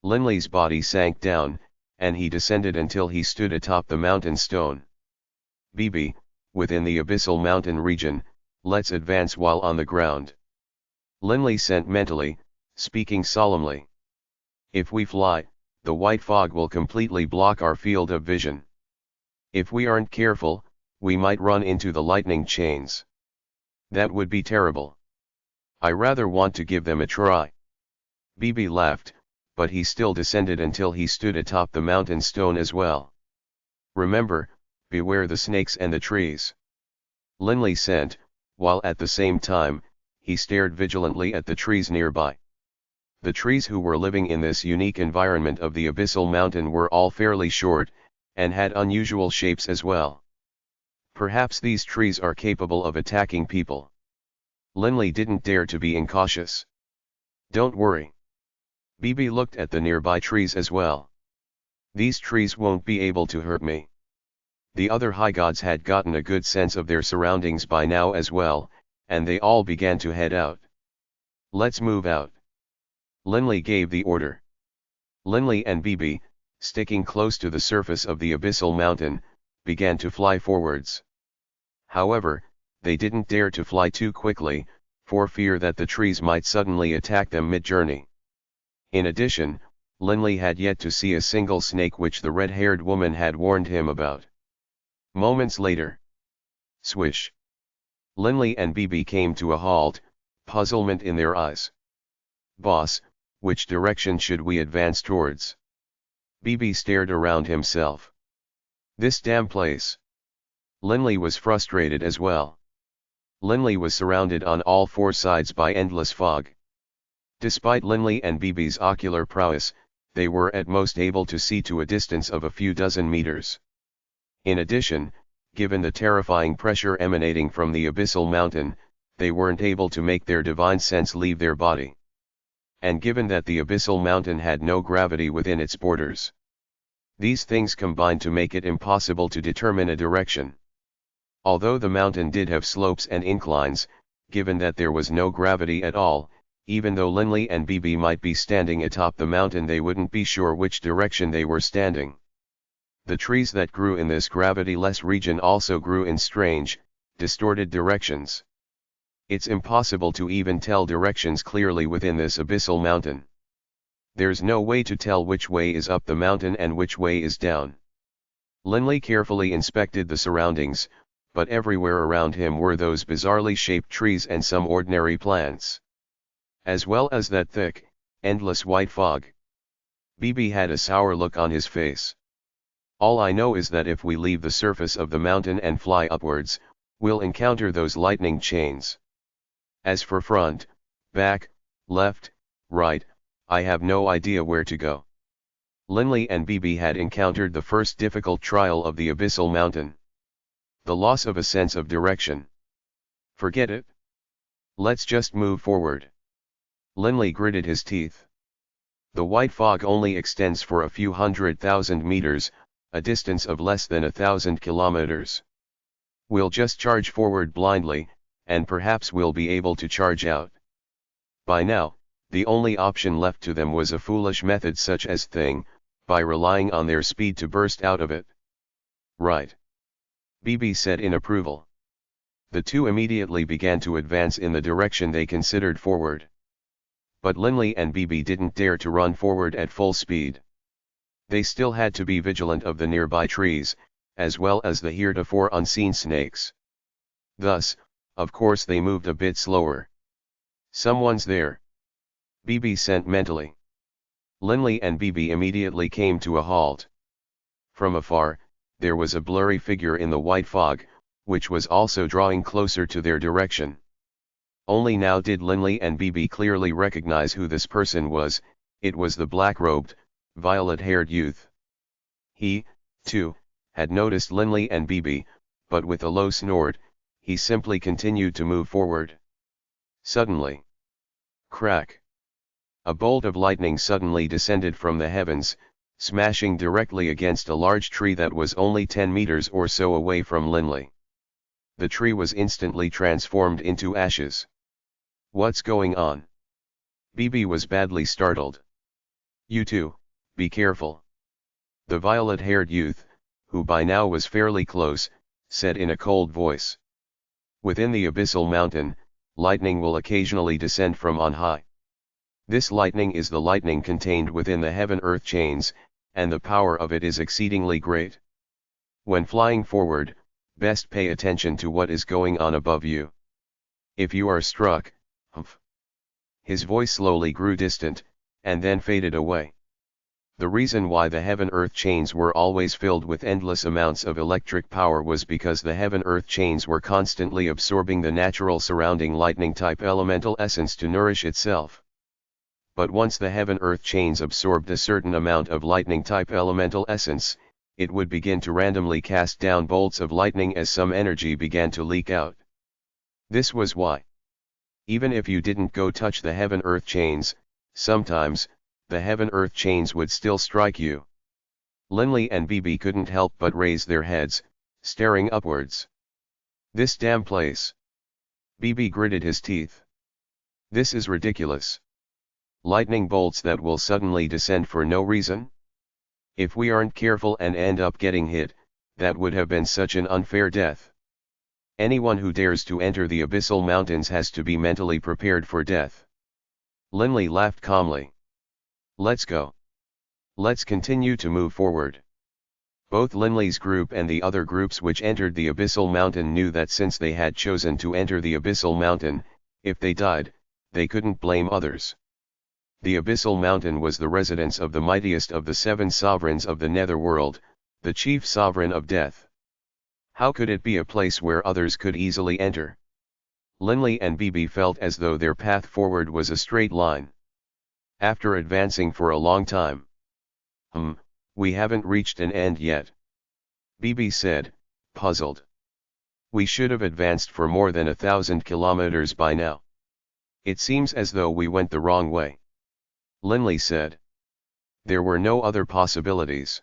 Linley's body sank down, and he descended until he stood atop the mountain stone. "BB, within the abyssal mountain region, let's advance while on the ground." Linley sent mentally, speaking solemnly. "If we fly, the white fog will completely block our field of vision. If we aren't careful, we might run into the lightning chains. That would be terrible. I rather want to give them a try." BB laughed, but he still descended until he stood atop the mountain stone as well. "Remember, beware the snakes and the trees," Linley sent, while at the same time, he stared vigilantly at the trees nearby. The trees who were living in this unique environment of the abyssal mountain were all fairly short, and had unusual shapes as well. Perhaps these trees are capable of attacking people. Linley didn't dare to be incautious. "Don't worry." BB looked at the nearby trees as well. "These trees won't be able to hurt me." The other Highgods had gotten a good sense of their surroundings by now as well, and they all began to head out. "Let's move out." Linley gave the order. Linley and BB, sticking close to the surface of the abyssal mountain, began to fly forwards. However, they didn't dare to fly too quickly, for fear that the trees might suddenly attack them mid-journey. In addition, Linley had yet to see a single snake which the red-haired woman had warned him about. Moments later. Swish! Linley and BB came to a halt, puzzlement in their eyes. "Boss, which direction should we advance towards?" BB stared around himself. "This damn place." Linley was frustrated as well. Linley was surrounded on all 4 sides by endless fog. Despite Linley and BB's ocular prowess, they were at most able to see to a distance of a few dozen meters. In addition, given the terrifying pressure emanating from the abyssal mountain, they weren't able to make their divine sense leave their body. And given that the abyssal mountain had no gravity within its borders, these things combined to make it impossible to determine a direction. Although the mountain did have slopes and inclines, given that there was no gravity at all, even though Linley and BB might be standing atop the mountain, they wouldn't be sure which direction they were standing. The trees that grew in this gravity-less region also grew in strange, distorted directions. It's impossible to even tell directions clearly within this abyssal mountain. There's no way to tell which way is up the mountain and which way is down. Linley carefully inspected the surroundings, but everywhere around him were those bizarrely shaped trees and some ordinary plants, as well as that thick, endless white fog. BB had a sour look on his face. "All I know is that if we leave the surface of the mountain and fly upwards, we'll encounter those lightning chains. As for front, back, left, right, I have no idea where to go. Linley and BB had encountered the first difficult trial of the abyssal mountain. The loss of a sense of direction. Forget it. Let's just move forward. Linley gritted his teeth. The white fog only extends for a few 100,000 meters, a distance of less than 1,000 kilometers. We'll just charge forward blindly, and perhaps we'll be able to charge out. By now, the only option left to them was a foolish method such as thing, by relying on their speed to burst out of it. Right. BB said in approval. The two immediately began to advance in the direction they considered forward. But Linley and BB didn't dare to run forward at full speed. They still had to be vigilant of the nearby trees, as well as the heretofore unseen snakes. Thus, of course they moved a bit slower. Someone's there. BB sent mentally. Linley and BB immediately came to a halt. From afar, there was a blurry figure in the white fog, which was also drawing closer to their direction. Only now did Linley and BB clearly recognize who this person was. It was the black-robed, violet-haired youth. He, too, had noticed Linley and BB, but with a low snort, he simply continued to move forward. Suddenly, crack! A bolt of lightning suddenly descended from the heavens, smashing directly against a large tree that was only 10 meters or so away from Linley. The tree was instantly transformed into ashes. What's going on? BB was badly startled. You too, be careful. The violet-haired youth, who by now was fairly close, said in a cold voice. Within the abyssal mountain, lightning will occasionally descend from on high. This lightning is the lightning contained within the heaven-earth chains, and the power of it is exceedingly great. When flying forward, best pay attention to what is going on above you. If you are struck, humph. His voice slowly grew distant, and then faded away. The reason why the heaven-earth chains were always filled with endless amounts of electric power was because the heaven-earth chains were constantly absorbing the natural surrounding lightning-type elemental essence to nourish itself. But once the heaven-earth chains absorbed a certain amount of lightning-type elemental essence, it would begin to randomly cast down bolts of lightning as some energy began to leak out. This was why. Even if you didn't go touch the heaven-earth chains, sometimes, the heaven-earth chains would still strike you. Linley and BB couldn't help but raise their heads, staring upwards. This damn place. BB gritted his teeth. This is ridiculous. Lightning bolts that will suddenly descend for no reason? If we aren't careful and end up getting hit, that would have been such an unfair death. Anyone who dares to enter the abyssal mountains has to be mentally prepared for death. Linley laughed calmly. Let's go. Let's continue to move forward. Both Linley's group and the other groups which entered the abyssal mountain knew that since they had chosen to enter the abyssal mountain, if they died, they couldn't blame others. The abyssal mountain was the residence of the mightiest of the 7 sovereigns of the Netherworld, the chief sovereign of death. How could it be a place where others could easily enter? Linley and BB felt as though their path forward was a straight line. After advancing for a long time. We haven't reached an end yet. BB said, puzzled. We should have advanced for more than 1,000 kilometers by now. It seems as though we went the wrong way. Linley said. There were no other possibilities.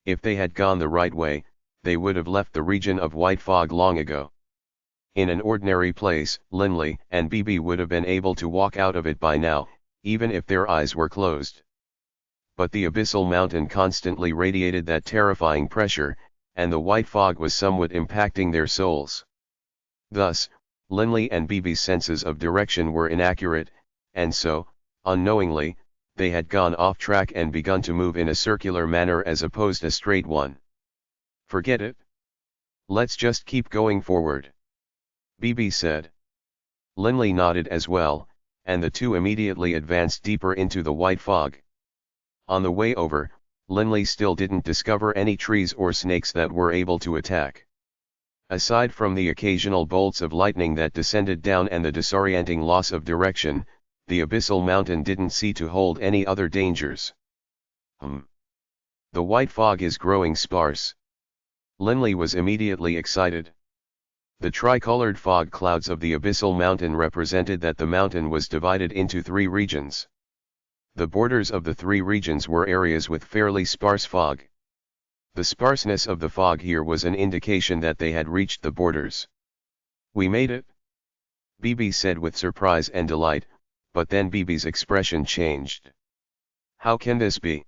If they had gone the right way, they would have left the region of white fog long ago. In an ordinary place, Linley and BB would have been able to walk out of it by now, even if their eyes were closed. But the abyssal mountain constantly radiated that terrifying pressure, and the white fog was somewhat impacting their souls. Thus, Linley and BB's senses of direction were inaccurate, and so, unknowingly, they had gone off track and begun to move in a circular manner as opposed to a straight one. Forget it. Let's just keep going forward. BB said. Linley nodded as well, and the two immediately advanced deeper into the white fog. On the way over, Linley still didn't discover any trees or snakes that were able to attack. Aside from the occasional bolts of lightning that descended down and the disorienting loss of direction, the abyssal mountain didn't seem to hold any other dangers. The white fog is growing sparse. Linley was immediately excited. The tricolored fog clouds of the abyssal mountain represented that the mountain was divided into 3 regions. The borders of the 3 regions were areas with fairly sparse fog. The sparseness of the fog here was an indication that they had reached the borders. "We made it," Bibi said with surprise and delight, but then Bibi's expression changed. "How can this be?"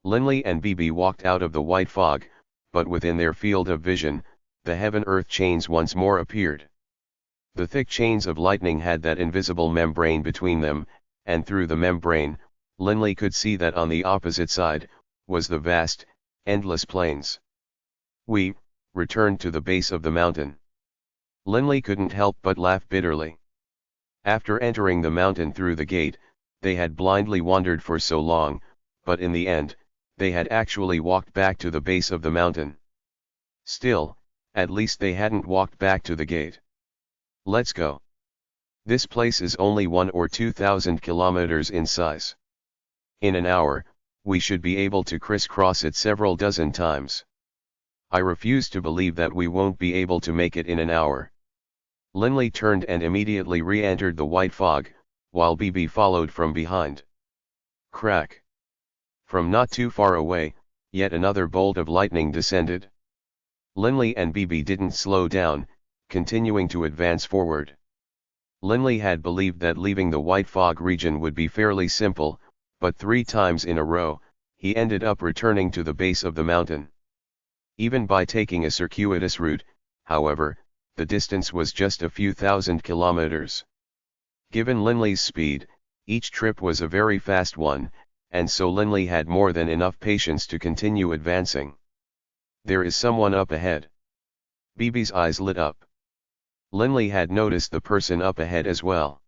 Linley and Bibi walked out of the white fog, but within their field of vision, the heaven-earth chains once more appeared. The thick chains of lightning had that invisible membrane between them, and through the membrane, Linley could see that on the opposite side, was the vast, endless plains. "We returned to the base of the mountain." Linley couldn't help but laugh bitterly. After entering the mountain through the gate, they had blindly wandered for so long, but in the end, they had actually walked back to the base of the mountain. Still, at least they hadn't walked back to the gate. "Let's go. This place is only 1 or 2,000 kilometers in size. In an hour, we should be able to crisscross it several dozen times. I refuse to believe that we won't be able to make it in an hour." Linley turned and immediately re-entered the white fog, while Bibi followed from behind. Crack! From not too far away, yet another bolt of lightning descended. Linley and Bibi didn't slow down, continuing to advance forward. Linley had believed that leaving the white fog region would be fairly simple, but 3 times in a row, he ended up returning to the base of the mountain. Even by taking a circuitous route, however, the distance was just a few thousand kilometers. Given Linley's speed, each trip was a very fast one, and so Linley had more than enough patience to continue advancing. "There is someone up ahead." Bibi's eyes lit up. Linley had noticed the person up ahead as well.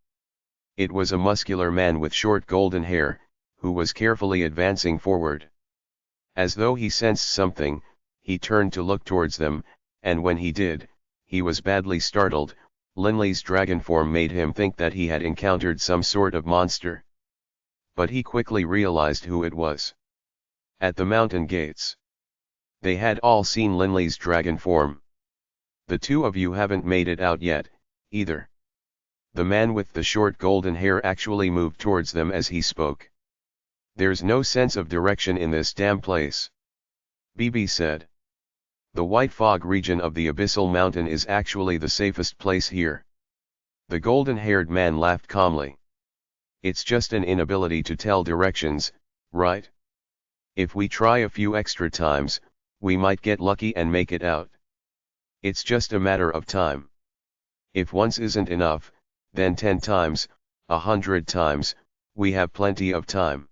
It was a muscular man with short golden hair, who was carefully advancing forward. As though he sensed something, he turned to look towards them, and when he did, he was badly startled. Linley's dragon form made him think that he had encountered some sort of monster. But he quickly realized who it was. At the mountain gates, they had all seen Linley's dragon form. "The 2 of you haven't made it out yet, either." The man with the short golden hair actually moved towards them as he spoke. "There's no sense of direction in this damn place," Bibi said. "The white fog region of the abyssal mountain is actually the safest place here." The golden-haired man laughed calmly. "It's just an inability to tell directions, right? If we try a few extra times, we might get lucky and make it out. It's just a matter of time. If once isn't enough, then 10 times, 100 times, we have plenty of time."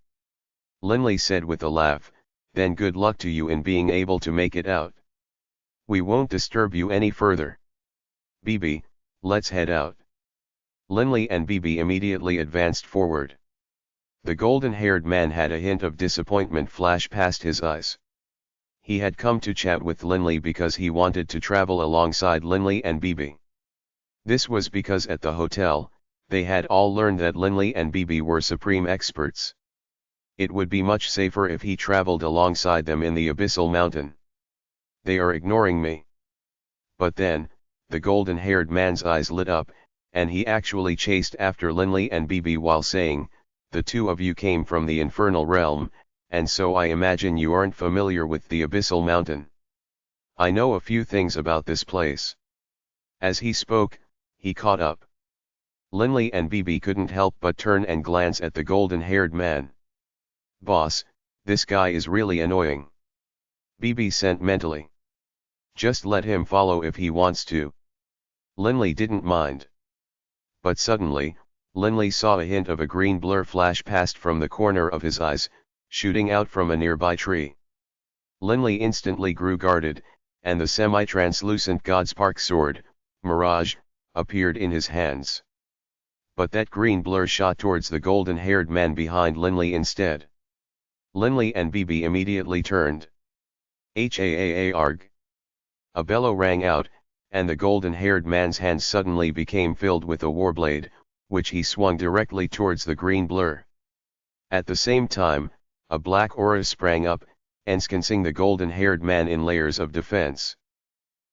Linley said with a laugh, "Then good luck to you in being able to make it out. We won't disturb you any further. Bibi, let's head out." Linley and Bibi immediately advanced forward. The golden-haired man had a hint of disappointment flash past his eyes. He had come to chat with Linley because he wanted to travel alongside Linley and Bibi. This was because at the hotel, they had all learned that Linley and Bibi were supreme experts. It would be much safer if he traveled alongside them in the abyssal mountain. "They are ignoring me." But then, the golden-haired man's eyes lit up, and he actually chased after Linley and Bibi while saying, "The 2 of you came from the infernal realm, and so I imagine you aren't familiar with the abyssal mountain. I know a few things about this place." As he spoke, he caught up. Linley and Bibi couldn't help but turn and glance at the golden-haired man. "Boss, this guy is really annoying," Bibi sent mentally. "Just let him follow if he wants to." Linley didn't mind. But suddenly, Linley saw a hint of a green blur flash past from the corner of his eyes, shooting out from a nearby tree. Linley instantly grew guarded, and the semi-translucent Godspark sword, Mirage, appeared in his hands. But that green blur shot towards the golden-haired man behind Linley instead. Linley and Bibi immediately turned. "Haarg!" A bellow rang out, and the golden-haired man's hands suddenly became filled with a warblade, which he swung directly towards the green blur. At the same time, a black aura sprang up, ensconcing the golden-haired man in layers of defense.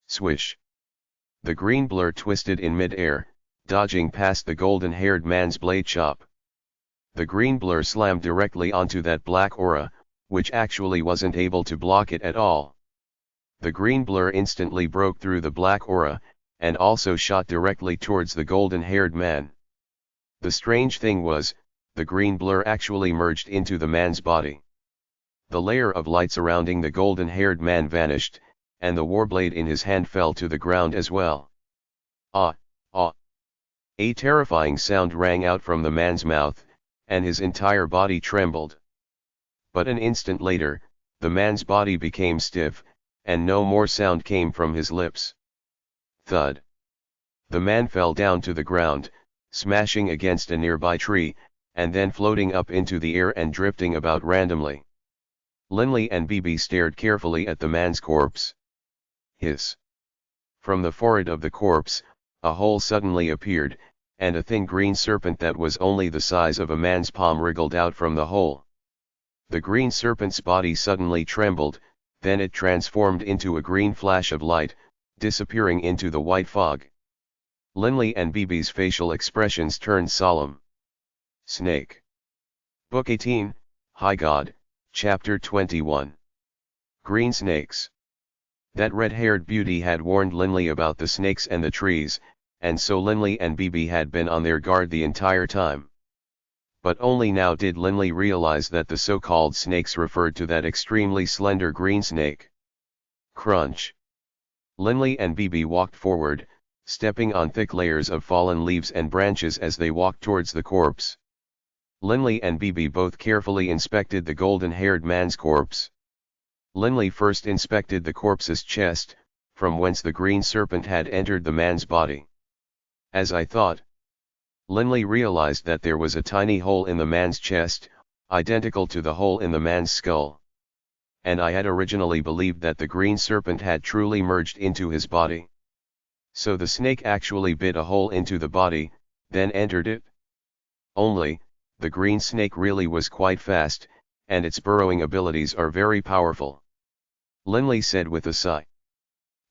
Swish! The green blur twisted in mid-air, dodging past the golden-haired man's blade chop. The green blur slammed directly onto that black aura, which actually wasn't able to block it at all. The green blur instantly broke through the black aura, and also shot directly towards the golden-haired man. The strange thing was, the green blur actually merged into the man's body. The layer of light surrounding the golden-haired man vanished, and the warblade in his hand fell to the ground as well. Ah, ah! A terrifying sound rang out from the man's mouth, and his entire body trembled. But an instant later, the man's body became stiff, and no more sound came from his lips. Thud! The man fell down to the ground, smashing against a nearby tree, and then floating up into the air and drifting about randomly. Linley and Bibi stared carefully at the man's corpse. Hiss! From the forehead of the corpse, a hole suddenly appeared, and a thin green serpent that was only the size of a man's palm wriggled out from the hole. The green serpent's body suddenly trembled, then it transformed into a green flash of light, disappearing into the white fog. Linley and Bibi's facial expressions turned solemn. Snake. Book 18, Highgod, Chapter 21. Green Snakes. That red-haired beauty had warned Linley about the snakes and the trees, and so Linley and Bibi had been on their guard the entire time. But only now did Linley realize that the so-called snakes referred to that extremely slender green snake. Crunch! Linley and Bibi walked forward, stepping on thick layers of fallen leaves and branches as they walked towards the corpse. Linley and Bibi both carefully inspected the golden-haired man's corpse. Linley first inspected the corpse's chest, from whence the green serpent had entered the man's body. As I thought. Linley realized that there was a tiny hole in the man's chest, identical to the hole in the man's skull. And I had originally believed that the green serpent had truly merged into his body. So the snake actually bit a hole into the body, then entered it? Only, the green snake really was quite fast, and its burrowing abilities are very powerful. Linley said with a sigh.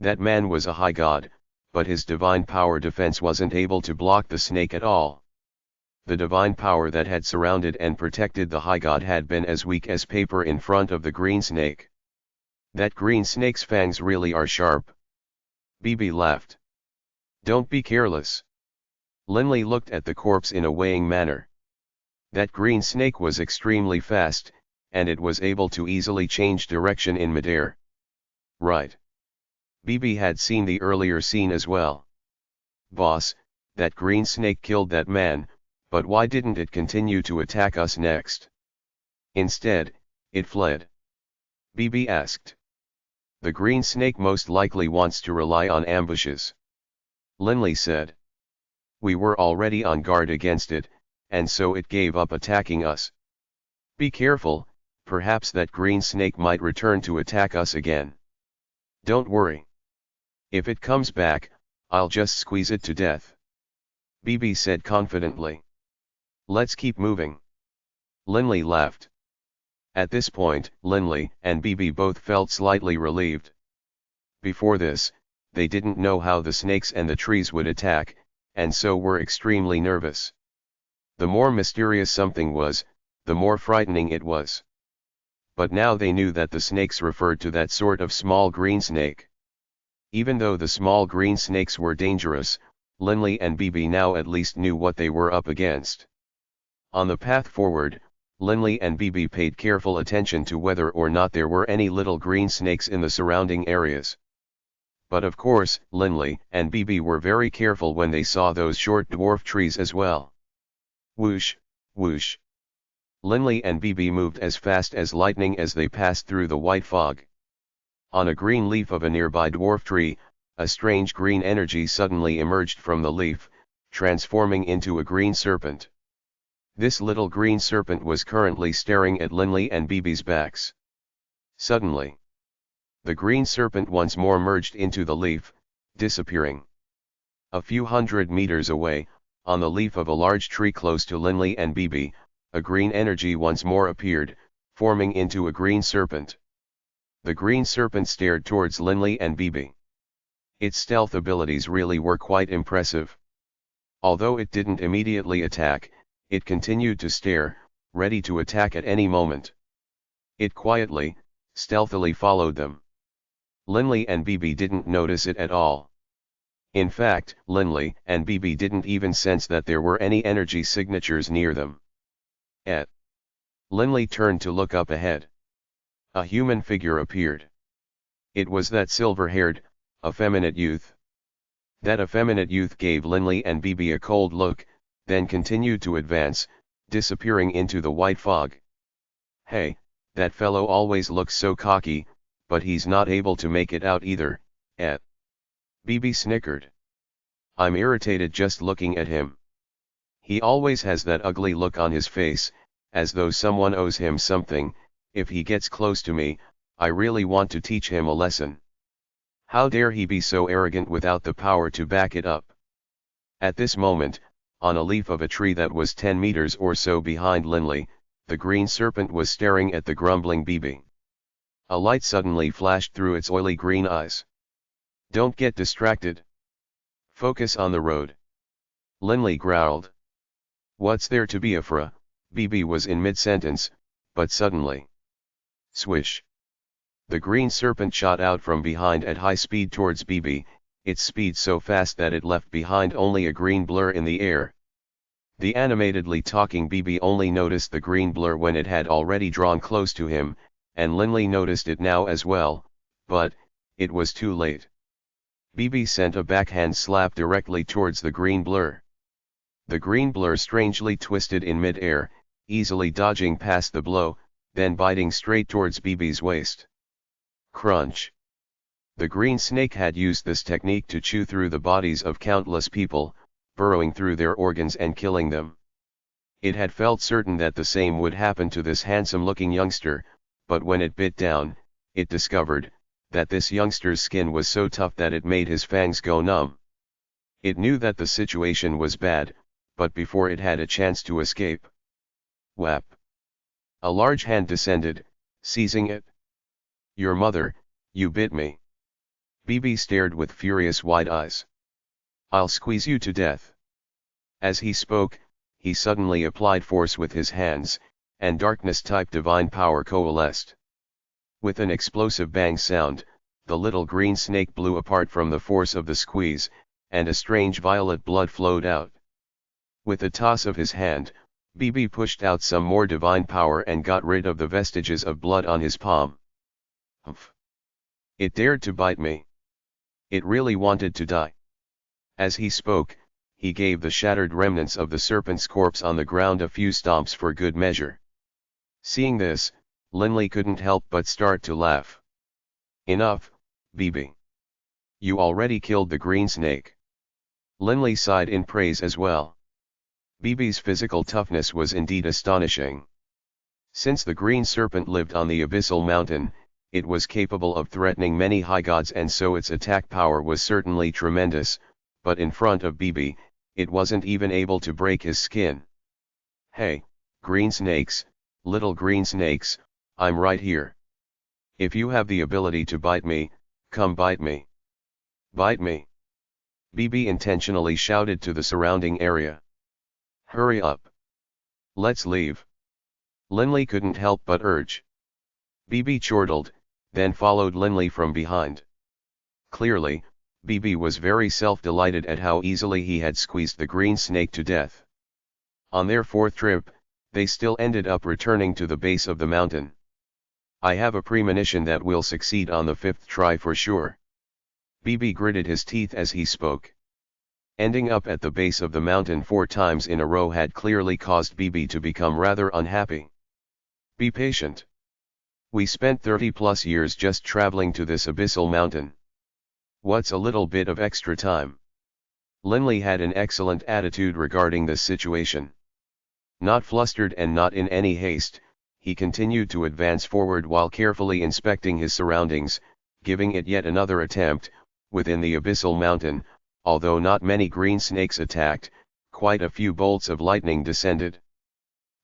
That man was a Highgod, but his divine power defense wasn't able to block the snake at all. The divine power that had surrounded and protected the Highgod had been as weak as paper in front of the green snake. That green snake's fangs really are sharp. Bibi laughed. Don't be careless. Linley looked at the corpse in a weighing manner. That green snake was extremely fast, and it was able to easily change direction in midair. Right. Bibi had seen the earlier scene as well. Boss, that green snake killed that man, but why didn't it continue to attack us next? Instead, it fled. Bibi asked. The green snake most likely wants to rely on ambushes. Linley said. We were already on guard against it, and so it gave up attacking us. Be careful, perhaps that green snake might return to attack us again. Don't worry. If it comes back, I'll just squeeze it to death. Bibi said confidently. Let's keep moving. Linley laughed. At this point, Linley and Bibi both felt slightly relieved. Before this, they didn't know how the snakes and the trees would attack, and so were extremely nervous. The more mysterious something was, the more frightening it was. But now they knew that the snakes referred to that sort of small green snake. Even though the small green snakes were dangerous, Linley and Bibi now at least knew what they were up against. On the path forward, Linley and Bibi paid careful attention to whether or not there were any little green snakes in the surrounding areas. But of course, Linley and Bibi were very careful when they saw those short dwarf trees as well. Whoosh, whoosh. Linley and Bibi moved as fast as lightning as they passed through the white fog. On a green leaf of a nearby dwarf tree, a strange green energy suddenly emerged from the leaf, transforming into a green serpent. This little green serpent was currently staring at Linley and Bibi's backs. Suddenly, the green serpent once more merged into the leaf, disappearing. A few hundred meters away, on the leaf of a large tree close to Linley and Bibi, a green energy once more appeared, forming into a green serpent. The green serpent stared towards Linley and Bibi. Its stealth abilities really were quite impressive. Although it didn't immediately attack, it continued to stare, ready to attack at any moment. It quietly, stealthily followed them. Linley and Bibi didn't notice it at all. In fact, Linley and Bibi didn't even sense that there were any energy signatures near them. Linley turned to look up ahead. A human figure appeared. It was that silver-haired, effeminate youth. That effeminate youth gave Linley and Bibi a cold look, then continued to advance, disappearing into the white fog. Hey, that fellow always looks so cocky, but he's not able to make it out either, Bibi snickered. I'm irritated just looking at him. He always has that ugly look on his face, as though someone owes him something. If he gets close to me, I really want to teach him a lesson. How dare he be so arrogant without the power to back it up? At this moment, on a leaf of a tree that was 10 meters or so behind Linley, the green serpent was staring at the grumbling Bibi. A light suddenly flashed through its oily green eyes. Don't get distracted. Focus on the road. Linley growled. What's there to be afraid? Bibi was in mid-sentence, but suddenly. Swish. The green serpent shot out from behind at high speed towards Bibi, its speed so fast that it left behind only a green blur in the air. The animatedly talking Bibi only noticed the green blur when it had already drawn close to him, and Linley noticed it now as well, but it was too late. Bibi sent a backhand slap directly towards the green blur. The green blur strangely twisted in mid-air, easily dodging past the blow, then biting straight towards Bibi's waist. Crunch. The green snake had used this technique to chew through the bodies of countless people, burrowing through their organs and killing them. It had felt certain that the same would happen to this handsome-looking youngster, but when it bit down, it discovered that this youngster's skin was so tough that it made his fangs go numb. It knew that the situation was bad, but before it had a chance to escape. Whap! A large hand descended, seizing it. Your mother, you bit me. Bibi stared with furious wide eyes. I'll squeeze you to death. As he spoke, he suddenly applied force with his hands, and darkness-type divine power coalesced. With an explosive bang sound, the little green snake blew apart from the force of the squeeze, and a strange violet blood flowed out. With a toss of his hand, Bibi pushed out some more divine power and got rid of the vestiges of blood on his palm. Humph! It dared to bite me. It really wanted to die. As he spoke, he gave the shattered remnants of the serpent's corpse on the ground a few stomps for good measure. Seeing this, Linley couldn't help but start to laugh. Enough, Bibi. You already killed the green snake. Linley sighed in praise as well. Bibi's physical toughness was indeed astonishing. Since the green serpent lived on the abyssal mountain, it was capable of threatening many Highgods, and so its attack power was certainly tremendous, but in front of Bibi, it wasn't even able to break his skin. Hey, green snakes, little green snakes, I'm right here. If you have the ability to bite me, come bite me. Bite me. Bibi intentionally shouted to the surrounding area. Hurry up. Let's leave. Linley couldn't help but urge. Bibi chortled, then followed Linley from behind. Clearly, Bibi was very self-delighted at how easily he had squeezed the green snake to death. On their fourth trip, they still ended up returning to the base of the mountain. I have a premonition that we'll succeed on the fifth try for sure. Bibi gritted his teeth as he spoke. Ending up at the base of the mountain 4 times in a row had clearly caused Bibi to become rather unhappy. Be patient. We spent 30+ years just traveling to this abyssal mountain. What's a little bit of extra time? Linley had an excellent attitude regarding this situation. Not flustered and not in any haste, he continued to advance forward while carefully inspecting his surroundings, giving it yet another attempt. Within the abyssal mountain, although not many green snakes attacked, quite a few bolts of lightning descended.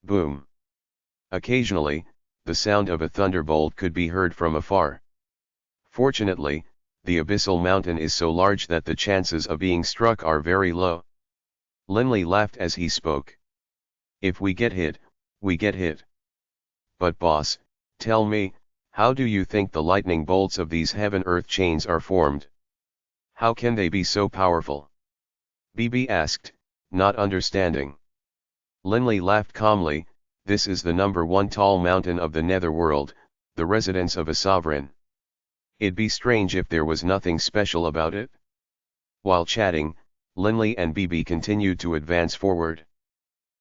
Boom! Occasionally, the sound of a thunderbolt could be heard from afar. Fortunately, the abyssal mountain is so large that the chances of being struck are very low. Linley laughed as he spoke. If we get hit, we get hit. But boss, tell me, how do you think the lightning bolts of these heaven-earth chains are formed? How can they be so powerful? BB asked, not understanding. Linley laughed calmly. This is the number one tall mountain of the Netherworld, the residence of a sovereign. It'd be strange if there was nothing special about it. While chatting, Linley and BB continued to advance forward.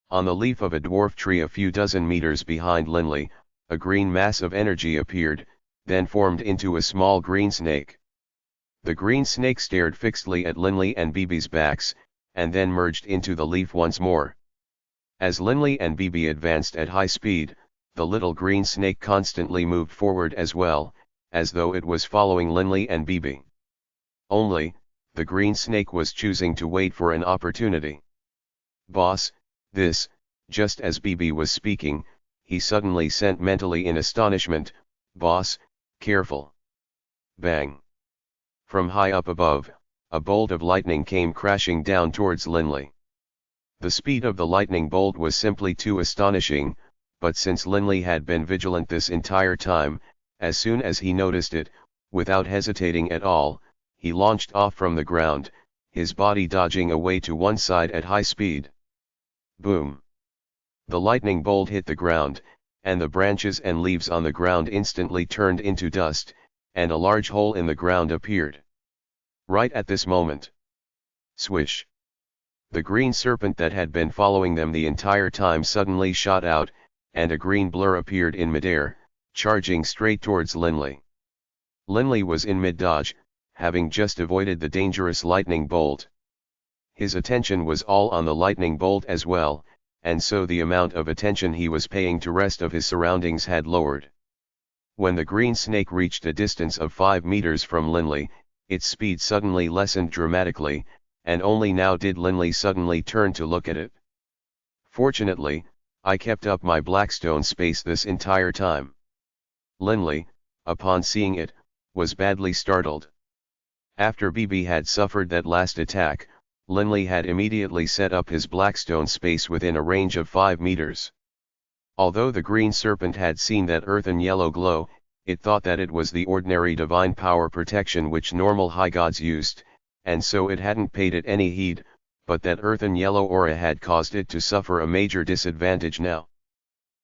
On the leaf of a dwarf tree a few dozen meters behind Linley, a green mass of energy appeared, then formed into a small green snake. The green snake stared fixedly at Linley and BB's backs, and then merged into the leaf once more. As Linley and BB advanced at high speed, the little green snake constantly moved forward as well, as though it was following Linley and BB. Only, the green snake was choosing to wait for an opportunity. Boss, this, just as BB was speaking, he suddenly sent mentally in astonishment, boss, careful. Bang. From high up above, a bolt of lightning came crashing down towards Linley. The speed of the lightning bolt was simply too astonishing, but since Linley had been vigilant this entire time, as soon as he noticed it, without hesitating at all, he launched off from the ground, his body dodging away to one side at high speed. Boom! The lightning bolt hit the ground, and the branches and leaves on the ground instantly turned into dust, and a large hole in the ground appeared. Right at this moment. Swish! The green serpent that had been following them the entire time suddenly shot out, and a green blur appeared in midair, charging straight towards Linley. Linley was in mid-dodge, having just avoided the dangerous lightning bolt. His attention was all on the lightning bolt as well, and so the amount of attention he was paying to rest of his surroundings had lowered. When the green snake reached a distance of 5 meters from Linley, its speed suddenly lessened dramatically, and only now did Linley suddenly turn to look at it. Fortunately, I kept up my Blackstone space this entire time. Linley, upon seeing it, was badly startled. After BB had suffered that last attack, Linley had immediately set up his Blackstone space within a range of 5 meters. Although the green serpent had seen that earthen yellow glow, it thought that it was the ordinary divine power protection which normal Highgods used, and so it hadn't paid it any heed, but that earthen yellow aura had caused it to suffer a major disadvantage now.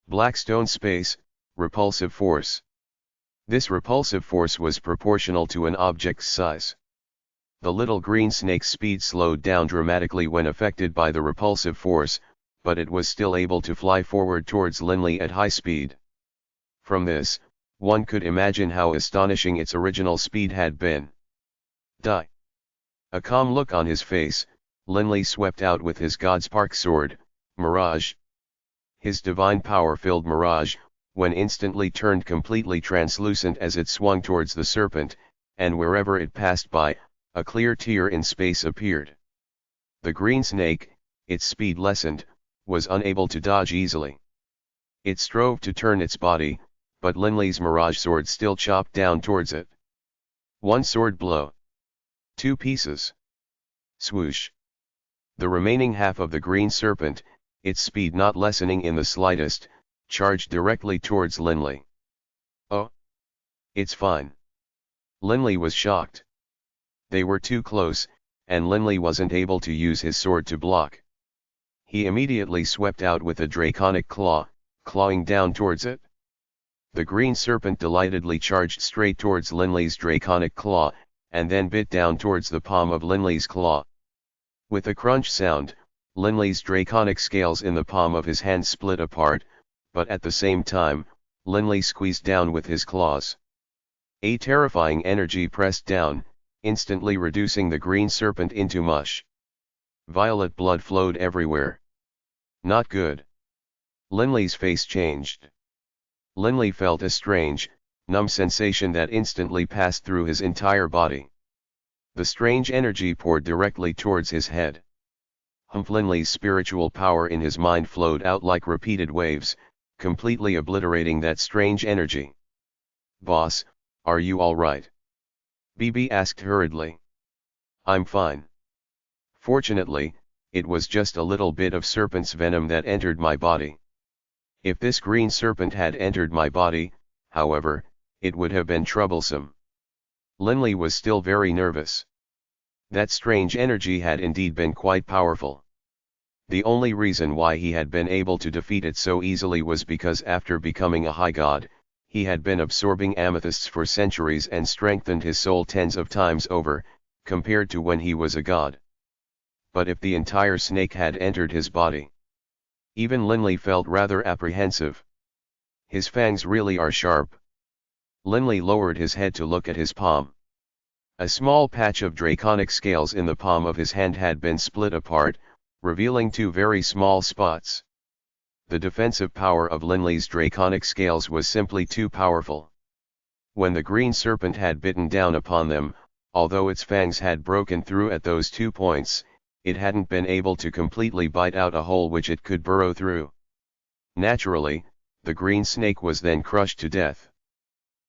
Blackstone space, repulsive force. This repulsive force was proportional to an object's size. The little green snake's speed slowed down dramatically when affected by the repulsive force, but it was still able to fly forward towards Linley at high speed. From this, one could imagine how astonishing its original speed had been. Die. A calm look on his face, Linley swept out with his Godspark sword, Mirage. His divine power-filled Mirage, when instantly turned completely translucent as it swung towards the serpent, and wherever it passed by, a clear tear in space appeared. The green snake, its speed lessened, was unable to dodge easily. It strove to turn its body, but Linley's Mirage sword still chopped down towards it. One sword blow. 2 pieces. Swoosh. The remaining half of the green serpent, its speed not lessening in the slightest, charged directly towards Linley. Oh! It's fine. Linley was shocked. They were too close, and Linley wasn't able to use his sword to block. He immediately swept out with a draconic claw, clawing down towards it. The green serpent delightedly charged straight towards Linley's draconic claw, and then bit down towards the palm of Linley's claw. With a crunch sound, Linley's draconic scales in the palm of his hand split apart, but at the same time, Linley squeezed down with his claws. A terrifying energy pressed down, instantly reducing the green serpent into mush. Violet blood flowed everywhere. Not good. Linley's face changed. Linley felt a strange, numb sensation that instantly passed through his entire body. The strange energy poured directly towards his head. Linley's spiritual power in his mind flowed out like repeated waves, completely obliterating that strange energy. "Boss, are you all right?" BB asked hurriedly. "I'm fine. Fortunately, it was just a little bit of serpent's venom that entered my body. If this green serpent had entered my body, however, it would have been troublesome." Linley was still very nervous. That strange energy had indeed been quite powerful. The only reason why he had been able to defeat it so easily was because after becoming a Highgod, he had been absorbing amethysts for centuries and strengthened his soul tens of times over, compared to when he was a god. But if the entire snake had entered his body, even Linley felt rather apprehensive. "His fangs really are sharp." Linley lowered his head to look at his palm. A small patch of draconic scales in the palm of his hand had been split apart, revealing two very small spots. The defensive power of Linley's draconic scales was simply too powerful. When the green serpent had bitten down upon them, although its fangs had broken through at those 2 points, it hadn't been able to completely bite out a hole which it could burrow through. Naturally, the green snake was then crushed to death.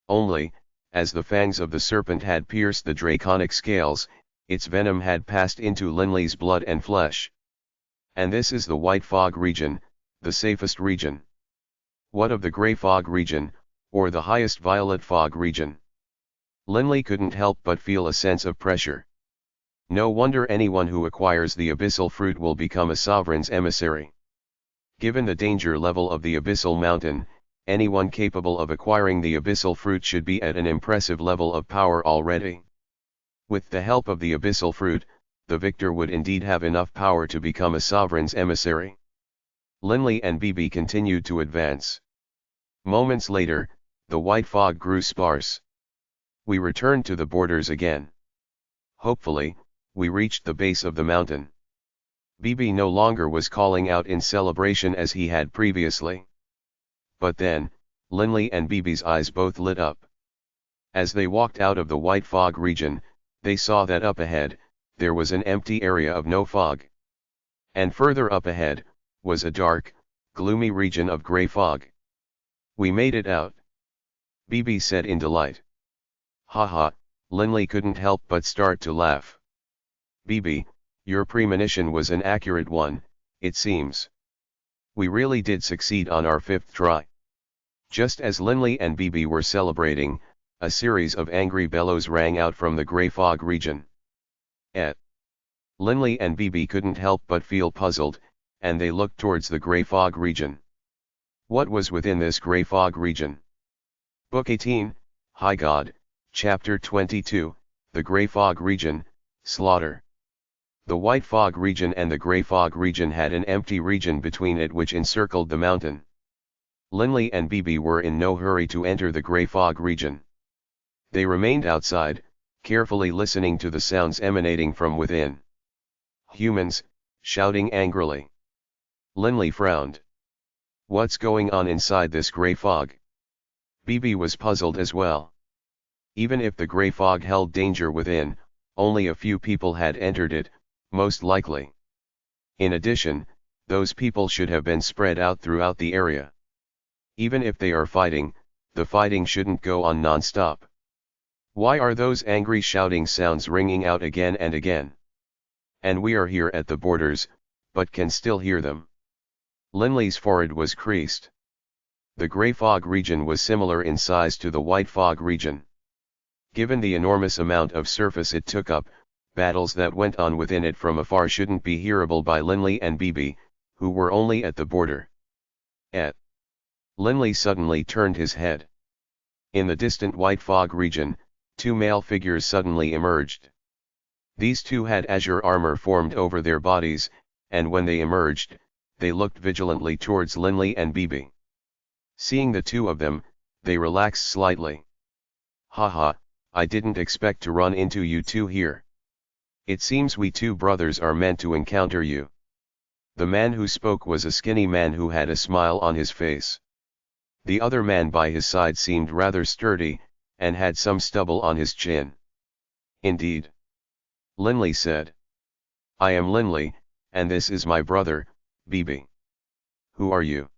Only, as the fangs of the serpent had pierced the draconic scales, its venom had passed into Linley's blood and flesh. And this is the white fog region, the safest region. What of the grey fog region, or the highest violet fog region? Linley couldn't help but feel a sense of pressure. No wonder anyone who acquires the abyssal fruit will become a sovereign's emissary. Given the danger level of the abyssal mountain, anyone capable of acquiring the abyssal fruit should be at an impressive level of power already. With the help of the abyssal fruit, the victor would indeed have enough power to become a sovereign's emissary. Linley and BB continued to advance. Moments later, the white fog grew sparse. We returned to the borders again. Hopefully, we reached the base of the mountain. BB no longer was calling out in celebration as he had previously. But then, Linley and BB's eyes both lit up. As they walked out of the white fog region, they saw that up ahead, there was an empty area of no fog. And further up ahead, was a dark, gloomy region of grey fog. "We made it out," BB said in delight. "Haha," Linley couldn't help but start to laugh. "BB, your premonition was an accurate one, it seems. We really did succeed on our 5th try." Just as Linley and BB were celebrating, a series of angry bellows rang out from the grey fog region. Linley and BB couldn't help but feel puzzled, and they looked towards the grey fog region. What was within this grey fog region? Book 18, Highgod, Chapter 22, The Grey Fog Region, Slaughter. The white fog region and the grey fog region had an empty region between it which encircled the mountain. Linley and BB were in no hurry to enter the grey fog region. They remained outside, carefully listening to the sounds emanating from within. Humans, shouting angrily. Linley frowned. What's going on inside this grey fog? BB was puzzled as well. Even if the grey fog held danger within, only a few people had entered it, most likely. In addition, those people should have been spread out throughout the area. Even if they are fighting, the fighting shouldn't go on non-stop. Why are those angry shouting sounds ringing out again and again? And we are here at the borders, but can still hear them. Linley's forehead was creased. The grey fog region was similar in size to the white fog region. Given the enormous amount of surface it took up, battles that went on within it from afar shouldn't be hearable by Linley and BB, who were only at the border. Linley suddenly turned his head. In the distant white fog region, 2 male figures suddenly emerged. These two had azure armor formed over their bodies, and when they emerged, they looked vigilantly towards Linley and BB. Seeing the two of them, they relaxed slightly. Haha, I didn't expect to run into you two here. It seems we two brothers are meant to encounter you. The man who spoke was a skinny man who had a smile on his face. The other man by his side seemed rather sturdy, and had some stubble on his chin. Indeed. Linley said. I am Linley, And this is my brother, Bibi. Who are you?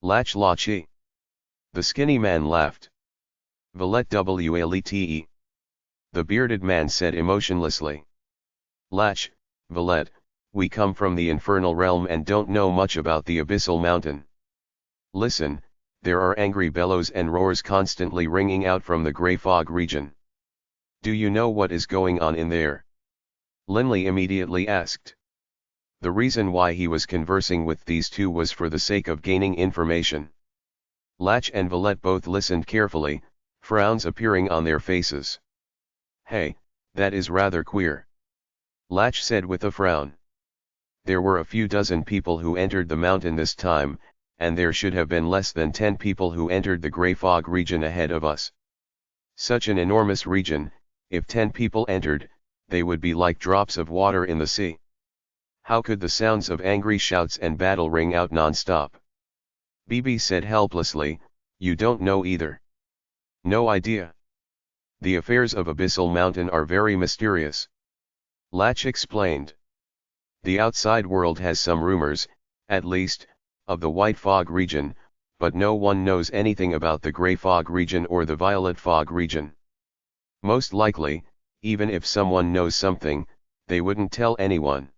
Lach Lachi. The skinny man laughed. Valet Wlete. The bearded man said emotionlessly. Lach, Valet, we come from the infernal realm and don't know much about the abyssal mountain. Listen, there are angry bellows and roars constantly ringing out from the grey fog region. Do you know what is going on in there? Linley immediately asked. The reason why he was conversing with these two was for the sake of gaining information. Lach and Valet both listened carefully, frowns appearing on their faces. Hey, that is rather queer. Lach said with a frown. There were a few dozen people who entered the mountain this time, and there should have been less than 10 people who entered the grey fog region ahead of us. Such an enormous region, if 10 people entered, they would be like drops of water in the sea. How could the sounds of angry shouts and battle ring out non-stop? Bibi said helplessly, you don't know either. No idea. The affairs of Abyssal Mountain are very mysterious. Lach explained. The outside world has some rumors, at least, of the White Fog region, but no one knows anything about the Grey Fog region or the Violet Fog region. Most likely, even if someone knows something, they wouldn't tell anyone.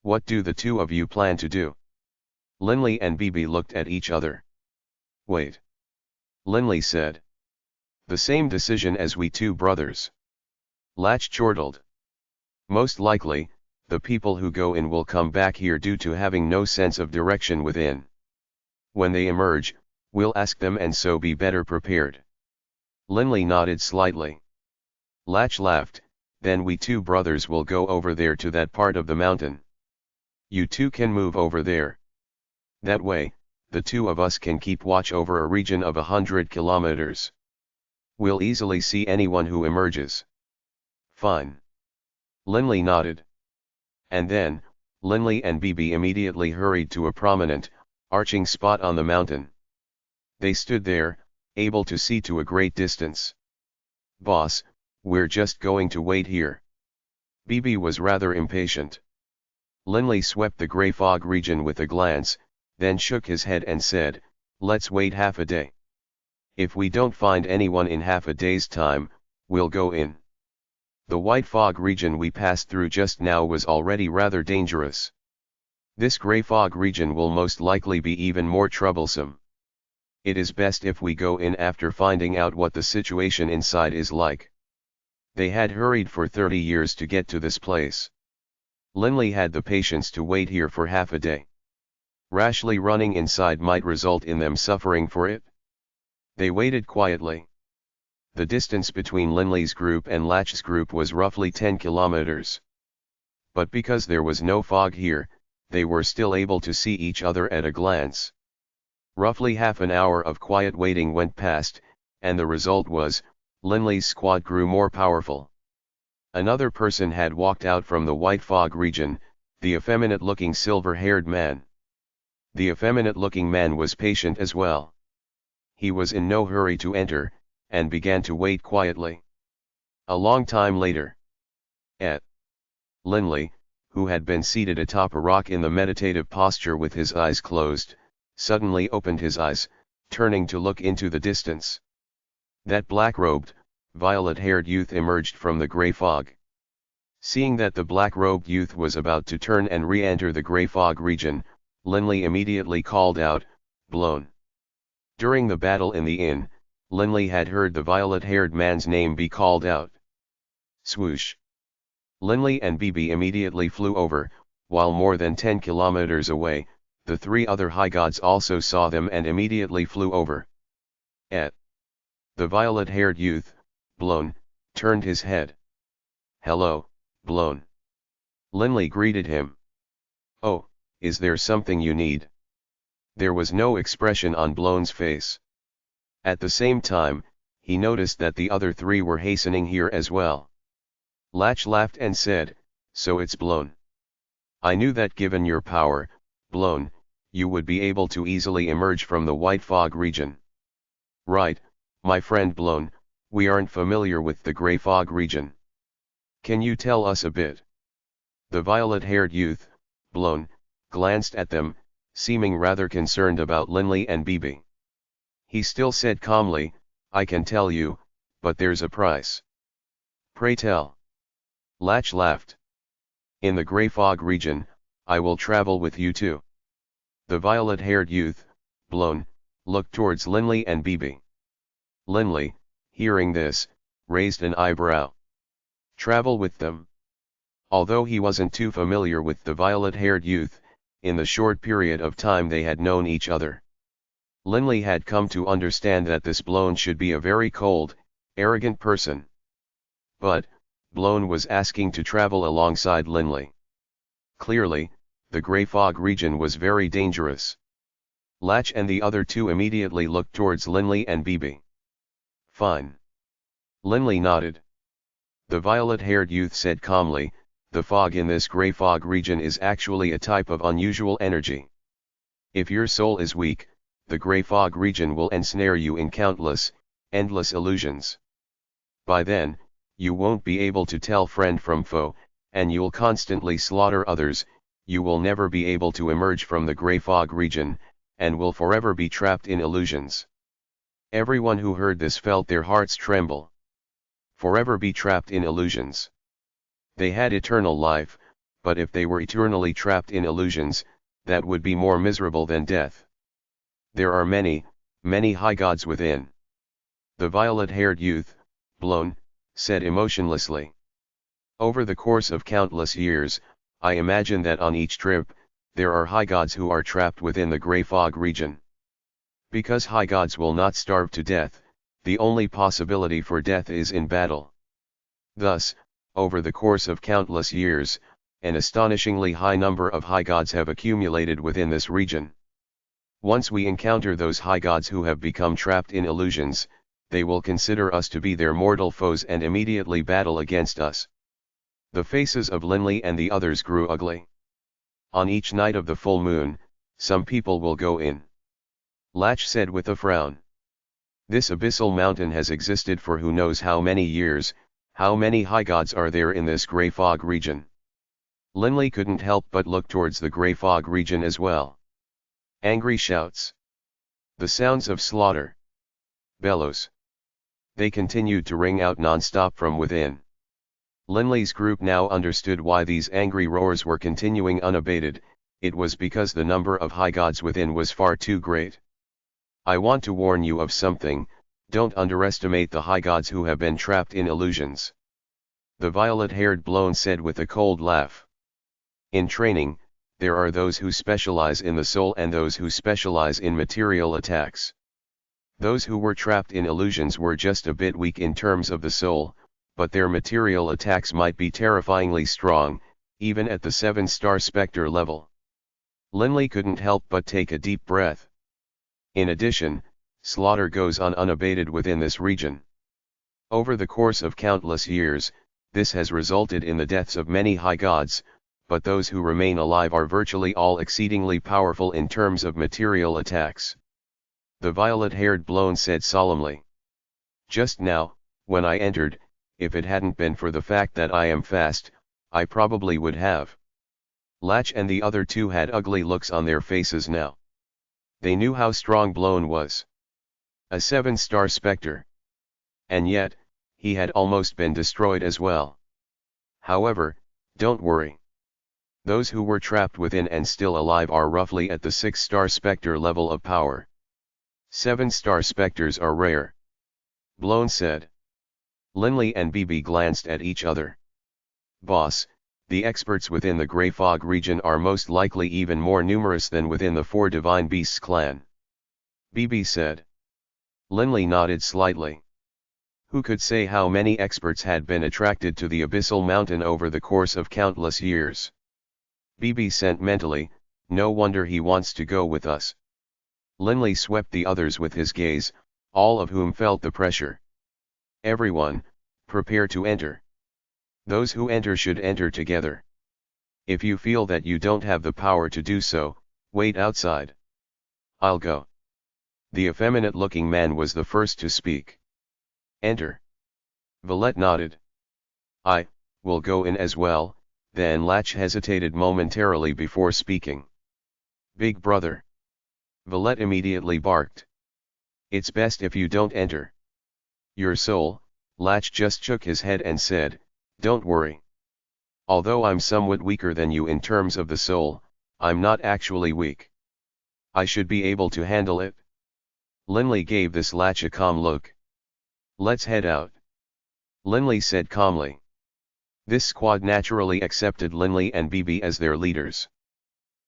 What do the two of you plan to do? Linley and Bibi looked at each other. Wait. Linley said. The same decision as we two brothers. Lach chortled. Most likely, the people who go in will come back here due to having no sense of direction within. When they emerge, we'll ask them and so be better prepared. Linley nodded slightly. Lach laughed, then we two brothers will go over there to that part of the mountain. You two can move over there. That way, the two of us can keep watch over a region of 100 kilometers. We'll easily see anyone who emerges. Fine. Linley nodded. And then, Linley and Bibi immediately hurried to a prominent, arching spot on the mountain. They stood there, able to see to a great distance. Boss, we're just going to wait here. Bibi was rather impatient. Linley swept the grey fog region with a glance, then shook his head and said, let's wait half a day. If we don't find anyone in half a day's time, we'll go in. The white fog region we passed through just now was already rather dangerous. This grey fog region will most likely be even more troublesome. It is best if we go in after finding out what the situation inside is like. They had hurried for 30 years to get to this place. Linley had the patience to wait here for half a day. Rashly running inside might result in them suffering for it. They waited quietly. The distance between Linley's group and Lach's group was roughly 10 kilometers. But because there was no fog here, they were still able to see each other at a glance. Roughly half an hour of quiet waiting went past, and the result was, Linley's squad grew more powerful. Another person had walked out from the white fog region, the effeminate-looking silver-haired man. The effeminate-looking man was patient as well. He was in no hurry to enter, and began to wait quietly. A long time later. Linley, who had been seated atop a rock in the meditative posture with his eyes closed, suddenly opened his eyes, turning to look into the distance. That black-robed, violet-haired youth emerged from the grey fog. Seeing that the black-robed youth was about to turn and re-enter the grey fog region, Linley immediately called out, "Blown." During the battle in the inn, Linley had heard the violet-haired man's name be called out. Swoosh. Linley and Bibi immediately flew over, while more than 10 kilometers away, the three other Highgods also saw them and immediately flew over. The violet-haired youth, Blown, turned his head. "Hello, Blown." Linley greeted him. "Oh, is there something you need?" There was no expression on Blown's face. At the same time, he noticed that the other three were hastening here as well. Lach laughed and said, "So it's Blown. I knew that given your power, Blown, you would be able to easily emerge from the white fog region." "Right, my friend Blown, we aren't familiar with the grey fog region. Can you tell us a bit?" The violet-haired youth, blown, glanced at them, seeming rather concerned about Linley and Bibi. He still said calmly, "I can tell you, but there's a price." "Pray tell." Latch laughed. "In the Grey Fog region, I will travel with you too." The violet-haired youth, blown, looked towards Linley and Bibi. Linley, hearing this, raised an eyebrow. Travel with them? Although he wasn't too familiar with the violet-haired youth, in the short period of time they had known each other, Linley had come to understand that this blown should be a very cold, arrogant person. But, blown was asking to travel alongside Linley. Clearly, the Grey Fog region was very dangerous. Latch and the other two immediately looked towards Linley and Bibi. "Fine." Linley nodded. The violet-haired youth said calmly, "The fog in this Grey Fog region is actually a type of unusual energy. If your soul is weak, the Grey Fog region will ensnare you in countless, endless illusions. By then, you won't be able to tell friend from foe, and you'll constantly slaughter others. You will never be able to emerge from the Grey Fog region, and will forever be trapped in illusions." Everyone who heard this felt their hearts tremble. Forever be trapped in illusions. They had eternal life, but if they were eternally trapped in illusions, that would be more miserable than death. There are many, many Highgods within. The violet-haired youth, blown, said emotionlessly. Over the course of countless years, I imagine that on each trip, there are Highgods who are trapped within the Grey Fog region. Because Highgods will not starve to death, the only possibility for death is in battle. Thus, over the course of countless years, an astonishingly high number of Highgods have accumulated within this region. Once we encounter those Highgods who have become trapped in illusions, they will consider us to be their mortal foes and immediately battle against us. The faces of Linley and the others grew ugly. On each night of the full moon, some people will go in. Latch said with a frown. This abyssal mountain has existed for who knows how many years. How many Highgods are there in this Grey Fog region? Linley couldn't help but look towards the Grey Fog region as well. Angry shouts. The sounds of slaughter. Bellows. They continued to ring out non-stop from within. Linley's group now understood why these angry roars were continuing unabated. It was because the number of Highgods within was far too great. "I want to warn you of something. Don't underestimate the Highgods who have been trapped in illusions," the violet-haired blown said with a cold laugh. "In training, there are those who specialize in the soul and those who specialize in material attacks. Those who were trapped in illusions were just a bit weak in terms of the soul, but their material attacks might be terrifyingly strong, even at the 7-star Spectre level." Linley couldn't help but take a deep breath. In addition, slaughter goes on unabated within this region. Over the course of countless years, this has resulted in the deaths of many Highgods, but those who remain alive are virtually all exceedingly powerful in terms of material attacks. The violet-haired blown said solemnly. "Just now, when I entered, if it hadn't been for the fact that I am fast, I probably would have." Latch and the other two had ugly looks on their faces now. They knew how strong blown was. A 7-star Spectre. And yet, he had almost been destroyed as well. However, don't worry. Those who were trapped within and still alive are roughly at the 6-star Spectre level of power. 7-star Spectres are rare. Blown said. Linley and Bibi glanced at each other. "Boss, the experts within the Grey Fog region are most likely even more numerous than within the 4 Divine Beasts clan," Bibi said. Linley nodded slightly. Who could say how many experts had been attracted to the Abyssal Mountain over the course of countless years? Bibi sent mentally, "No wonder he wants to go with us." Linley swept the others with his gaze, all of whom felt the pressure. "Everyone, prepare to enter. Those who enter should enter together. If you feel that you don't have the power to do so, wait outside. I'll go." The effeminate-looking man was the first to speak. "Enter." Valette nodded. "I will go in as well," then Latch hesitated momentarily before speaking. "Big brother." Valette immediately barked. "It's best if you don't enter." "Your soul," Latch just shook his head and said, "Don't worry. Although I'm somewhat weaker than you in terms of the soul, I'm not actually weak. I should be able to handle it." Linley gave this Latch a calm look. "Let's head out," Linley said calmly. This squad naturally accepted Linley and BB as their leaders.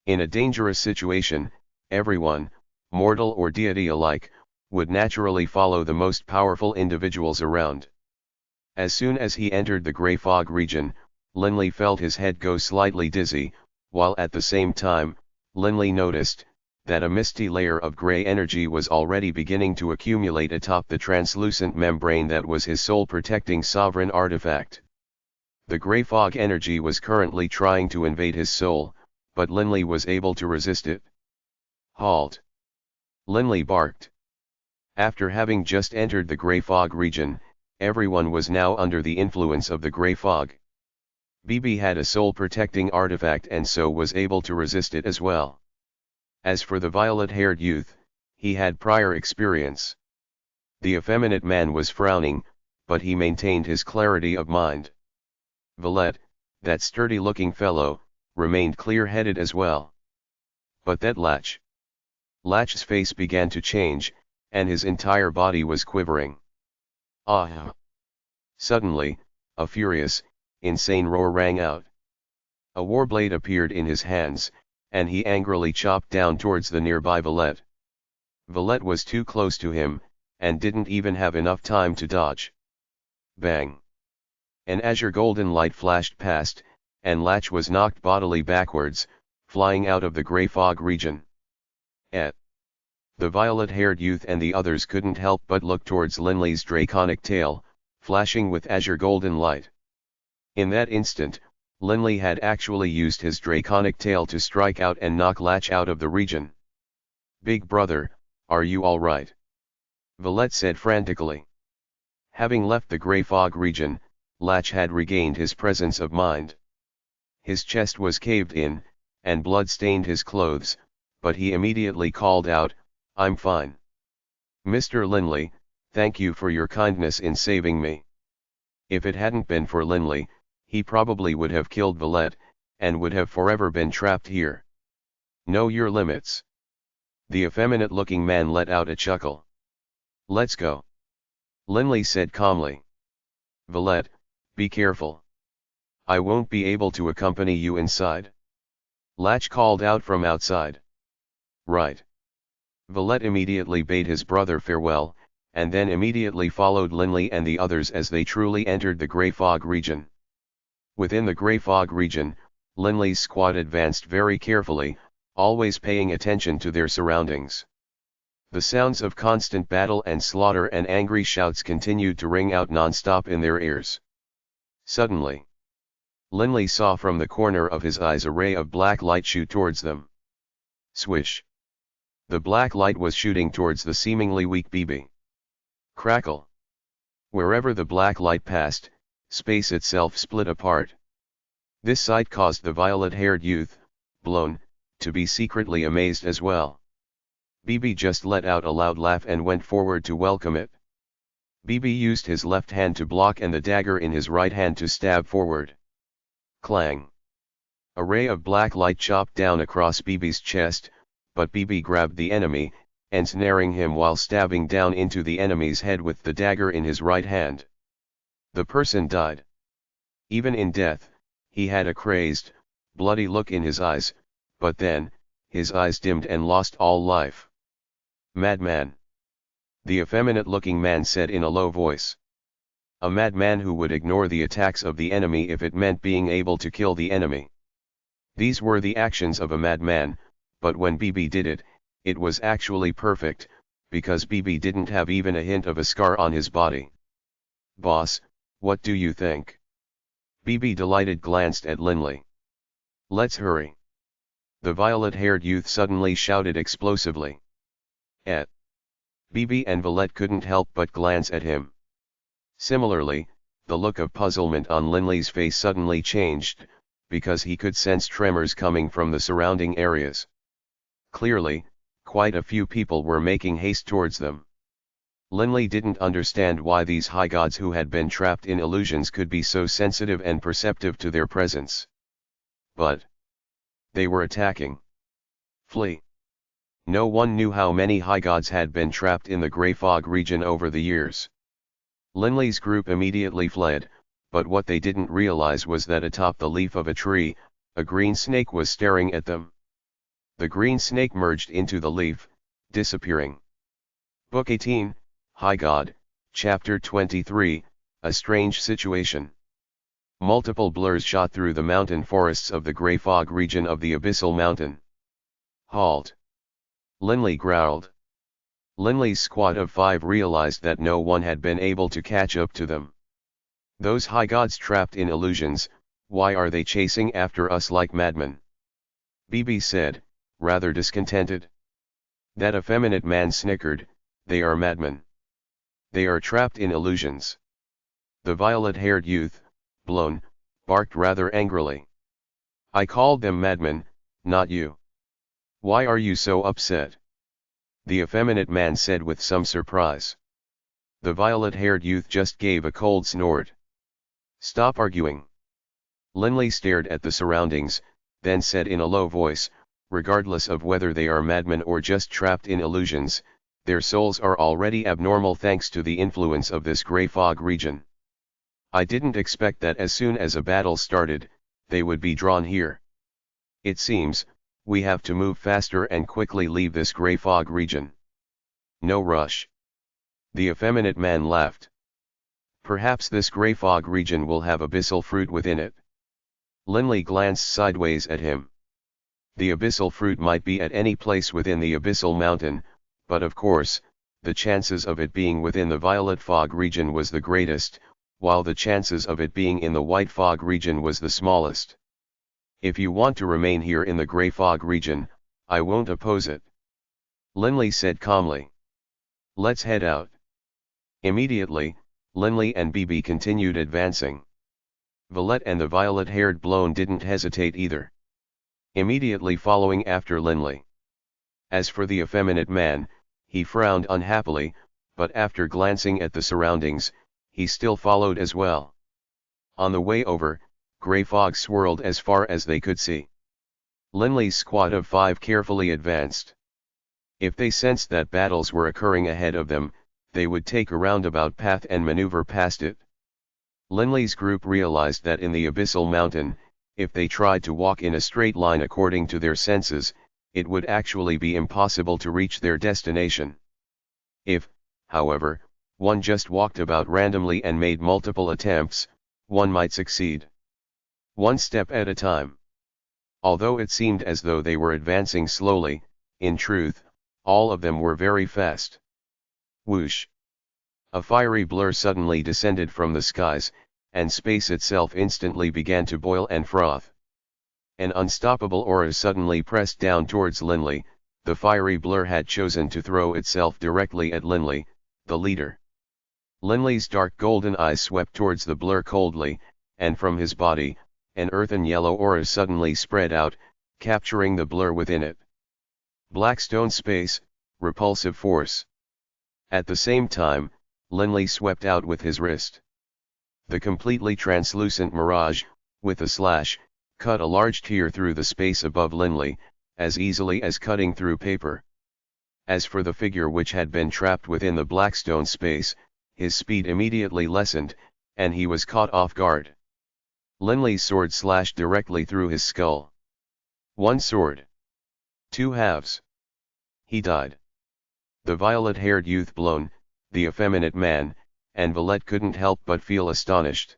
In a dangerous situation, everyone, mortal or deity alike, would naturally follow the most powerful individuals around. As soon as he entered the grey fog region, Linley felt his head go slightly dizzy, while at the same time, Linley noticed that a misty layer of grey energy was already beginning to accumulate atop the translucent membrane that was his soul-protecting sovereign artifact. The grey fog energy was currently trying to invade his soul, but Linley was able to resist it. "Halt!" Linley barked. After having just entered the grey fog region, everyone was now under the influence of the grey fog. BB had a soul-protecting artifact and so was able to resist it as well. As for the violet-haired youth, he had prior experience. The effeminate man was frowning, but he maintained his clarity of mind. Valette, that sturdy-looking fellow, remained clear-headed as well. But that Latch. Latch's face began to change, and his entire body was quivering. "Ah!" Suddenly, a furious, insane roar rang out. A warblade appeared in his hands, and he angrily chopped down towards the nearby Valette. Valette was too close to him, and didn't even have enough time to dodge. Bang! An azure golden light flashed past, and Latch was knocked bodily backwards, flying out of the grey fog region. The violet-haired youth and the others couldn't help but look towards Linley's draconic tail, flashing with azure golden light. In that instant, Linley had actually used his draconic tail to strike out and knock Latch out of the region. "Big brother, are you all right?" Valette said frantically. Having left the grey fog region, Latch had regained his presence of mind. His chest was caved in, and blood stained his clothes, but he immediately called out, "I'm fine. Mr. Linley, thank you for your kindness in saving me." If it hadn't been for Linley, he probably would have killed Valette, and would have forever been trapped here. "Know your limits." The effeminate-looking man let out a chuckle. "Let's go," Linley said calmly. "Valette, be careful. I won't be able to accompany you inside." Latch called out from outside. "Right." Valette immediately bade his brother farewell, and then immediately followed Linley and the others as they truly entered the grey fog region. Within the grey fog region, Linley's squad advanced very carefully, always paying attention to their surroundings. The sounds of constant battle and slaughter and angry shouts continued to ring out non-stop in their ears. Suddenly, Linley saw from the corner of his eyes a ray of black light shoot towards them. Swish! The black light was shooting towards the seemingly weak BB. Crackle! Wherever the black light passed, space itself split apart. This sight caused the violet-haired youth, blown, to be secretly amazed as well. BB just let out a loud laugh and went forward to welcome it. BB used his left hand to block and the dagger in his right hand to stab forward. Clang! A ray of black light chopped down across BB's chest, but BB grabbed the enemy, ensnaring him while stabbing down into the enemy's head with the dagger in his right hand. The person died. Even in death, he had a crazed, bloody look in his eyes, but then, his eyes dimmed and lost all life. "Madman!" the effeminate-looking man said in a low voice. A madman who would ignore the attacks of the enemy if it meant being able to kill the enemy. These were the actions of a madman, but when BB did it, it was actually perfect, because BB didn't have even a hint of a scar on his body. "Boss, what do you think?" BB delighted glanced at Linley. "Let's hurry." The violet-haired youth suddenly shouted explosively. BB and Valette couldn't help but glance at him. Similarly, the look of puzzlement on Linley's face suddenly changed, because he could sense tremors coming from the surrounding areas. Clearly, quite a few people were making haste towards them. Linley didn't understand why these Highgods who had been trapped in illusions could be so sensitive and perceptive to their presence. But they were attacking. Flee. No one knew how many Highgods had been trapped in the Grey Fog region over the years. Linley's group immediately fled, but what they didn't realize was that atop the leaf of a tree, a green snake was staring at them. The green snake merged into the leaf, disappearing. Book 18, Highgod, Chapter 23, A Strange Situation. Multiple blurs shot through the mountain forests of the Grey Fog region of the Abyssal Mountain. Halt! Linley growled. Linley's squad of 5 realized that no one had been able to catch up to them. Those Highgods trapped in illusions, why are they chasing after us like madmen? BB said, rather discontented. That effeminate man snickered, they are madmen. They are trapped in illusions. The violet-haired youth, blown, barked rather angrily. I called them madmen, not you. Why are you so upset? The effeminate man said with some surprise. The violet-haired youth just gave a cold snort. Stop arguing. Linley stared at the surroundings, then said in a low voice, regardless of whether they are madmen or just trapped in illusions, their souls are already abnormal thanks to the influence of this Grey Fog region. I didn't expect that as soon as a battle started, they would be drawn here. It seems, we have to move faster and quickly leave this Grey Fog region. No rush. The effeminate man laughed. Perhaps this Grey Fog region will have abyssal fruit within it. Linley glanced sideways at him. The abyssal fruit might be at any place within the Abyssal Mountain, but of course, the chances of it being within the Violet Fog region was the greatest, while the chances of it being in the White Fog region was the smallest. If you want to remain here in the Grey Fog region, I won't oppose it. Linley said calmly. Let's head out. Immediately, Linley and BB continued advancing. Violet and the violet-haired blown didn't hesitate either. Immediately following after Linley. As for the effeminate man, he frowned unhappily, but after glancing at the surroundings, he still followed as well. On the way over, grey fog swirled as far as they could see. Linley's squad of 5 carefully advanced. If they sensed that battles were occurring ahead of them, they would take a roundabout path and maneuver past it. Linley's group realized that in the Abyssal Mountain, if they tried to walk in a straight line according to their senses, it would actually be impossible to reach their destination. If, however, one just walked about randomly and made multiple attempts, one might succeed. One step at a time. Although it seemed as though they were advancing slowly, in truth, all of them were very fast. Whoosh! A fiery blur suddenly descended from the skies, and space itself instantly began to boil and froth. An unstoppable aura suddenly pressed down towards Linley. The fiery blur had chosen to throw itself directly at Linley, the leader. Linley's dark golden eyes swept towards the blur coldly, and from his body, an earthen yellow aura suddenly spread out, capturing the blur within it. Blackstone space, repulsive force. At the same time, Linley swept out with his wrist. The completely translucent mirage, with a slash, cut a large tear through the space above Linley, as easily as cutting through paper. As for the figure which had been trapped within the Blackstone space, his speed immediately lessened, and he was caught off guard. Linley's sword slashed directly through his skull. One sword. 2 halves. He died. The violet-haired youth blown, the effeminate man, and Violet couldn't help but feel astonished.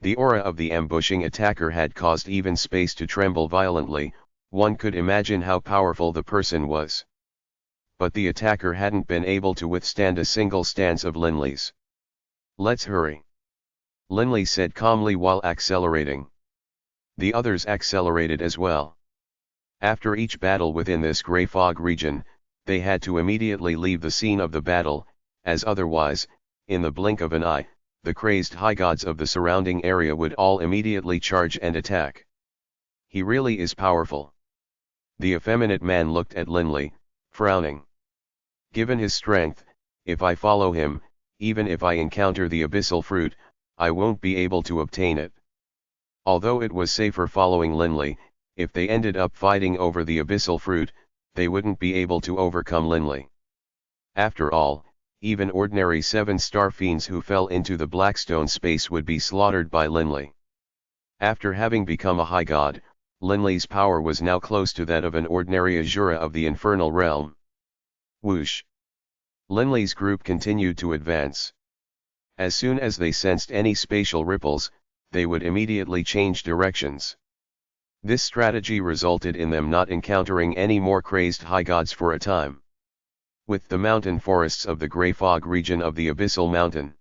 The aura of the ambushing attacker had caused even space to tremble violently. One could imagine how powerful the person was. But the attacker hadn't been able to withstand a single stance of Linley's. Let's hurry. Linley said calmly while accelerating. The others accelerated as well. After each battle within this grey fog region, they had to immediately leave the scene of the battle, as otherwise, in the blink of an eye, the crazed Highgods of the surrounding area would all immediately charge and attack. He really is powerful. The effeminate man looked at Linley, frowning. Given his strength, if I follow him, even if I encounter the abyssal fruit, I won't be able to obtain it. Although it was safer following Linley, if they ended up fighting over the abyssal fruit, they wouldn't be able to overcome Linley. After all, even ordinary 7-star fiends who fell into the Blackstone space would be slaughtered by Linley. After having become a high god, Linley's power was now close to that of an ordinary Azura of the infernal realm. Whoosh! Linley's group continued to advance. As soon as they sensed any spatial ripples, they would immediately change directions. This strategy resulted in them not encountering any more crazed high gods for a time. With the mountain forests of the Grey Fog region of the Abyssal Mountain,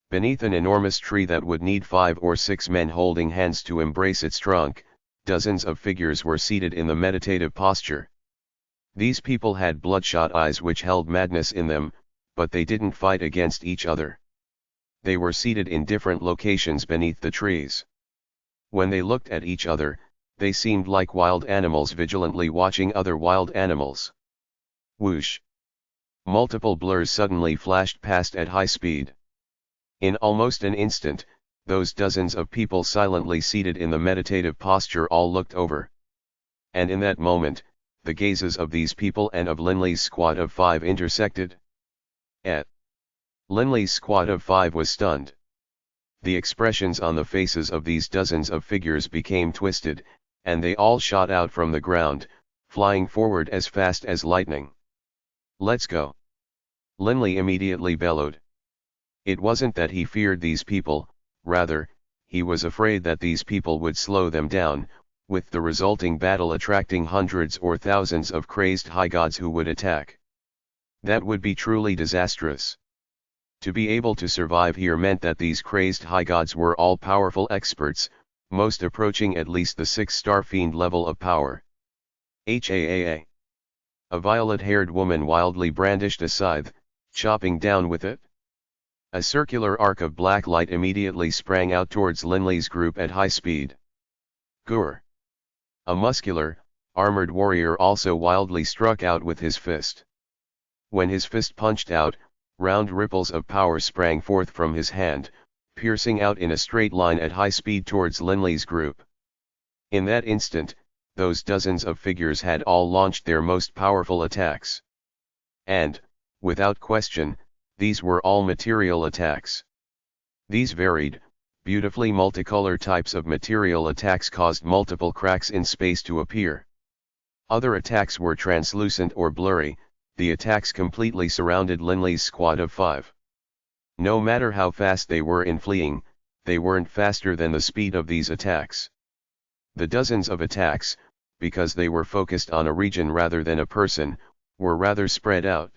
beneath an enormous tree that would need 5 or 6 men holding hands to embrace its trunk, dozens of figures were seated in the meditative posture. These people had bloodshot eyes which held madness in them, but they didn't fight against each other. They were seated in different locations beneath the trees. When they looked at each other, they seemed like wild animals vigilantly watching other wild animals. Whoosh! Multiple blurs suddenly flashed past at high speed. In almost an instant, those dozens of people silently seated in the meditative posture all looked over. And in that moment, the gazes of these people and of Linley's squad of 5 intersected. Linley's squad of 5 was stunned. The expressions on the faces of these dozens of figures became twisted, and they all shot out from the ground, flying forward as fast as lightning. "Let's go!" Linley immediately bellowed. It wasn't that he feared these people, rather, he was afraid that these people would slow them down, with the resulting battle attracting hundreds or thousands of crazed high gods who would attack. That would be truly disastrous. To be able to survive here meant that these crazed high gods were all powerful experts, most approaching at least the 6-star fiend level of power. HAAA. A violet-haired woman wildly brandished a scythe, chopping down with it. A circular arc of black light immediately sprang out towards Linley's group at high speed. Gur. A muscular, armored warrior also wildly struck out with his fist. When his fist punched out, round ripples of power sprang forth from his hand, piercing out in a straight line at high speed towards Linley's group. In that instant, those dozens of figures had all launched their most powerful attacks. And, without question, these were all material attacks. These varied, beautifully multicolor types of material attacks caused multiple cracks in space to appear. Other attacks were translucent or blurry. The attacks completely surrounded Linley's squad of 5. No matter how fast they were in fleeing, they weren't faster than the speed of these attacks. The dozens of attacks, because they were focused on a region rather than a person, were rather spread out.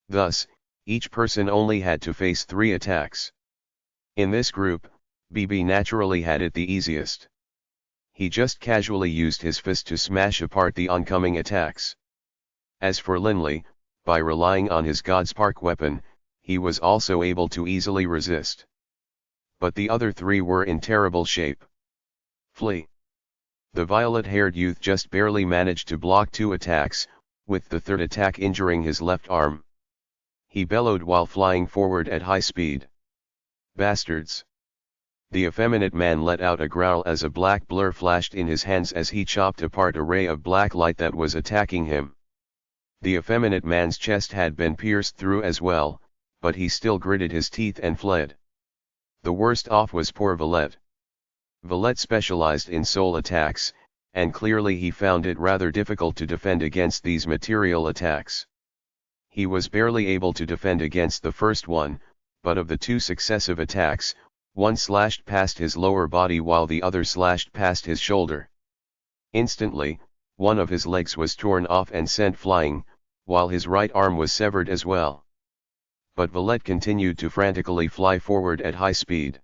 Thus, each person only had to face 3 attacks. In this group, BB naturally had it the easiest. He just casually used his fist to smash apart the oncoming attacks. As for Linley, by relying on his Godspark weapon, he was also able to easily resist. But the other 3 were in terrible shape. Flee! The violet-haired youth just barely managed to block 2 attacks, with the 3rd attack injuring his left arm. He bellowed while flying forward at high speed. Bastards! The effeminate man let out a growl as a black blur flashed in his hands as he chopped apart a ray of black light that was attacking him. The effeminate man's chest had been pierced through as well, but he still gritted his teeth and fled. The worst off was poor Valette. Valette specialized in soul attacks, and clearly he found it rather difficult to defend against these material attacks. He was barely able to defend against the first one, but of the 2 successive attacks, one slashed past his lower body while the other slashed past his shoulder. Instantly, one of his legs was torn off and sent flying, while his right arm was severed as well. But Valette continued to frantically fly forward at high speed.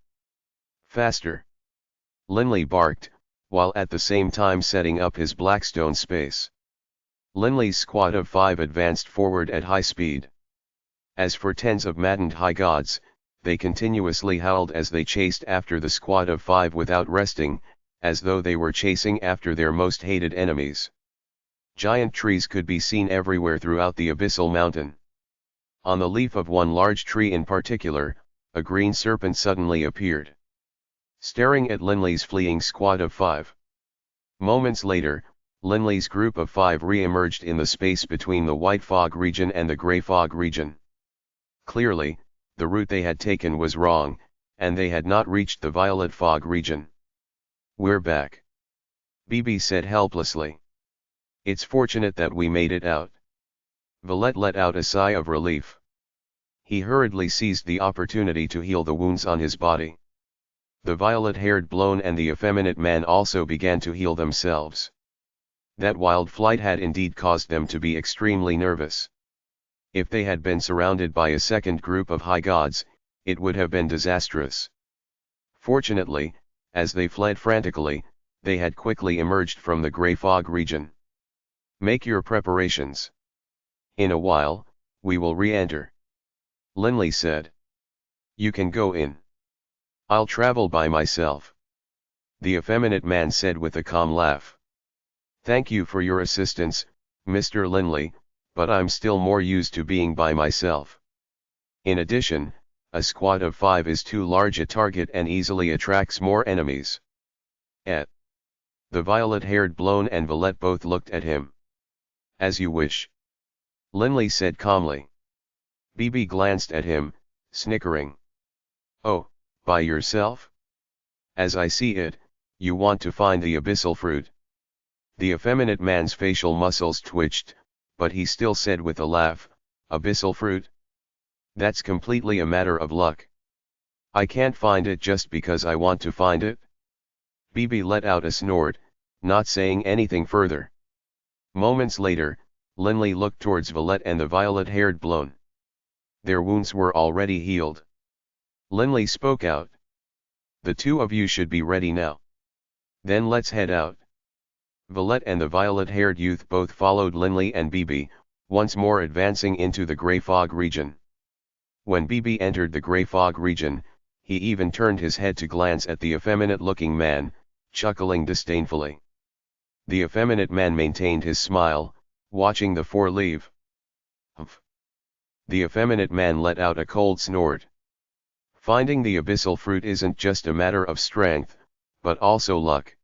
Faster! Linley barked, while at the same time setting up his Blackstone space. Linley's squad of 5 advanced forward at high speed. As for tens of maddened high gods, they continuously howled as they chased after the squad of 5 without resting, as though they were chasing after their most hated enemies. Giant trees could be seen everywhere throughout the abyssal mountain. On the leaf of one large tree in particular, a green serpent suddenly appeared, staring at Linley's fleeing squad of 5. Moments later, Linley's group of 5 re-emerged in the space between the white fog region and the grey fog region. Clearly, the route they had taken was wrong, and they had not reached the violet fog region. "We're back," Bibi said helplessly. "It's fortunate that we made it out." Valette let out a sigh of relief. He hurriedly seized the opportunity to heal the wounds on his body. The violet-haired Blone and the effeminate man also began to heal themselves. That wild flight had indeed caused them to be extremely nervous. If they had been surrounded by a second group of Highgods, it would have been disastrous. Fortunately, as they fled frantically, they had quickly emerged from the grey fog region. "Make your preparations. In a while, we will re-enter," Linley said. "You can go in. I'll travel by myself," the effeminate man said with a calm laugh. "Thank you for your assistance, Mr. Linley, but I'm still more used to being by myself. In addition, a squad of 5 is too large a target and easily attracts more enemies." The violet-haired Blone and Valette both looked at him. "As you wish," Linley said calmly. Bibi glanced at him, snickering. "Oh, by yourself? As I see it, you want to find the abyssal fruit." The effeminate man's facial muscles twitched, but he still said with a laugh, "Abyssal fruit? That's completely a matter of luck. I can't find it just because I want to find it." Bibi let out a snort, not saying anything further. Moments later, Linley looked towards Valette and the violet-haired Blone. Their wounds were already healed. Linley spoke out. "The two of you should be ready now. Then let's head out." Valette and the violet-haired youth both followed Linley and Bibi, once more advancing into the grey fog region. When Bibi entered the grey fog region, he even turned his head to glance at the effeminate-looking man, chuckling disdainfully. The effeminate man maintained his smile, watching the 4 leave. "Humph." The effeminate man let out a cold snort. "Finding the abyssal fruit isn't just a matter of strength, but also luck.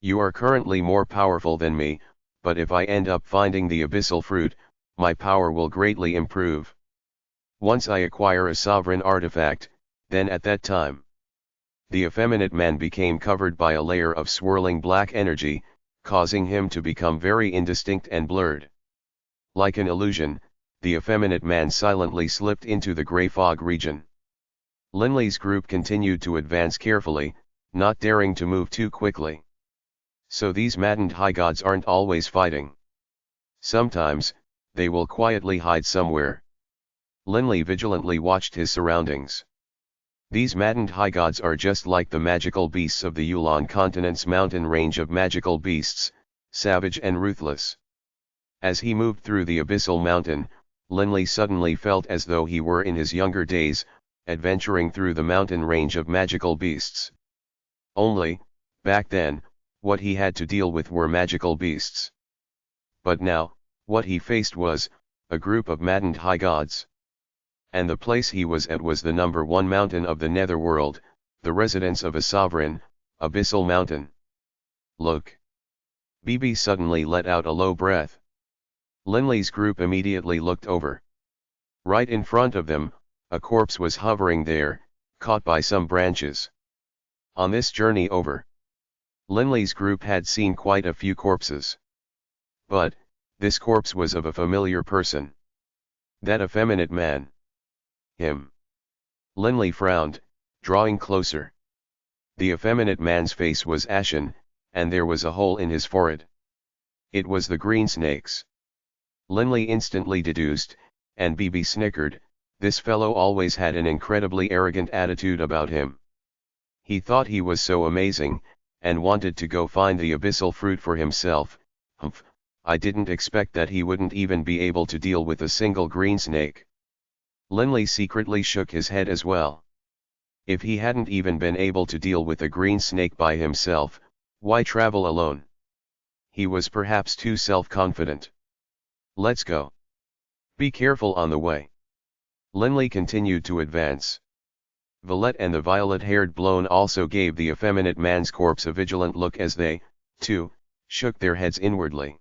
You are currently more powerful than me, but if I end up finding the abyssal fruit, my power will greatly improve. Once I acquire a sovereign artifact, then at that time." The effeminate man became covered by a layer of swirling black energy, causing him to become very indistinct and blurred. Like an illusion, the effeminate man silently slipped into the grey fog region. Linley's group continued to advance carefully, not daring to move too quickly. So these maddened Highgods aren't always fighting. Sometimes, they will quietly hide somewhere. Linley vigilantly watched his surroundings. These maddened Highgods are just like the magical beasts of the Yulan continent's mountain range of magical beasts, savage and ruthless. As he moved through the abyssal mountain, Linley suddenly felt as though he were in his younger days, adventuring through the mountain range of magical beasts. Only, back then, what he had to deal with were magical beasts. But now, what he faced was a group of maddened Highgods. And the place he was at was the number 1 mountain of the Netherworld, the residence of a sovereign, Abyssal Mountain. "Look!" Bibi suddenly let out a low breath. Linley's group immediately looked over. Right in front of them, a corpse was hovering there, caught by some branches. On this journey over, Linley's group had seen quite a few corpses. But, this corpse was of a familiar person. That effeminate man. Him. Linley frowned, drawing closer. The effeminate man's face was ashen, and there was a hole in his forehead. It was the green snake's. Linley instantly deduced, and Bibi snickered, this fellow always had an incredibly arrogant attitude about him. He thought he was so amazing, and wanted to go find the abyssal fruit for himself. Humph, I didn't expect that he wouldn't even be able to deal with a single green snake. Linley secretly shook his head as well. If he hadn't even been able to deal with a green snake by himself, Why travel alone? He was perhaps too self-confident. Let's go. Be careful on the way. Linley continued to advance. Violet and the violet-haired Blown also gave the effeminate man's corpse a vigilant look as they, too, shook their heads inwardly.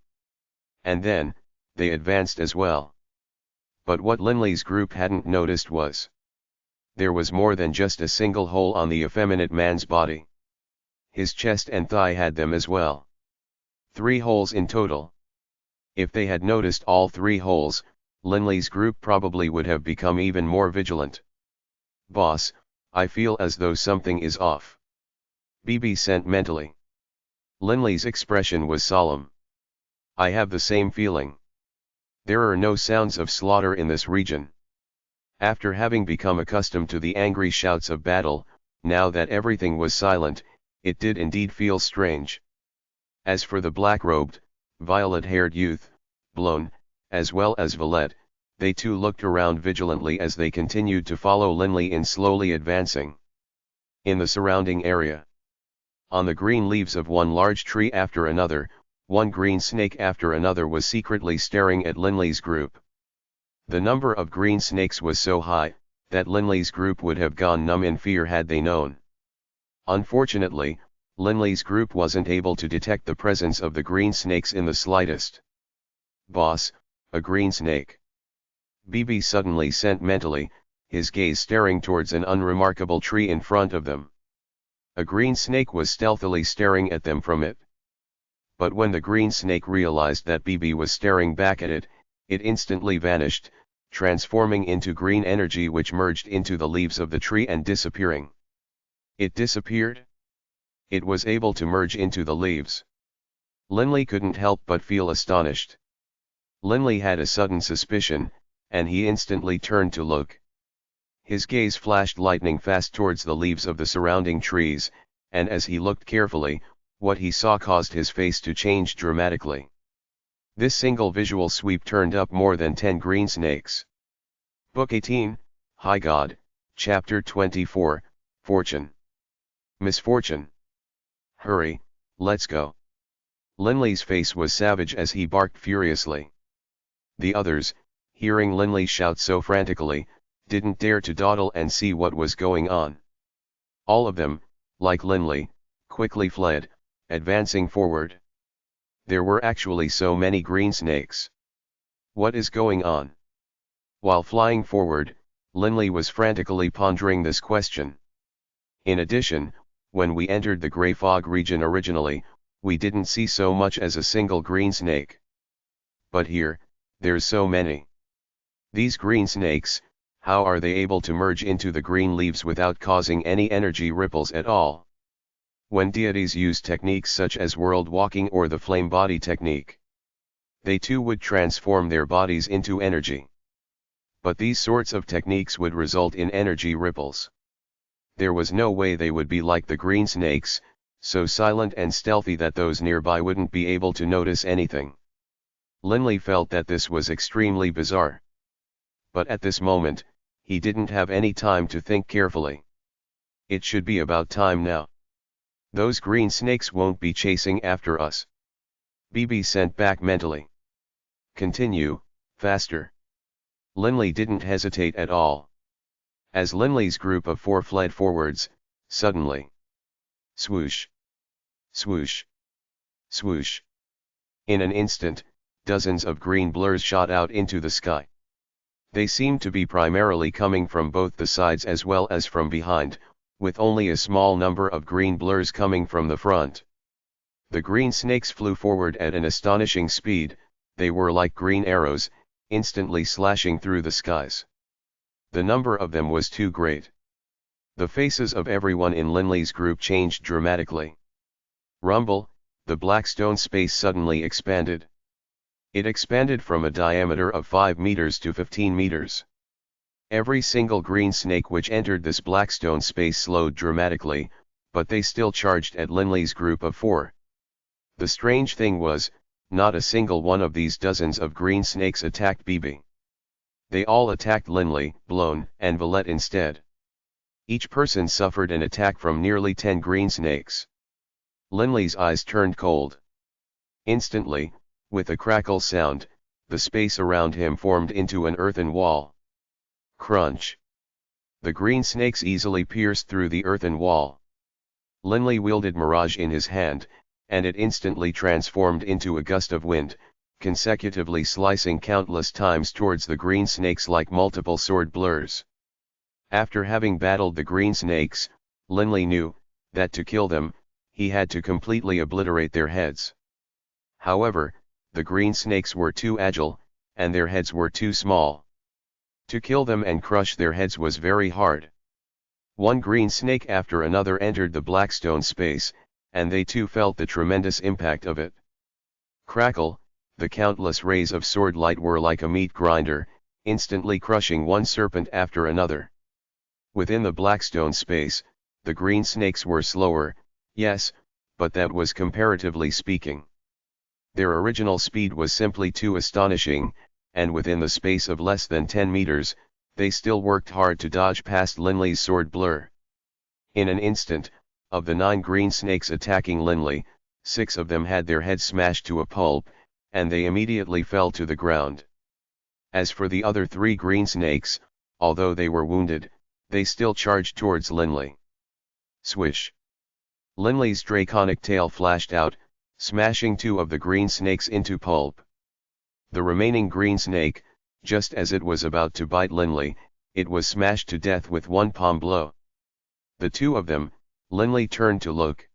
And then, they advanced as well. But what Linley's group hadn't noticed was, there was more than just a single hole on the effeminate man's body. His chest and thigh had them as well. 3 holes in total. If they had noticed all 3 holes, Linley's group probably would have become even more vigilant. Boss, I feel as though something is off. BB sent mentally. Linley's expression was solemn. I have the same feeling. There are no sounds of slaughter in this region. After having become accustomed to the angry shouts of battle, now that everything was silent, it did indeed feel strange. As for the black-robed, violet-haired youth, Blown, as well as Violet, they too looked around vigilantly as they continued to follow Linley in slowly advancing. In the surrounding area, on the green leaves of one large tree after another, one green snake after another was secretly staring at Linley's group. The number of green snakes was so high, that Linley's group would have gone numb in fear had they known. Unfortunately, Linley's group wasn't able to detect the presence of the green snakes in the slightest. Boss, a green snake. BB suddenly sent mentally, his gaze staring towards an unremarkable tree in front of them. A green snake was stealthily staring at them from it. But when the green snake realized that BB was staring back at it, it instantly vanished, transforming into green energy which merged into the leaves of the tree and disappearing. It disappeared? It was able to merge into the leaves. Linley couldn't help but feel astonished. Linley had a sudden suspicion, and he instantly turned to look. His gaze flashed lightning fast towards the leaves of the surrounding trees, and as he looked carefully, what he saw caused his face to change dramatically. This single visual sweep turned up more than 10 green snakes. Book 18, Highgod, Chapter 24, Fortune. Misfortune. Hurry, let's go. Linley's face was savage as he barked furiously. The others, hearing Linley shout so frantically, didn't dare to dawdle and see what was going on. All of them, like Linley, quickly fled, advancing forward. There were actually so many green snakes. What is going on? While flying forward, Linley was frantically pondering this question. In addition, when we entered the Grey Fog region originally, we didn't see so much as a single green snake. But here, there's so many. These green snakes, how are they able to merge into the green leaves without causing any energy ripples at all? When deities use techniques such as world walking or the flame body technique, they too would transform their bodies into energy. But these sorts of techniques would result in energy ripples. There was no way they would be like the green snakes, so silent and stealthy that those nearby wouldn't be able to notice anything. Linley felt that this was extremely bizarre. But at this moment, he didn't have any time to think carefully. It should be about time now. Those green snakes won't be chasing after us. BB sent back mentally. Continue, faster. Linley didn't hesitate at all. As Linley's group of 4 fled forwards, suddenly. Swoosh. Swoosh. Swoosh. In an instant, dozens of green blurs shot out into the sky. They seemed to be primarily coming from both the sides as well as from behind, with only a small number of green blurs coming from the front. The green snakes flew forward at an astonishing speed, they were like green arrows, instantly slashing through the skies. The number of them was too great. The faces of everyone in Linley's group changed dramatically. Rumble, the black stone space suddenly expanded. It expanded from a diameter of 5 meters to 15 meters. Every single green snake which entered this black stone space slowed dramatically, but they still charged at Linley's group of 4. The strange thing was, not a single one of these dozens of green snakes attacked BB. They all attacked Linley, Blown, and Violet instead. Each person suffered an attack from nearly 10 green snakes. Linley's eyes turned cold. Instantly, with a crackle sound, the space around him formed into an earthen wall. Crunch! The green snakes easily pierced through the earthen wall. Linley wielded Mirage in his hand, and it instantly transformed into a gust of wind, consecutively slicing countless times towards the green snakes like multiple sword blurs. After having battled the green snakes, Linley knew that to kill them, he had to completely obliterate their heads. However, the green snakes were too agile, and their heads were too small. To kill them and crush their heads was very hard. One green snake after another entered the blackstone space, and they too felt the tremendous impact of it. Crackle, the countless rays of sword light were like a meat grinder, instantly crushing one serpent after another. Within the blackstone space, the green snakes were slower, yes, but that was comparatively speaking. Their original speed was simply too astonishing, and within the space of less than 10 meters, they still worked hard to dodge past Linley's sword blur. In an instant, of the 9 green snakes attacking Linley, 6 of them had their heads smashed to a pulp, and they immediately fell to the ground. As for the other 3 green snakes, although they were wounded, they still charged towards Linley. Swish! Linley's draconic tail flashed out, smashing 2 of the green snakes into pulp. The remaining green snake, just as it was about to bite Linley, it was smashed to death with one palm blow. The 2 of them, Linley turned to look.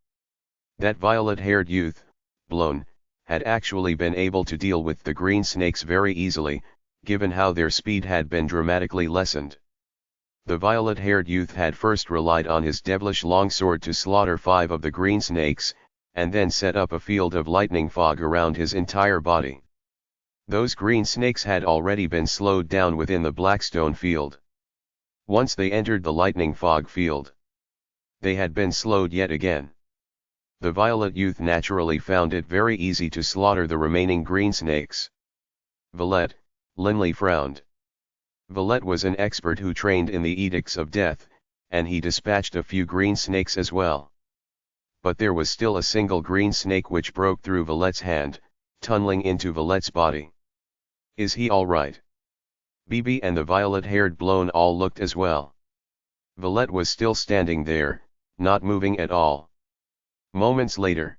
That violet-haired youth, Blown, had actually been able to deal with the green snakes very easily, given how their speed had been dramatically lessened. The violet-haired youth had first relied on his devilish longsword to slaughter 5 of the green snakes, and then set up a field of lightning fog around his entire body. Those green snakes had already been slowed down within the blackstone field. Once they entered the lightning fog field, they had been slowed yet again. The violet youth naturally found it very easy to slaughter the remaining green snakes. Villette, Linley frowned. Villette was an expert who trained in the edicts of death, and he dispatched a few green snakes as well. But there was still a single green snake which broke through Villette's hand, tunneling into Villette's body. Is he all right? Bibi and the violet-haired Blown all looked as well. Villette was still standing there, not moving at all. Moments later.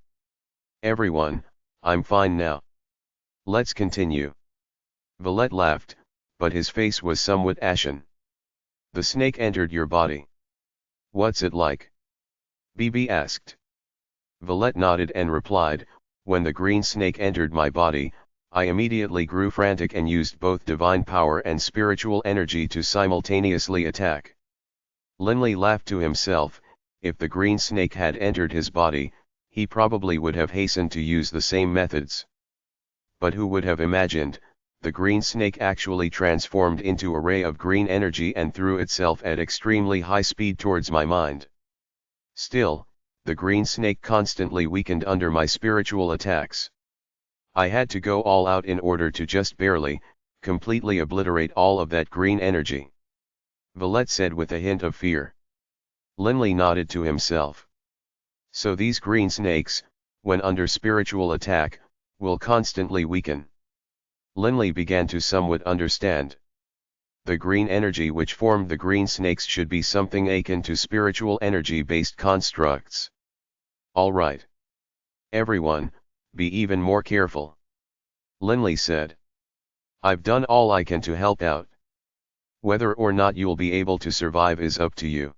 Everyone, I'm fine now. Let's continue. Villette laughed, but his face was somewhat ashen. The snake entered your body. What's it like? Bibi asked. Villette nodded and replied, when the green snake entered my body, I immediately grew frantic and used both divine power and spiritual energy to simultaneously attack. Linley laughed to himself. If the green snake had entered his body, he probably would have hastened to use the same methods. But who would have imagined, the green snake actually transformed into a ray of green energy and threw itself at extremely high speed towards my mind. Still, the green snake constantly weakened under my spiritual attacks. I had to go all out in order to just barely, completely obliterate all of that green energy. Villette said with a hint of fear. Linley nodded to himself. So these green snakes, when under spiritual attack, will constantly weaken. Linley began to somewhat understand. The green energy which formed the green snakes should be something akin to spiritual energy-based constructs. All right. Everyone, be even more careful. Linley said. I've done all I can to help out. Whether or not you'll be able to survive is up to you.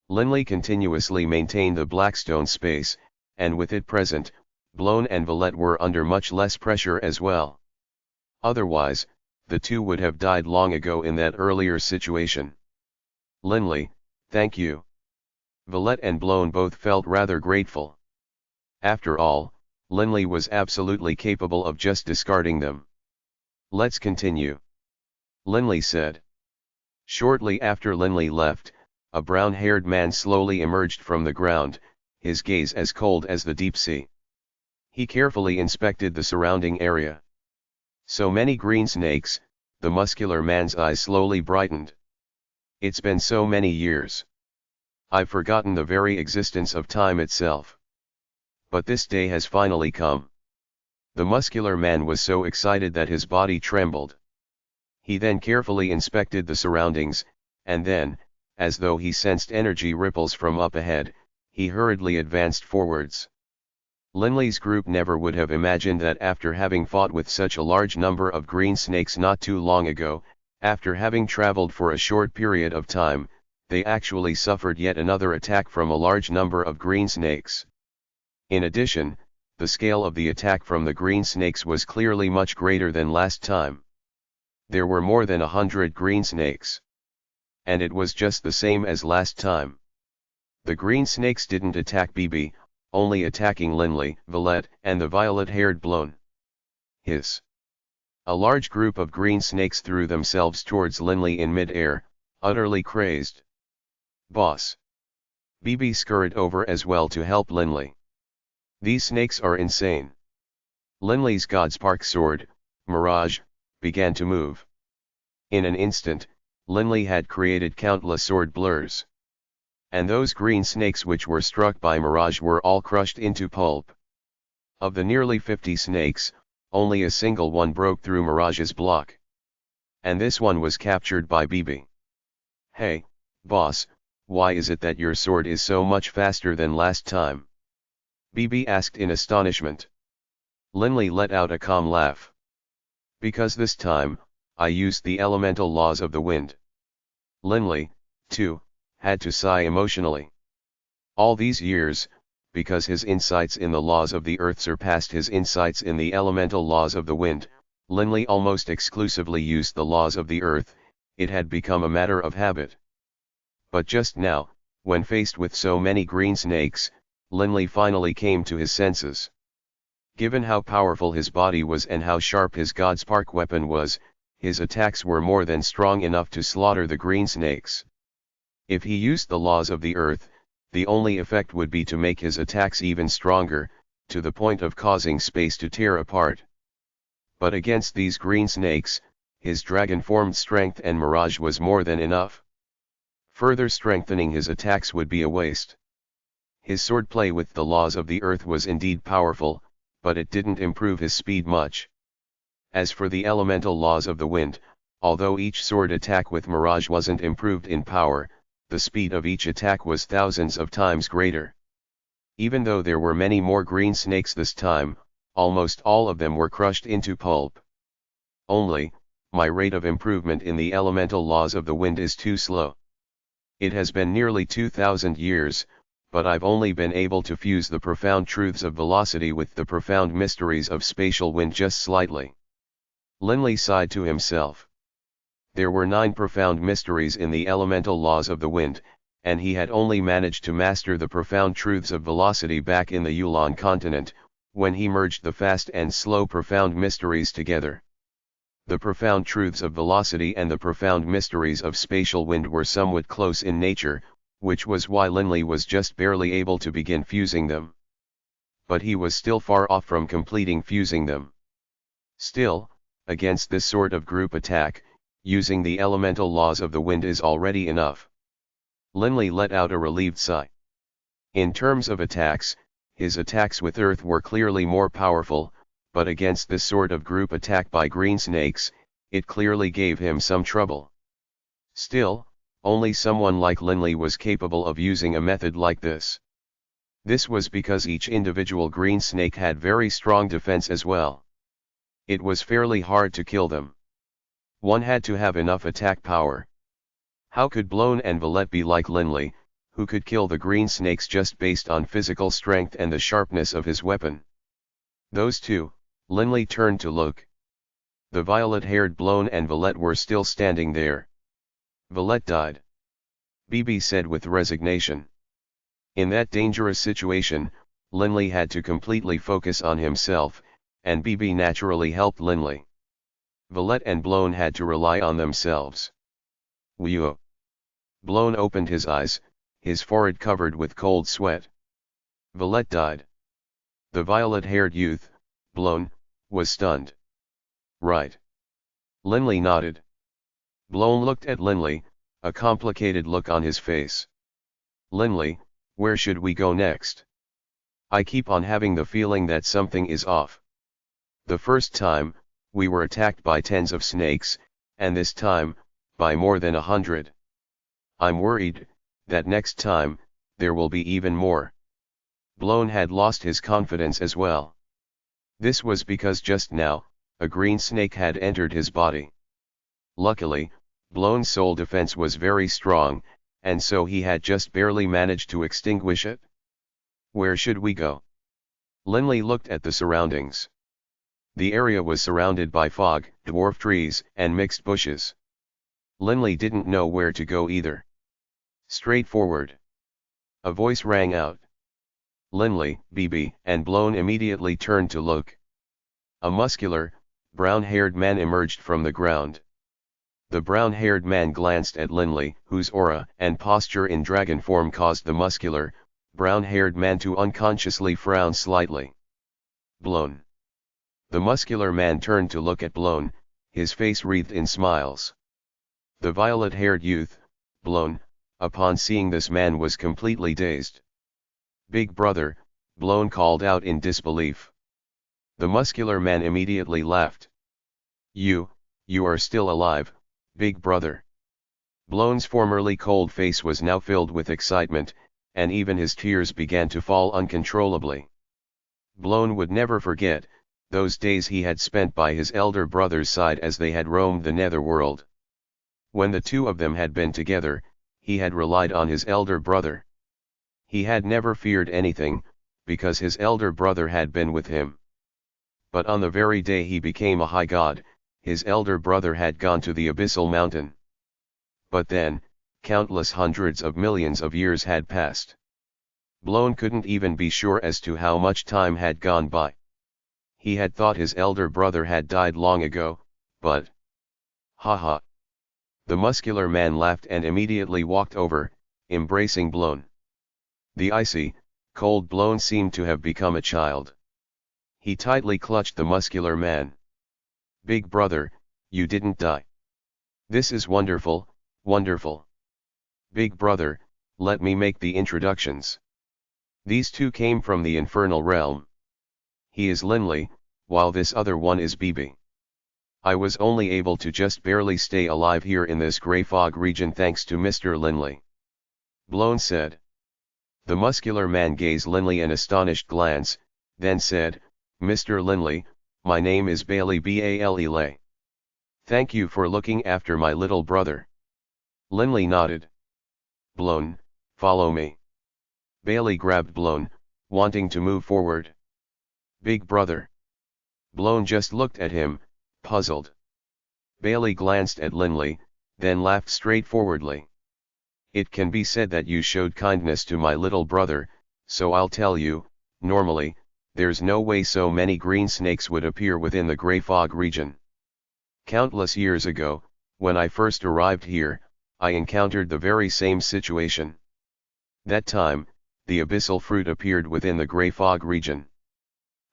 Linley continuously maintained the blackstone space, and with it present, Blown and Villette were under much less pressure as well. Otherwise, the 2 would have died long ago in that earlier situation. Linley, thank you. Villette and Blown both felt rather grateful. After all, Linley was absolutely capable of just discarding them. Let's continue. Linley said. Shortly after Linley left, a brown-haired man slowly emerged from the ground, his gaze as cold as the deep sea. He carefully inspected the surrounding area. So many green snakes, the muscular man's eyes slowly brightened. It's been so many years. I've forgotten the very existence of time itself. But this day has finally come. The muscular man was so excited that his body trembled. He then carefully inspected the surroundings, and then, as though he sensed energy ripples from up ahead, he hurriedly advanced forwards. Linley's group never would have imagined that after having fought with such a large number of green snakes not too long ago, after having traveled for a short period of time, they actually suffered yet another attack from a large number of green snakes. In addition, the scale of the attack from the green snakes was clearly much greater than last time. There were more than 100 green snakes. And it was just the same as last time. The green snakes didn't attack BB, only attacking Linley, Villette, and the violet-haired Blown. Hiss. A large group of green snakes threw themselves towards Linley in mid-air, utterly crazed. Boss. BB scurried over as well to help Linley. These snakes are insane. Linley's Godspark sword, Mirage, began to move. In an instant, Linley had created countless sword blurs. And those green snakes which were struck by Mirage were all crushed into pulp. Of the nearly 50 snakes, only a single one broke through Mirage's block. And this one was captured by BB. Hey, boss, why is it that your sword is so much faster than last time? BB asked in astonishment. Linley let out a calm laugh. Because this time, I used the elemental laws of the wind. Linley, too, had to sigh emotionally. All these years, because his insights in the laws of the earth surpassed his insights in the elemental laws of the wind, Linley almost exclusively used the laws of the earth. It had become a matter of habit. But just now, when faced with so many green snakes, Linley finally came to his senses. Given how powerful his body was and how sharp his Godspark weapon was, his attacks were more than strong enough to slaughter the green snakes. If he used the laws of the earth, the only effect would be to make his attacks even stronger, to the point of causing space to tear apart. But against these green snakes, his dragon-formed strength and Mirage was more than enough. Further strengthening his attacks would be a waste. His swordplay with the laws of the earth was indeed powerful, but it didn't improve his speed much. As for the elemental laws of the wind, although each sword attack with Mirage wasn't improved in power, the speed of each attack was thousands of times greater. Even though there were many more green snakes this time, almost all of them were crushed into pulp. Only, my rate of improvement in the elemental laws of the wind is too slow. It has been nearly 2,000 years, but I've only been able to fuse the profound truths of velocity with the profound mysteries of spatial wind just slightly. Linley sighed to himself. There were 9 profound mysteries in the elemental laws of the wind, and he had only managed to master the profound truths of velocity back in the Yulan continent, when he merged the fast and slow profound mysteries together. The profound truths of velocity and the profound mysteries of spatial wind were somewhat close in nature, which was why Linley was just barely able to begin fusing them. But he was still far off from completing fusing them. Still, against this sort of group attack, using the elemental laws of the wind is already enough. Linley let out a relieved sigh. In terms of attacks, his attacks with earth were clearly more powerful, but against this sort of group attack by green snakes, it clearly gave him some trouble. Still, only someone like Linley was capable of using a method like this. This was because each individual green snake had very strong defense as well. It was fairly hard to kill them. One had to have enough attack power. How could Blown and Villette be like Linley, who could kill the green snakes just based on physical strength and the sharpness of his weapon? Those two, Linley turned to look. The violet-haired Blown and Villette were still standing there. Villette died. BB said with resignation. In that dangerous situation, Linley had to completely focus on himself, and BB naturally helped Linley. Villette and Blown had to rely on themselves. Whew. Blown opened his eyes, his forehead covered with cold sweat. Villette died. The violet-haired youth, Blown, was stunned. Right. Linley nodded. Blown looked at Linley, a complicated look on his face. Linley, where should we go next? I keep on having the feeling that something is off. The first time, we were attacked by tens of snakes, and this time, by more than 100. I'm worried that next time, there will be even more. Blown had lost his confidence as well. This was because just now, a green snake had entered his body. Luckily, Blown's soul defense was very strong, and so he had just barely managed to extinguish it. Where should we go? Linley looked at the surroundings. The area was surrounded by fog, dwarf trees, and mixed bushes. Linley didn't know where to go either. Straight forward. A voice rang out. Linley, BB, and Blown immediately turned to look. A muscular, brown-haired man emerged from the ground. The brown-haired man glanced at Linley, whose aura and posture in dragon form caused the muscular, brown-haired man to unconsciously frown slightly. Blown. The muscular man turned to look at Blown, his face wreathed in smiles. The violet-haired youth, Blown, upon seeing this man was completely dazed. Big brother, Blown called out in disbelief. The muscular man immediately laughed. You are still alive, big brother. Blown's formerly cold face was now filled with excitement, and even his tears began to fall uncontrollably. Blown would never forget those days he had spent by his elder brother's side as they had roamed the Netherworld. When the two of them had been together, he had relied on his elder brother. He had never feared anything, because his elder brother had been with him. But on the very day he became a Highgod, his elder brother had gone to the Abyssal Mountain. But then, countless hundreds of millions of years had passed. Blown couldn't even be sure as to how much time had gone by. He had thought his elder brother had died long ago, but... Ha. The muscular man laughed and immediately walked over, embracing Blown. The icy, cold Blown seemed to have become a child. He tightly clutched the muscular man. Big brother, you didn't die. This is wonderful, wonderful. Big brother, let me make the introductions. These two came from the infernal realm. He is Linley, while this other one is BB. I was only able to just barely stay alive here in this grey fog region thanks to Mr. Linley. Blown said. The muscular man gazed Linley an astonished glance, then said, Mr. Linley, my name is Bailey Bale. Thank you for looking after my little brother. Linley nodded. Blown, follow me. Bailey grabbed Blown, wanting to move forward. Big brother. Blown just looked at him, puzzled. Bailey glanced at Linley, then laughed straightforwardly. It can be said that you showed kindness to my little brother, so I'll tell you, normally, there's no way so many green snakes would appear within the grey fog region. Countless years ago, when I first arrived here, I encountered the very same situation. That time, the abyssal fruit appeared within the grey fog region.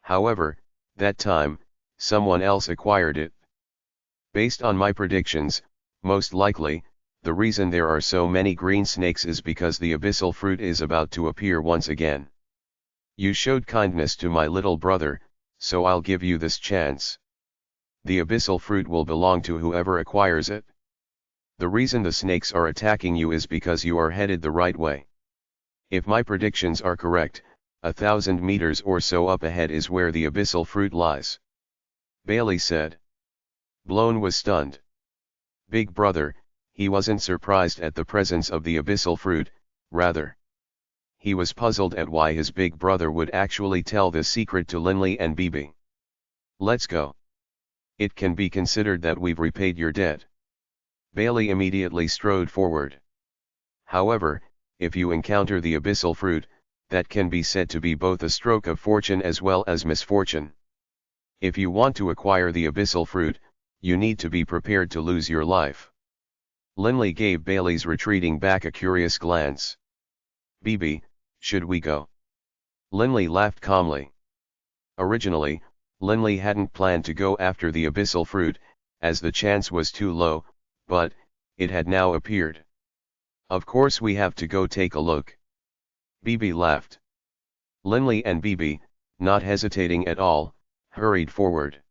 However, that time, someone else acquired it. Based on my predictions, most likely, the reason there are so many green snakes is because the abyssal fruit is about to appear once again. You showed kindness to my little brother, so I'll give you this chance. The abyssal fruit will belong to whoever acquires it. The reason the snakes are attacking you is because you are headed the right way. If my predictions are correct, 1,000 meters or so up ahead is where the abyssal fruit lies. Bailey said. Blown was stunned. Big brother, he wasn't surprised at the presence of the abyssal fruit, rather. He was puzzled at why his big brother would actually tell this secret to Linley and BB. Let's go. It can be considered that we've repaid your debt. Bailey immediately strode forward. However, if you encounter the abyssal fruit, that can be said to be both a stroke of fortune as well as misfortune. If you want to acquire the abyssal fruit, you need to be prepared to lose your life. Linley gave Bailey's retreating back a curious glance. BB, should we go? Linley laughed calmly. Originally, Linley hadn't planned to go after the abyssal fruit, as the chance was too low, but it had now appeared. Of course we have to go take a look. BB laughed. Linley and Beebe, not hesitating at all, hurried forward.